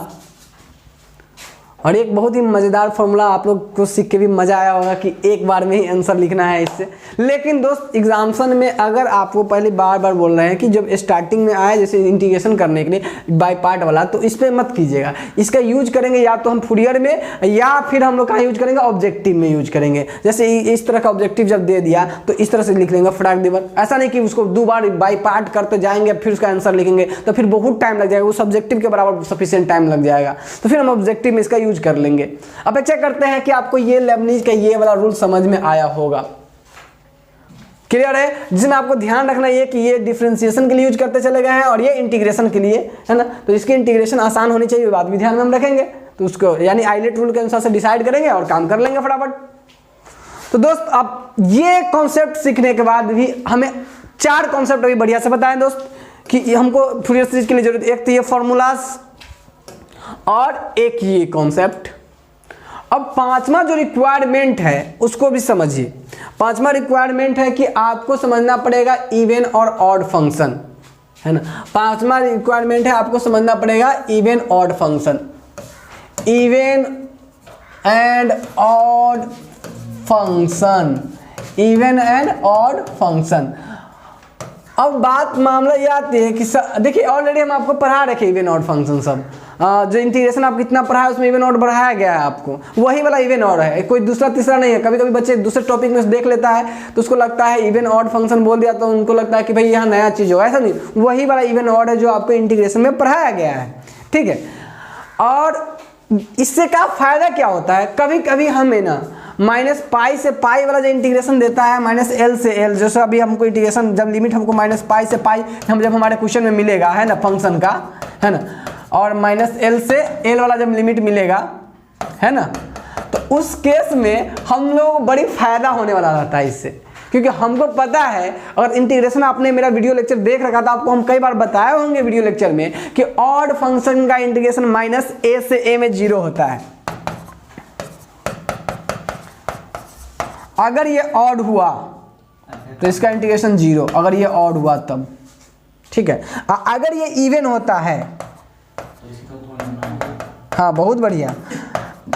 और एक बहुत ही मज़ेदार फॉर्मूला, आप लोग को सीख के भी मज़ा आया होगा कि एक बार में ही आंसर लिखना है इससे। लेकिन दोस्त एग्जाम्सन में अगर आपको पहले बार बार बोल रहे हैं कि जब स्टार्टिंग में आए जैसे इंटीग्रेशन करने के लिए बाय पार्ट वाला, तो इस पर मत कीजिएगा। इसका यूज करेंगे या तो हम फूरियर में, या फिर हम लोग कहाँ यूज करेंगे, ऑब्जेक्टिव में यूज करेंगे। जैसे इस तरह का ऑब्जेक्टिव जब दे दिया तो इस तरह से लिख लेंगे फटाक देवर। ऐसा नहीं कि उसको 2 बार बाय पार्ट करते जाएंगे फिर उसका आंसर लिखेंगे, तो फिर बहुत टाइम लग जाएगा, वो सब्जेक्टिव के बराबर सफिशिएंट टाइम लग जाएगा। तो फिर हम ऑब्जेक्टिव में इसका यूज कर लेंगे। अपेक्षा करते हैं कि आपको ये लेबनीज का ये वाला रूल समझ में आया होगा, क्लियर है, जिसमें आपको ध्यान रखना ये कि ये डिफरेंशिएशन के लिए यूज करते चले गए हैं और ये इंटीग्रेशन के लिए, है ना। तो इसकी इंटीग्रेशन आसान होनी चाहिए, बात भी ध्यान में हम रखेंगे, तो उसको यानी आइलेट रूल के अनुसार से डिसाइड करेंगे और काम कर लेंगे फटाफट। तो दोस्त अब ये कॉन्सेप्ट सीखने के बाद भी हमें 4 कॉन्सेप्ट अभी बढ़िया से बताएं दोस्त कि हमको फूरियर सीरीज के लिए जरूरत, एक तो ये फॉर्मूलाज और एक ये कॉन्सेप्ट। अब 5वां जो रिक्वायरमेंट है उसको भी समझिए। 5वां रिक्वायरमेंट है कि आपको समझना पड़ेगा इवन और ऑड फंक्शन, है ना। 5वां रिक्वायरमेंट है आपको समझना पड़ेगा even odd function, even and odd function, even and odd function. अब बात मामला ये आती है कि देखिए ऑलरेडी हम आपको पढ़ा रखे इवन ऑड फंक्शन सब, जो इंटीग्रेशन आप कितना पढ़ा है उसमें इवन ऑड बढ़ाया गया है आपको, वही वाला इवन ऑड है, कोई दूसरा तीसरा नहीं है। कभी कभी बच्चे दूसरे टॉपिक में देख लेता है तो उसको लगता है इवन ऑड फंक्शन बोल दिया तो उनको लगता है कि भाई यहाँ नया चीज़ होगा, ऐसा नहीं, वही वाला इवन ऑड है जो आपको इंटीग्रेशन में पढ़ाया गया है, ठीक है। और इससे क्या फ़ायदा क्या होता है, कभी कभी हमें ना माइनस पाई से पाई वाला जो इंटीग्रेशन देता है माइनस एल से एल, जैसे अभी हमको इंटीग्रेशन जब लिमिट हमको माइनस पाई से पाई हम जब हमारे क्वेश्चन में मिलेगा है ना फंक्शन का, है ना, और माइनस एल से एल वाला जब लिमिट मिलेगा है ना, तो उस केस में हम लोग बड़ी फायदा होने वाला रहता है इससे, क्योंकि हमको पता है अगर इंटीग्रेशन आपने मेरा वीडियो लेक्चर देख रखा था, आपको हम कई बार बताए होंगे वीडियो लेक्चर में कि ऑड फंक्शन का इंटीग्रेशन माइनस ए से ए में 0 होता है। अगर ये ऑड हुआ तो इसका इंटीग्रेशन 0, अगर ये ऑड हुआ तब, ठीक है। अगर ये इवन होता है, हाँ बहुत बढ़िया,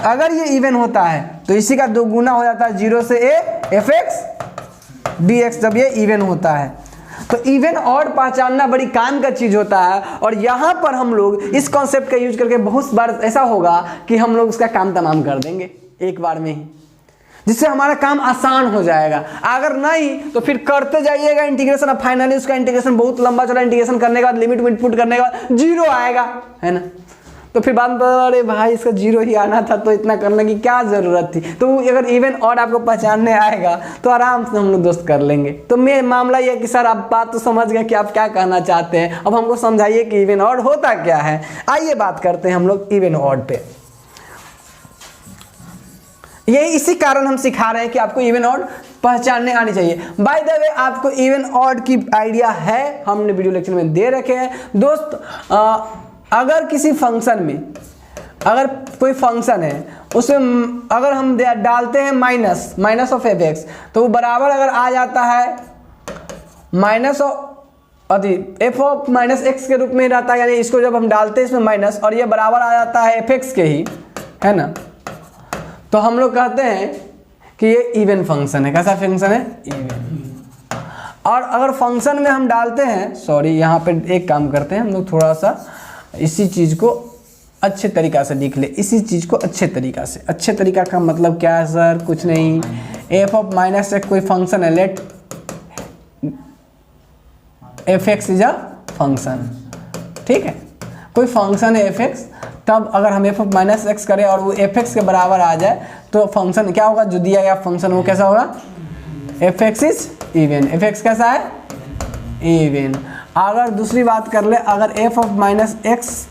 अगर ये इवन होता है तो इसी का 2 गुना हो जाता है 0 से A F x D x, जब ये इवन होता है। तो इवन ऑड पहचानना बड़ी काम का चीज़ होता है, और यहाँ पर हम लोग इस कॉन्सेप्ट का यूज करके बहुत बार ऐसा होगा कि हम लोग उसका काम तमाम कर देंगे एक बार में ही, जिससे हमारा काम आसान हो जाएगा। अगर नहीं तो फिर करते जाइएगा इंटीग्रेशन, अब फाइनली उसका इंटीग्रेशन बहुत लंबा चला, इंटीग्रेशन करने के बाद लिमिट इनपुट करने के बाद 0 आएगा, है ना, तो फिर बाद में अरे भाई इसका 0 ही आना था तो इतना करने की क्या ज़रूरत थी। तो अगर इवन ऑड आपको पहचानने आएगा तो आराम से हम लोग दोस्त कर लेंगे। तो मेरा मामला ये है कि सर आप बात तो समझ गए कि आप क्या कहना चाहते हैं, अब हमको समझाइए कि इवन ऑड होता क्या है। आइए बात करते हैं हम लोग इवन ऑड पे। ये इसी कारण हम सिखा रहे हैं कि आपको इवन ऑड पहचानने आनी चाहिए। बाय द वे आपको इवन ऑड की आइडिया है, हमने वीडियो लेक्चर में दे रखे हैं दोस्त। अगर किसी फंक्शन में, अगर कोई फंक्शन है उसमें अगर हम डालते हैं माइनस ऑफ एफ एक्स, तो वो बराबर अगर आ जाता है minus F of minus x के रूप में ही रहता है, यानी इसको जब हम डालते हैं इसमें माइनस और ये बराबर आ जाता है एफ एक्स के ही, है ना, तो हम लोग कहते हैं कि ये इवन फंक्शन है। कैसा फंक्शन है? इवन। और अगर फंक्शन में हम डालते हैं, सॉरी यहाँ पे एक काम करते हैं हम लोग, थोड़ा सा इसी चीज़ को अच्छे तरीक़ा से लिख ले, इसी चीज़ को अच्छे तरीक़ा से। अच्छे तरीक़ा का मतलब क्या है सर? कुछ नहीं, एफ ऑफ माइनस एक्स कोई फंक्शन है, let F X is a function, ठीक है, कोई फंक्शन है एफ एक्स, तब अगर हम एफ ऑफ माइनस एक्स करें और वो एफ एक्स के बराबर आ जाए तो फंक्शन क्या होगा? जो दिया गया फंक्शन वो कैसा होगा? F X is even. F x कैसा है? इवन। अगर दूसरी बात कर ले, अगर एफ ऑफ माइनस एक्स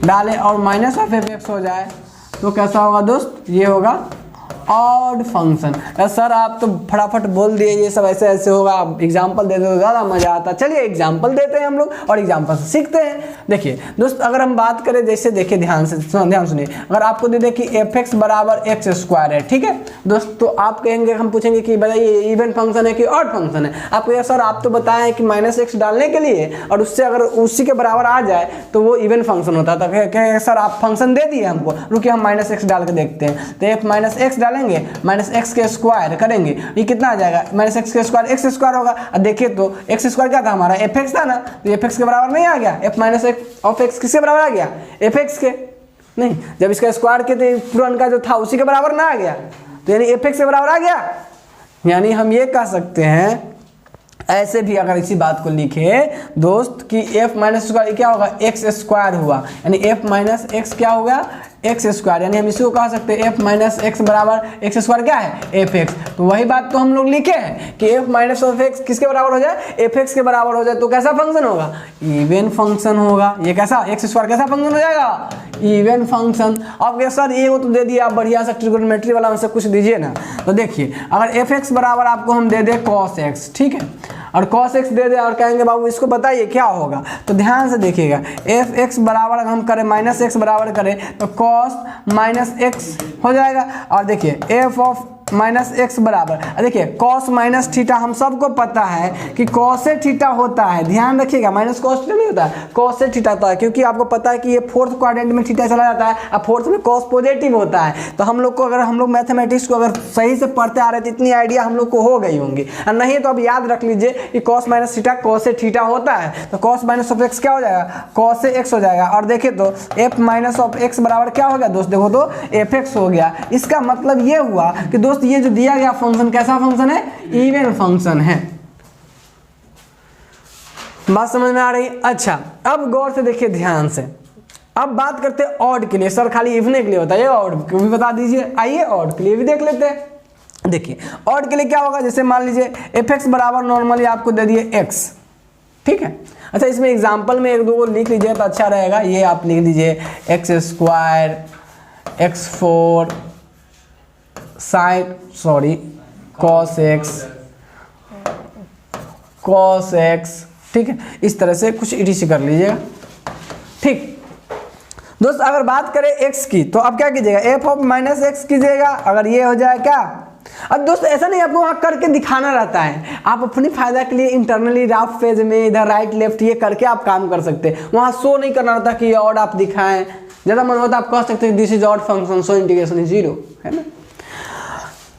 डाले और माइनस ऑफ एफ एक्स हो जाए तो कैसा होगा दोस्त? ये होगा ऑड फंक्शन। सर आप तो फटाफट बोल दिए ये सब ऐसे ऐसे होगा, आप एग्जाम्पल दे दो तो ज़्यादा मज़ा आता। चलिए एग्जाम्पल देते हैं हम लोग और एग्जाम्पल से सीखते हैं। देखिए दोस्त, अगर हम बात करें, जैसे देखिए ध्यान सुनिए, अगर आपको दे दे कि एफ एक्स बराबर एक्स स्क्वायर है, ठीक है दोस्त, तो आप कहेंगे, हम पूछेंगे कि बताइए इवन फंक्शन है कि ऑड फंक्शन है? आप कहेंगे सर आप तो बताएं कि माइनस एक्स डालने के लिए और उससे अगर उसी के बराबर आ जाए तो वो इवन फंक्शन होता था। कहेंगे सर आप फंक्शन दे दिए हमको, रुकिए हम माइनस एक्स डाल के देखते हैं। तो F minus x minus x के स्क्वायर करेंगे, ये कितना आ जाएगा? माइनस एक्स के स्क्वायर एक्स स्क्वायर होगा। अब देखिए तो एक्स स्क्वायर क्या था हमारा? एफ एक्स था ना, तो एफ एक्स के बराबर नहीं आ गया? F minus x of x किसके बराबर आ गया? एफ एक्स के नहीं, जब इसका स्क्वायर के तो पुरान का जो था उसी के बराबर ना आ गया, तो यानी एफ एक्स के बराबर आ गया। यानी हम ये कह सकते हैं, ऐसे भी अगर इसी बात को लिखे दोस्त कि एफ माइनस स्क्वायर क्या होगा? एक्स स्क्वायर हुआ, यानी एफ माइनस एक्स क्या होगा? X square. यानी हम इसको कह सकते हैं एफ माइनस एक्स बराबर एक्स स्क्वायर क्या है? F x. तो वही बात तो हम लोग लिखे हैं कि एफ माइनस ऑफ एक्स किसके बराबर हो जाए? एफ एक्स के बराबर हो जाए तो कैसा फंक्शन होगा? इवन फंक्शन होगा। ये कैसा? एक्स स्क्वायर कैसा फंक्शन हो जाएगा? Even function. अब क्या सर ये वो तो दे दिया, आप बढ़िया सा ट्रिगोनोमेट्री वाला हमसे कुछ दीजिए ना। तो देखिए अगर एफ एक्स बराबर आपको हम दे दे कॉस एक्स, ठीक है, और cos x दे दे और कहेंगे बाबू इसको बताइए क्या होगा, तो ध्यान से देखिएगा, एफ एक्स बराबर अगर हम करें माइनस एक्स बराबर करें तो cos माइनस एक्स हो जाएगा। और देखिए एफ ऑफ माइनस एक्स बराबर, देखिए कॉस माइनस थीटा हम सबको पता है कि कॉस थीटा होता है, ध्यान रखिएगा, माइनस कॉस थीटा नहीं होता है, कॉस थीटा होता है, क्योंकि आपको पता है कि ये फोर्थ क्वाड्रेंट में थीटा चला जाता है, अब फोर्थ में कॉस पॉजिटिव होता है। तो हम लोग को, अगर हम लोग मैथमेटिक्स को अगर सही से पढ़ते आ रहे तो इतनी आइडिया हम लोग को हो गई होंगी, और नहीं तो अब याद रख लीजिए कि cos minus theta cos theta होता है, तो कॉस माइनस ऑफ एक्स क्या हो जाएगा, कॉस एक्स हो जाएगा। और देखिए तो एफ माइनस ऑफ एक्स बराबर क्या हो गया दोस्त, देखो तो एफ एक्स हो गया। इसका मतलब ये हुआ कि दोस्त ये जो दिया गया फंक्शन कैसा फंक्शन है, इवन फंक्शन है। बात समझ में आ रही? अच्छा, अब गौर से देखिए ध्यान से, अब बात करते हैं ऑड के लिए। सर खाली इवने के लिए होता है, ये ऑड क्यों भी बता दीजिए। आइए ऑड के लिए भी देख लेते हैं। देखिए ऑड के लिए क्या होगा, जैसे मान लीजिए एफ एक्स बराबर नॉर्मली आपको दे दिए एक्स, ठीक है। अच्छा, इसमें एग्जाम्पल में एक दो को लिख लीजिए तो अच्छा रहेगा। ये आप लिख लीजिए x square x four cos x, ठीक है, इस तरह से कुछ इटिश कर लीजिएगा, ठीक। दोस्त अगर बात करें x की तो अब क्या कीजिएगा, एफ ऑफ माइनस एक्स कीजिएगा, अगर ये हो जाए क्या। अब दोस्त ऐसा नहीं आपको वहाँ करके दिखाना रहता है, आप अपनी फायदा के लिए इंटरनली रफ पेज में इधर राइट लेफ्ट ये करके आप काम कर सकते हैं, वहाँ शो नहीं करना रहता कि ये ऑड आप दिखाएं। ज़्यादा मन होता आप कह सकते हैं this is odd function so integration is 0, है ना,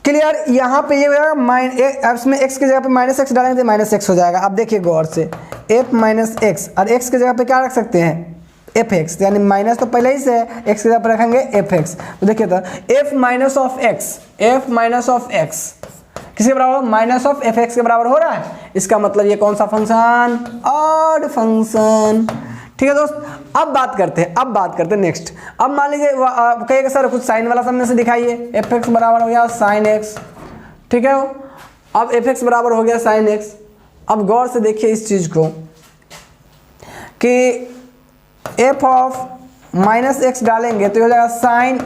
क्लियर। यहाँ पे ये इसमें x की जगह पे माइनस एक्स डालेंगे तो माइनस एक्स हो जाएगा। अब देखिए गौर से, एफ माइनस एक्स, और x की जगह पे क्या रख सकते हैं, एफ एक्स, यानी माइनस तो पहले ही से है, x की जगह पे रखेंगे एफ एक्स। तो देखिए तो एफ माइनस ऑफ एक्स किसके बराबर, माइनस ऑफ एफ एक्स के बराबर हो रहा है। इसका मतलब ये कौन सा फंक्शन, ऑड फंक्शन, ठीक है दोस्त। अब बात करते हैं नेक्स्ट। अब मान लीजिए कहिएगा सर कुछ साइन वाला सामने से दिखाइए, एफ एक्स बराबर हो गया साइन एक्स, ठीक है। अब एफ एक्स बराबर हो गया साइन एक्स। अब गौर से देखिए इस चीज को कि एफ ऑफ माइनस एक्स डालेंगे तो हो जाएगा साइन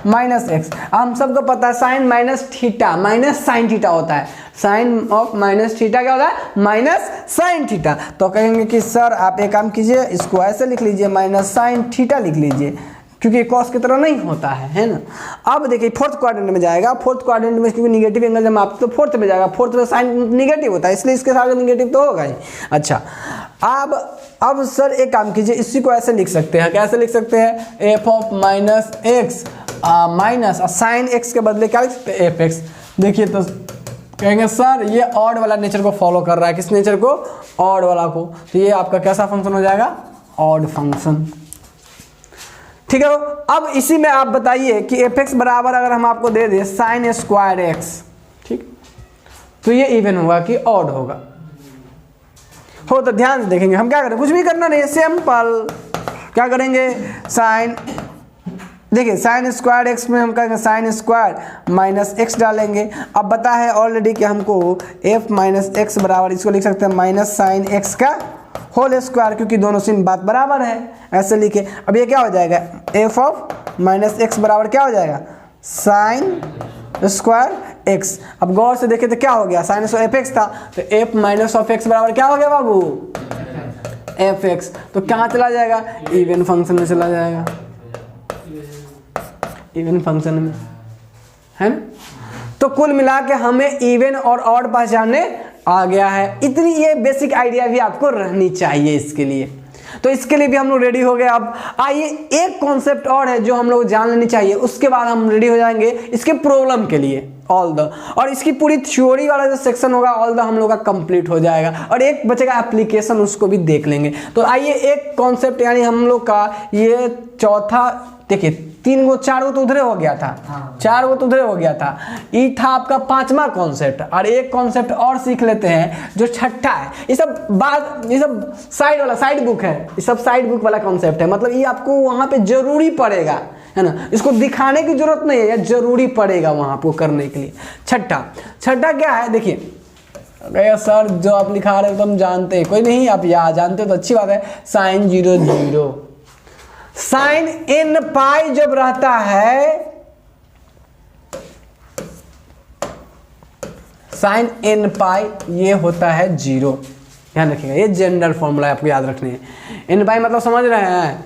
माइनस एक्स। हम सबको पता है sine minus theta minus sine theta होता है, साइन ऑफ माइनस थीटा क्या होता है, माइनस साइन थीटा। तो कहेंगे कि सर आप एक काम कीजिए, इसको ऐसे लिख लीजिए, माइनस साइन थीटा लिख लीजिए, क्योंकि कॉस की तरह नहीं होता है ना। अब देखिए फोर्थ क्वाड्रेंट में जाएगा, फोर्थ क्वाड्रेंट में क्योंकि निगेटिव एंगल जब आप तो फोर्थ में जाएगा, फोर्थ में साइन निगेटिव होता है, इसलिए इसके साथ निगेटिव तो होगा ही। अच्छा, अब सर एक काम कीजिए, इसी को ऐसे लिख सकते हैं, कैसे लिख सकते हैं, F of minus x minus sine x के बदले क्या लिख सकते हैं, एफ एक्स। देखिए तो कहेंगे सर ये ऑड वाला नेचर को फॉलो कर रहा है, किस नेचर को, ऑड वाला को। तो ये आपका कैसा फंक्शन हो जाएगा, ऑड फंक्शन, ठीक है। अब इसी में आप बताइए कि एफ एक्स बराबर अगर हम आपको दे दें साइन स्क्वायर एक्स, ठीक, तो ये इवन होगा कि ऑड होगा, हो तो ध्यान से देखेंगे। हम क्या करें, कुछ भी करना नहीं है, सिंपल क्या करेंगे, साइन, देखिए साइन स्क्वायर एक्स में हम कहेंगे साइन स्क्वायर माइनस एक्स डालेंगे। अब पता है ऑलरेडी कि हमको एफ माइनस एक्स बराबर, इसको लिख सकते हैं माइनस साइन एक्स का होल स्क्वायर, क्योंकि दोनों सिम बात बराबर है, ऐसे लिखे। अब ये क्या हो जाएगा, एफ ऑफ माइनस एक्स बराबर क्या हो जाएगा, साइन स्क्वायर एक्स। अब गौर से देखें तो क्या हो गया, साइन एफ एक्स था तो एफ माइनस ऑफ एक्स बराबर क्या हो गया बाबू, एफ एक्स। तो कहाँ चला जाएगा, इवन फंक्शन में चला जाएगा, इवन फंक्शन में, है ना। तो कुल मिला के हमें इवन और ऑड पहचानने आ गया है। इतनी ये बेसिक आइडिया भी आपको रहनी चाहिए इसके लिए। तो इसके लिए भी हम लोग रेडी हो गए। अब आइए एक कॉन्सेप्ट और है जो हम लोग जान लेनी चाहिए, उसके बाद हम रेडी हो जाएंगे इसके प्रॉब्लम के लिए ऑल द, और इसकी पूरी थ्योरी वाला जो सेक्शन होगा ऑल द हम लोग का कंप्लीट हो जाएगा, और एक बचेगा एप्लीकेशन, उसको भी देख लेंगे। तो आइए एक कॉन्सेप्ट यानी हम लोग का ये चौथा, देखिए 3 गो 4 गो तो उधरे हो गया था, 4 गो तो उधरे हो गया था, ये था आपका 5वां कॉन्सेप्ट। और एक कॉन्सेप्ट और सीख लेते हैं जो छठा है। ये सब साइड वाला, साइड बुक है, ये सब साइड बुक वाला कॉन्सेप्ट है, मतलब ये आपको वहाँ पे जरूरी पड़ेगा, है ना। इसको दिखाने की जरूरत नहीं है, या जरूरी पड़ेगा वहाँ आपको करने के लिए। छठा क्या है, देखिए सर जो आप लिखा रहे हो तो हम जानते हैं, कोई नहीं आप यहाँ जानते हो तो अच्छी बात है। साइन 0 0, साइन इन पाई जब रहता है, साइन इन पाई ये होता है 0, ध्यान रखिएगा, ये जनरल फॉर्मूला आपको याद रखने हैं। इन पाई मतलब समझ रहे हैं,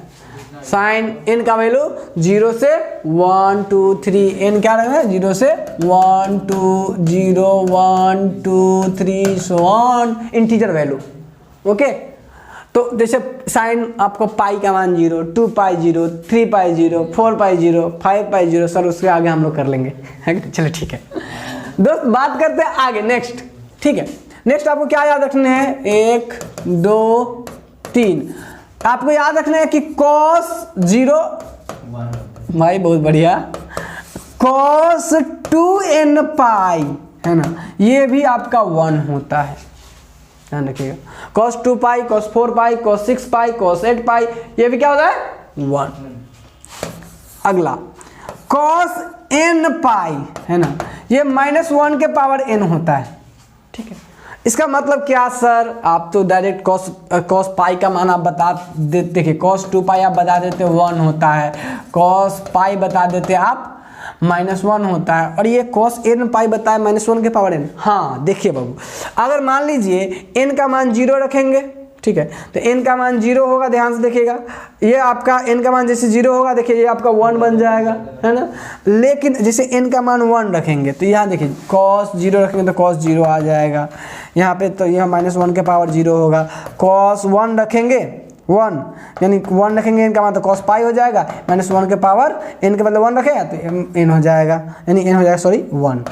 साइन एन का वैल्यू 0 से 1 2 3, एन क्या रहेगा 0 से 1 2 0 1 2 3 so on, integer value. Okay, तो जैसे साइन आपको पाई का मान 0, 2 पाई 0, 3 पाई 0, 4 पाई 0, 5 पाई 0, सर उसके आगे हम लोग कर लेंगे। चलो ठीक है दोस्त, बात करते हैं आगे नेक्स्ट। ठीक है, नेक्स्ट आपको क्या याद रखने हैं, 1 2 3 आपको याद रखना है कि cos 0 भाई बहुत बढ़िया, cos 2n पाई है ना, ये भी आपका 1 होता है, ध्यान रखिएगा। cos 2 पाई, cos 4 पाई, cos 6 पाई, cos 8 पाई, ये भी क्या होता है 1। अगला cos n पाई है ना, ये -1 के पावर n होता है। ठीक है, इसका मतलब क्या सर, आप तो डायरेक्ट cos पाई का मान आप बता देते कि cos 2 पाई आप बता देते 1 होता है, cos पाई बता देते आप -1 होता है, और ये cos n पाई बताए -1 के पावर n। हाँ देखिए बाबू, अगर मान लीजिए n का मान 0 रखेंगे, ठीक है, तो n का मान 0 होगा, ध्यान से देखिएगा, ये आपका n का मान जैसे 0 होगा, देखिए ये आपका 1 बन जाएगा, है ना। लेकिन जैसे n का मान 1 रखेंगे तो यहाँ देखिए cos 0 रखेंगे तो cos 0 आ जाएगा यहाँ पे, तो यह -1 के पावर 0 होगा। cos 1 रखेंगे 1, यानी 1 रखेंगे n का मान तो cos पाई हो जाएगा, -1 के पावर n के बदले 1 रखेगा तो n हो जाएगा, यानी n हो जाएगा सॉरी 1।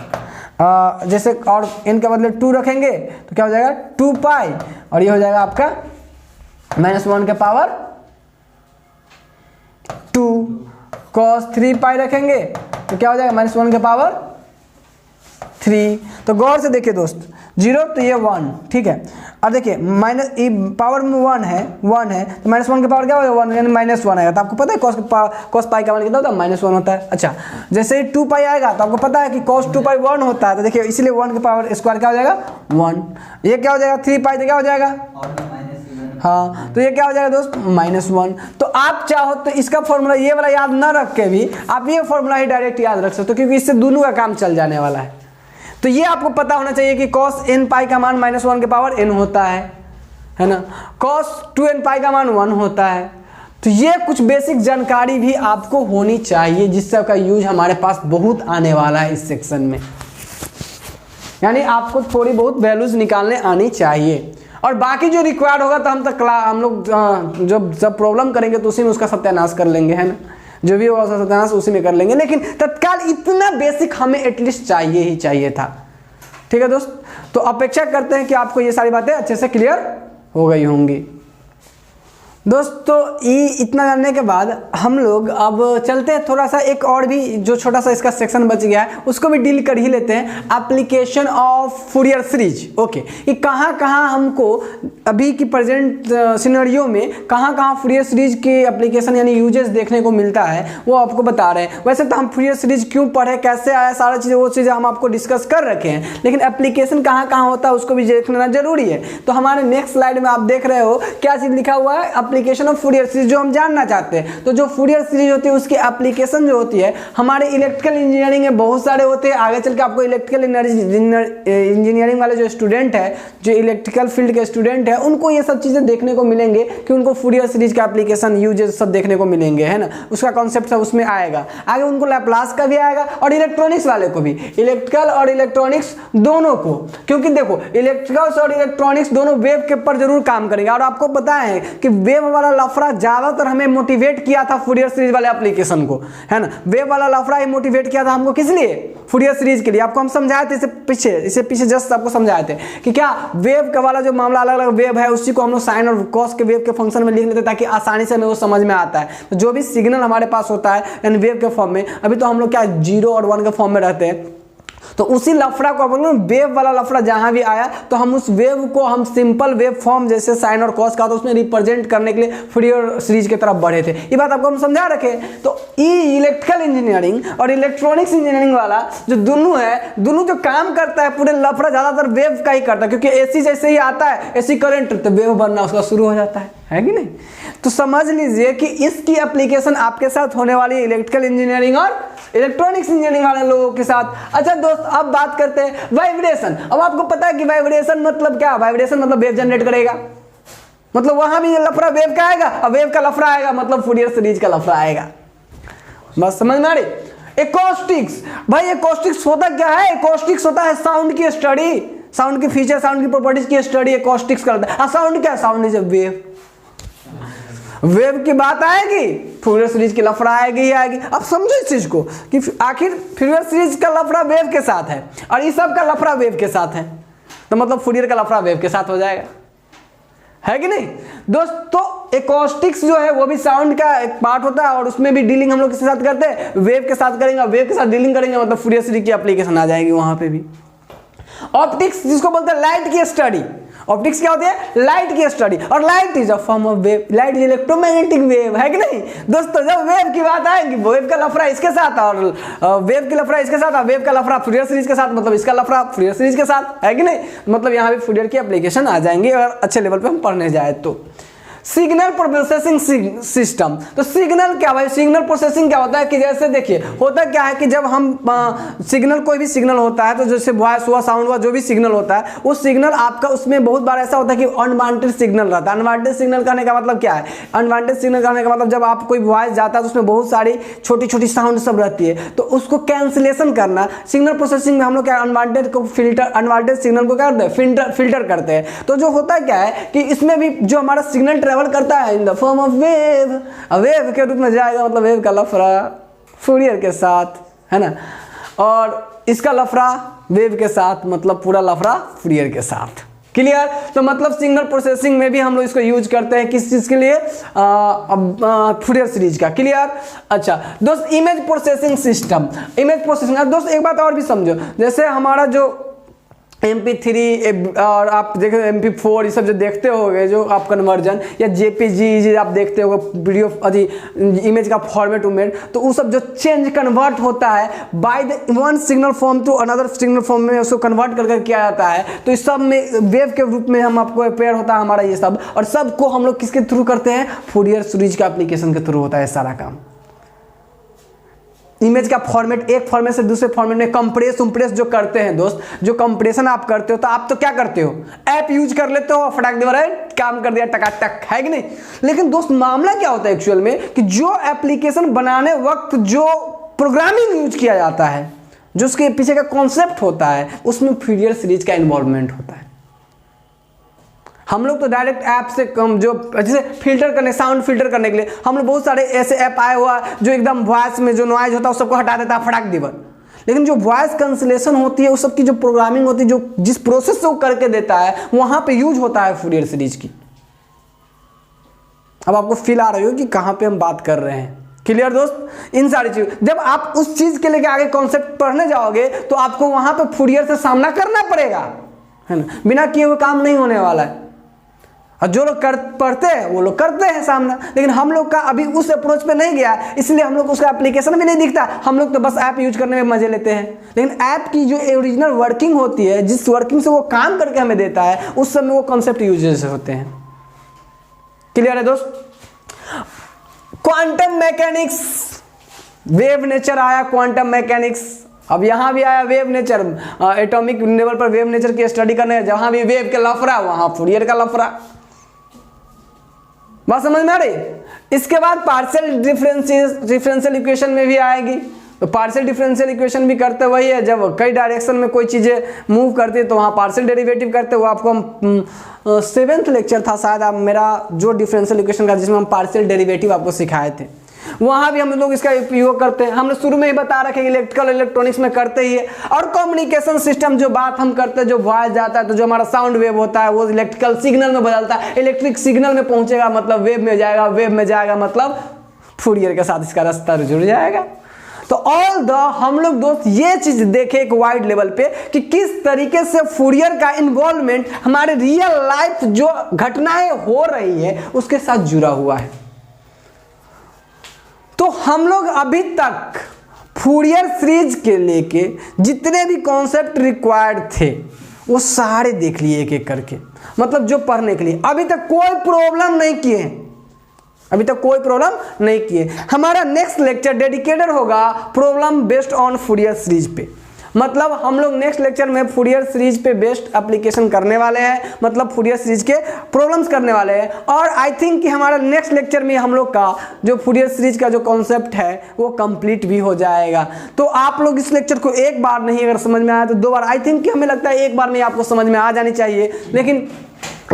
जैसे और n के बदले 2 रखेंगे तो क्या हो जाएगा 2 पाई, और ये हो जाएगा आपका -1 के पावर 2। cos 3 पाई रखेंगे तो क्या हो जाएगा -1 के पावर 3। तो गौर से देखिए दोस्त, 0 तो ये 1, ठीक है, और देखिए माइनस पावर में 1 है तो -1 के पावर क्या होगा 1, यानी -1 आएगा। तो आपको पता है cos पाई का मान कितना होता है -1 होता है। अच्छा, जैसे ही 2 पाई आएगा तो आपको पता है कि cos 2 पाई 1 होता है, तो देखिए इसलिए 1 के पावर स्क्वायर क्या हो जाएगा 1। ये क्या हो जाएगा 3 पाई तो क्या हो जाएगा, हाँ, तो ये क्या हो जाएगा दोस्त -1। तो आप चाहो तो इसका फॉर्मूला ये वाला याद ना रख के भी आप ये फॉर्मूला ही डायरेक्ट याद रख सकते हो, क्योंकि इससे दोनों का काम चल जाने वाला है। तो ये आपको पता होना चाहिए कि cos n पाई का मान -1 के पावर n होता है ना, cos 2n पाई का मान 1 होता है। तो ये कुछ बेसिक जानकारी भी आपको होनी चाहिए, जिससे का यूज हमारे पास बहुत आने वाला है इस सेक्शन में, यानी आपको थोड़ी बहुत वैल्यूज निकालने आनी चाहिए। और बाकी जो रिक्वायर्ड होगा तो हम लोग जब प्रॉब्लम करेंगे तो उसी में उसका सत्यानाश कर लेंगे, है ना, जो भी होगा सत्यानाश उसी में कर लेंगे। लेकिन तत्काल इतना बेसिक हमें एटलीस्ट चाहिए ही चाहिए था। ठीक है दोस्त, तो अपेक्षा करते हैं कि आपको ये सारी बातें अच्छे से क्लियर हो गई होंगी। दोस्तों इतना जानने के बाद हम लोग अब चलते हैं थोड़ा सा, एक और भी जो छोटा सा इसका सेक्शन बच गया है उसको भी डील कर ही लेते हैं, application of Fourier series. Okay, ये कहाँ हमको अभी की प्रेजेंट सिनेरियो में कहाँ फूरियर सीरीज के एप्लीकेशन यानी यूजेस देखने को मिलता है वो आपको बता रहे हैं। वैसे तो हम फूरियर सीरीज क्यों पढ़े, कैसे आया, सारा चीज़ें वो चीज़ें हम आपको डिस्कस कर रखे हैं, लेकिन एप्लीकेशन कहाँ होता है उसको भी देखना जरूरी है। तो हमारे नेक्स्ट स्लाइड में आप देख रहे हो क्या चीज़ लिखा हुआ है, एप्लीकेशन ऑफ फूरियर सीरीज, जो हम जानना चाहते हैं। तो जो फूरियर सीरीज होती है उसकी एप्लीकेशन जो होती है हमारे इलेक्ट्रिकल इंजीनियरिंग में बहुत सारे होते हैं। आगे चल के आपको इलेक्ट्रिकल इंजीनियरिंग वाले जो स्टूडेंट है, जो इलेक्ट्रिकल फील्ड के स्टूडेंट है, उनको ये सब चीजें देखने को मिलेंगे कि उनको फूरियर सीरीज का एप्लीकेशन यूजेस सब देखने को मिलेंगे, है ना, उसका कॉन्सेप्ट सब उसमें आएगा। आगे उनको लैप्लास का भी आएगा और इलेक्ट्रॉनिक्स वाले को भी, इलेक्ट्रिकल और इलेक्ट्रॉनिक्स दोनों को, क्योंकि देखो इलेक्ट्रिकल्स और इलेक्ट्रॉनिक्स दोनों वेव के ऊपर जरूर काम करेंगे। और आपको पता है कि वेव वाला लफड़ा ज्यादातर हमें मोटिवेट किया था फूरियर सीरीज वाले एप्लीकेशन को, है ना, वेव वाला लफड़ा ही मोटिवेट किया था हमको, किस लिए, फूरियर सीरीज के लिए। आपको हम समझाए थे इससे पीछे जस्ट आपको समझाए थे कि क्या वेव का वाला जो मामला, अलग अलग वेव है उसी को हम लोग साइन और कॉस के वेव के फंक्शन में लिख लेते ताकि आसानी से हमें वो समझ में आता है। तो जो भी सिग्नल हमारे पास होता है यानी वेव के फॉर्म में, अभी तो हम लोग क्या 0 और 1 के फॉर्म में रहते हैं, तो उसी लफड़ा को अपन वेव वाला लफड़ा जहां भी आया तो हम उस वेव को हम सिंपल वेव फॉर्म जैसे साइन और कॉस का तो उसमें रिप्रेजेंट करने के लिए फूरियर सीरीज की तरफ बढ़े थे। ये बात आपको हम समझा रखे। तो ये इलेक्ट्रिकल इंजीनियरिंग और इलेक्ट्रॉनिक्स इंजीनियरिंग वाला जो दोनों है, दोनों जो काम करता है पूरे लफड़ा ज्यादातर वेव का ही करता है, क्योंकि एसी जैसे ही आता है एसी करंट तो वेव बनना उसका शुरू हो जाता है कि नहीं। तो समझ लीजिए कि इसकी एप्लीकेशन आपके साथ होने वाली इलेक्ट्रिकल इंजीनियरिंग और इलेक्ट्रॉनिक्स इंजीनियरिंग वाले लोगों के साथ। अच्छा दोस्त, अब बात करते हैं वाइब्रेशन। अब आपको पता है कि वाइब्रेशन मतलब क्या, वाइब्रेशन मतलब वेव जनरेट करेगा, मतलब वहां भी लफड़ा वेव का आएगा और वेव का लफड़ा आएगा, मतलब फूरियर सीरीज का लफड़ा आएगा। बस समझ में आ रही। एकॉस्टिक्स, भाई एकॉस्टिक्स होता क्या है? एकॉस्टिक्स होता है साउंड की स्टडी, साउंड की फीचर, साउंड की प्रॉपर्टीज की स्टडी एकॉस्टिक्स करता है। साउंड क्या है? Sound is a wave. Wave की बात आएगी, फूरियर सीरीज की लफड़ा आएगी ही आएगी। अब समझो इस चीज को कि आखिर फूरियर सीरीज का लफड़ा वेव के साथ है और इस सब का लफड़ा वेव के साथ है, तो मतलब फूरियर का लफड़ा वेव के साथ हो जाएगा, है कि नहीं दोस्तों? एकॉस्टिक्स जो है वो भी साउंड का एक पार्ट होता है और उसमें भी डीलिंग हम लोग किसके साथ करते हैं? वेव के साथ करेंगे। वेव के साथ डीलिंग करेंगे मतलब फूरियर सीरीज की एप्लीकेशन आ जाएगी वहां पे भी। ऑप्टिक्स जिसको बोलते हैं लाइट की स्टडी, ऑप्टिक्स क्या होती है? लाइट की स्टडी, और light is a form of wave, light is electromagnetic wave, है कि नहीं दोस्तों? जब वेव की बात आएगी, वेव का लफड़ा इसके साथ और वेव की लफड़ा इसके साथ और वेव का लफड़ा फूरियर सीरीज के साथ, मतलब इसका लफड़ा फूरियर सीरीज के साथ, है कि नहीं? मतलब यहाँ पे फूरियर की एप्लीकेशन आ जाएंगे अगर अच्छे लेवल पे हम पढ़ने जाए तो। सिग्नल प्रोसेसिंग सिस्टम, तो सिग्नल क्या भाई? सिग्नल प्रोसेसिंग क्या होता है कि जैसे देखिए होता क्या है कि जब हम सिग्नल, कोई भी सिग्नल होता है तो जैसे वॉइस हुआ, साउंड हुआ, जो भी सिग्नल होता है वो सिग्नल आपका, उसमें बहुत बार ऐसा होता है कि अनवांटेड सिग्नल रहता है। अनवांटेड सिग्नल कहने का मतलब क्या है? अनवांटेड सिग्नल कहने का मतलब जब आप कोई वॉइस जाता है तो उसमें बहुत सारी छोटी छोटी साउंड सब रहती है, तो उसको कैंसिलेशन करना सिग्नल प्रोसेसिंग में हम लोग क्या अनवांटेड को फिल्टर, अनवांटेड सिग्नल को क्या करते हैं? फिल्टर करते हैं। तो जो होता है क्या है कि इसमें भी जो हमारा सिग्नल ट्रेवल करता है in the form of wave, wave के रूप में जाएगा, मतलब वेव का लफड़ा फूरियर के साथ, है ना, और इसका लफड़ा वेव के साथ, मतलब पूरा लफड़ा फूरियर के साथ। क्लियर? तो मतलब सिग्नल प्रोसेसिंग में भी हम लोग इसको यूज करते हैं, किस चीज के लिए? फूरियर सीरीज का। क्लियर? अच्छा दोस्त, image processing system, image processing. दोस्त एक बात और भी समझो, जैसे हमारा जो MP3 और आप देखें MP4 ये सब जो देखते होगे, जो आप कन्वर्जन या JPG आप देखते हो वीडियो अभी इमेज का फॉर्मेट उमेट, तो वो सब जो चेंज कन्वर्ट होता है by the one signal form to another signal form में उसको कन्वर्ट करके किया जाता है। तो इस सब में वेव के रूप में हम आपको पेयर होता है हमारा ये सब, और सबको हम लोग किसके थ्रू करते हैं? फूरियर सीरीज का एप्लीकेशन के थ्रू होता है सारा काम। इमेज का फॉर्मेट एक फॉर्मेट से दूसरे फॉर्मेट में कंप्रेस जो करते हैं दोस्त, जो कंप्रेशन आप करते हो, तो आप तो क्या करते हो? ऐप यूज कर लेते हो, फटाक दे काम कर दिया टकाटक, है कि नहीं? लेकिन दोस्त मामला क्या होता है एक्चुअल में कि जो एप्लीकेशन बनाने वक्त जो प्रोग्रामिंग यूज किया जाता है, जो उसके पीछे का कॉन्सेप्ट होता है, उसमें फूरियर सीरीज का इन्वॉल्वमेंट होता है। हम लोग तो डायरेक्ट ऐप से कम, जो जैसे फिल्टर करने, साउंड फिल्टर करने के लिए हम लोग बहुत सारे ऐसे ऐप आए हुआ जो एकदम वॉइस में जो नॉइज होता है उस सबको हटा देता है फटाक दीवर। लेकिन जो वॉइस कैंसिलेशन होती है उस सब की जो प्रोग्रामिंग होती है, जो जिस प्रोसेस से वो करके देता है, वहां पे यूज होता है फूरियर सीरीज की। अब आपको फील आ रही हो कि कहां पे हम बात कर रहे हैं। क्लियर दोस्त? इन सारी चीज जब आप उस चीज के लेके आगे कॉन्सेप्ट पढ़ने जाओगे तो आपको वहां पे फूरियर से सामना करना पड़ेगा, है ना? बिना किए हुए काम नहीं होने वाला है। और जो लोग पढ़ते हैं वो लोग करते हैं सामना, लेकिन हम लोग का अभी उस अप्रोच पे नहीं गया, इसलिए हम लोग उसका एप्लीकेशन भी नहीं दिखता। हम लोग तो बस ऐप यूज करने में मजे लेते हैं, लेकिन ऐप की जो ओरिजिनल वर्किंग होती है, जिस वर्किंग से वो काम करके हमें देता है, उस समय वो कॉन्सेप्ट यूजेस होते हैं। क्लियर है दोस्त? क्वांटम मैकेनिक्स, वेव नेचर आया, क्वांटम मैकेनिक्स। अब यहां भी आया वेव नेचर, एटॉमिक लेवल पर वेव नेचर की स्टडी करने, जहां भी वेव के लफड़ा वहां फूरियर का लफड़ा। बात समझ में आ रही? इसके बाद पार्शियल डिफरेंशियल इक्वेशन में भी आएगी। तो पार्शियल डिफरेंशियल इक्वेशन भी करते वही है, जब कई डायरेक्शन में कोई चीजें मूव करती है तो वहाँ पार्शियल डेरिवेटिव करते। वो आपको हम 7th लेक्चर था शायद आप मेरा, जो डिफरेंशियल इक्वेशन का, जिसमें हम पार्शियल डेरिवेटिव आपको सिखाए थे, वहां भी हम लोग इसका उपयोग करते हैं। हमने शुरू में ही बता रखे कि इलेक्ट्रिकल इलेक्ट्रॉनिक्स में करते ही है। और कम्युनिकेशन सिस्टम जो बात हम करते हैं, जो वॉइस जाता है तो जो हमारा साउंड वेव होता है वो इलेक्ट्रिकल सिग्नल में बदलता है, इलेक्ट्रिक सिग्नल में पहुंचेगा मतलब वेव में जाएगा, वेव में जाएगा मतलब फूरियर के साथ इसका रास्ता जुड़ जाएगा। तो ऑल द हम लोग दोस्त ये चीज देखे एक वाइड लेवल पे कि किस तरीके से फूरियर का इन्वॉल्वमेंट हमारे रियल लाइफ जो घटनाएं हो रही है उसके साथ जुड़ा हुआ है। तो हम लोग अभी तक फूरियर सीरीज के लेके जितने भी कॉन्सेप्ट रिक्वायर्ड थे वो सारे देख लिए एक एक करके, मतलब जो पढ़ने के लिए अभी तक कोई प्रॉब्लम नहीं किए, अभी तक कोई प्रॉब्लम नहीं किए। हमारा नेक्स्ट लेक्चर डेडिकेटेड होगा problem based on Fourier series पे। मतलब हम लोग नेक्स्ट लेक्चर में फूरियर सीरीज पे बेस्ट एप्लीकेशन करने वाले हैं, मतलब फूरियर सीरीज के प्रॉब्लम्स करने वाले हैं। और आई थिंक कि हमारा नेक्स्ट लेक्चर में हम लोग का जो फूरियर सीरीज का जो कॉन्सेप्ट है वो कंप्लीट भी हो जाएगा। तो आप लोग इस लेक्चर को एक बार नहीं अगर समझ में आया तो दो बार, आई थिंक कि हमें लगता है एक बार में आपको समझ में आ जानी चाहिए, लेकिन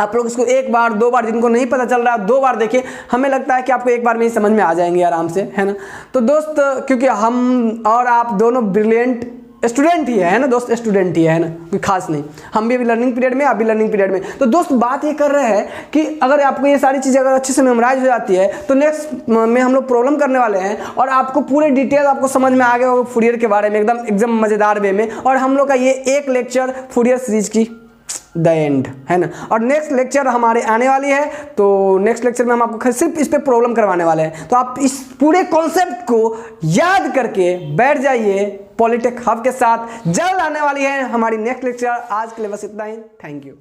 आप लोग इसको एक बार दो बार, जिनको नहीं पता चल रहा है दो बार देखिए, हमें लगता है कि आपको एक बार में ही समझ में आ जाएंगे आराम से, है ना। तो दोस्त क्योंकि हम और आप दोनों ब्रिलियंट स्टूडेंट ही है ना दोस्त, स्टूडेंट ही है ना, कोई खास नहीं। हम भी अभी लर्निंग पीरियड में, अभी लर्निंग पीरियड में। तो दोस्त बात ये कर रहे हैं कि अगर आपको ये सारी चीज़ें अगर अच्छे से मेमोराइज हो जाती है तो नेक्स्ट में हम लोग प्रॉब्लम करने वाले हैं और आपको पूरे डिटेल आपको समझ में आ गया होगा फूरियर के बारे में एकदम मज़ेदार वे में। और हम लोग का ये एक लेक्चर फूरियर सीरीज की द एंड है ना। और नेक्स्ट लेक्चर हमारे आने वाली है, तो नेक्स्ट लेक्चर में हम आपको सिर्फ इस पे प्रॉब्लम करवाने वाले हैं। तो आप इस पूरे कॉन्सेप्ट को याद करके बैठ जाइए पॉलिटेक हब के साथ। जल्द आने वाली है हमारी नेक्स्ट लेक्चर। आज के लिए बस इतना ही। Thank you.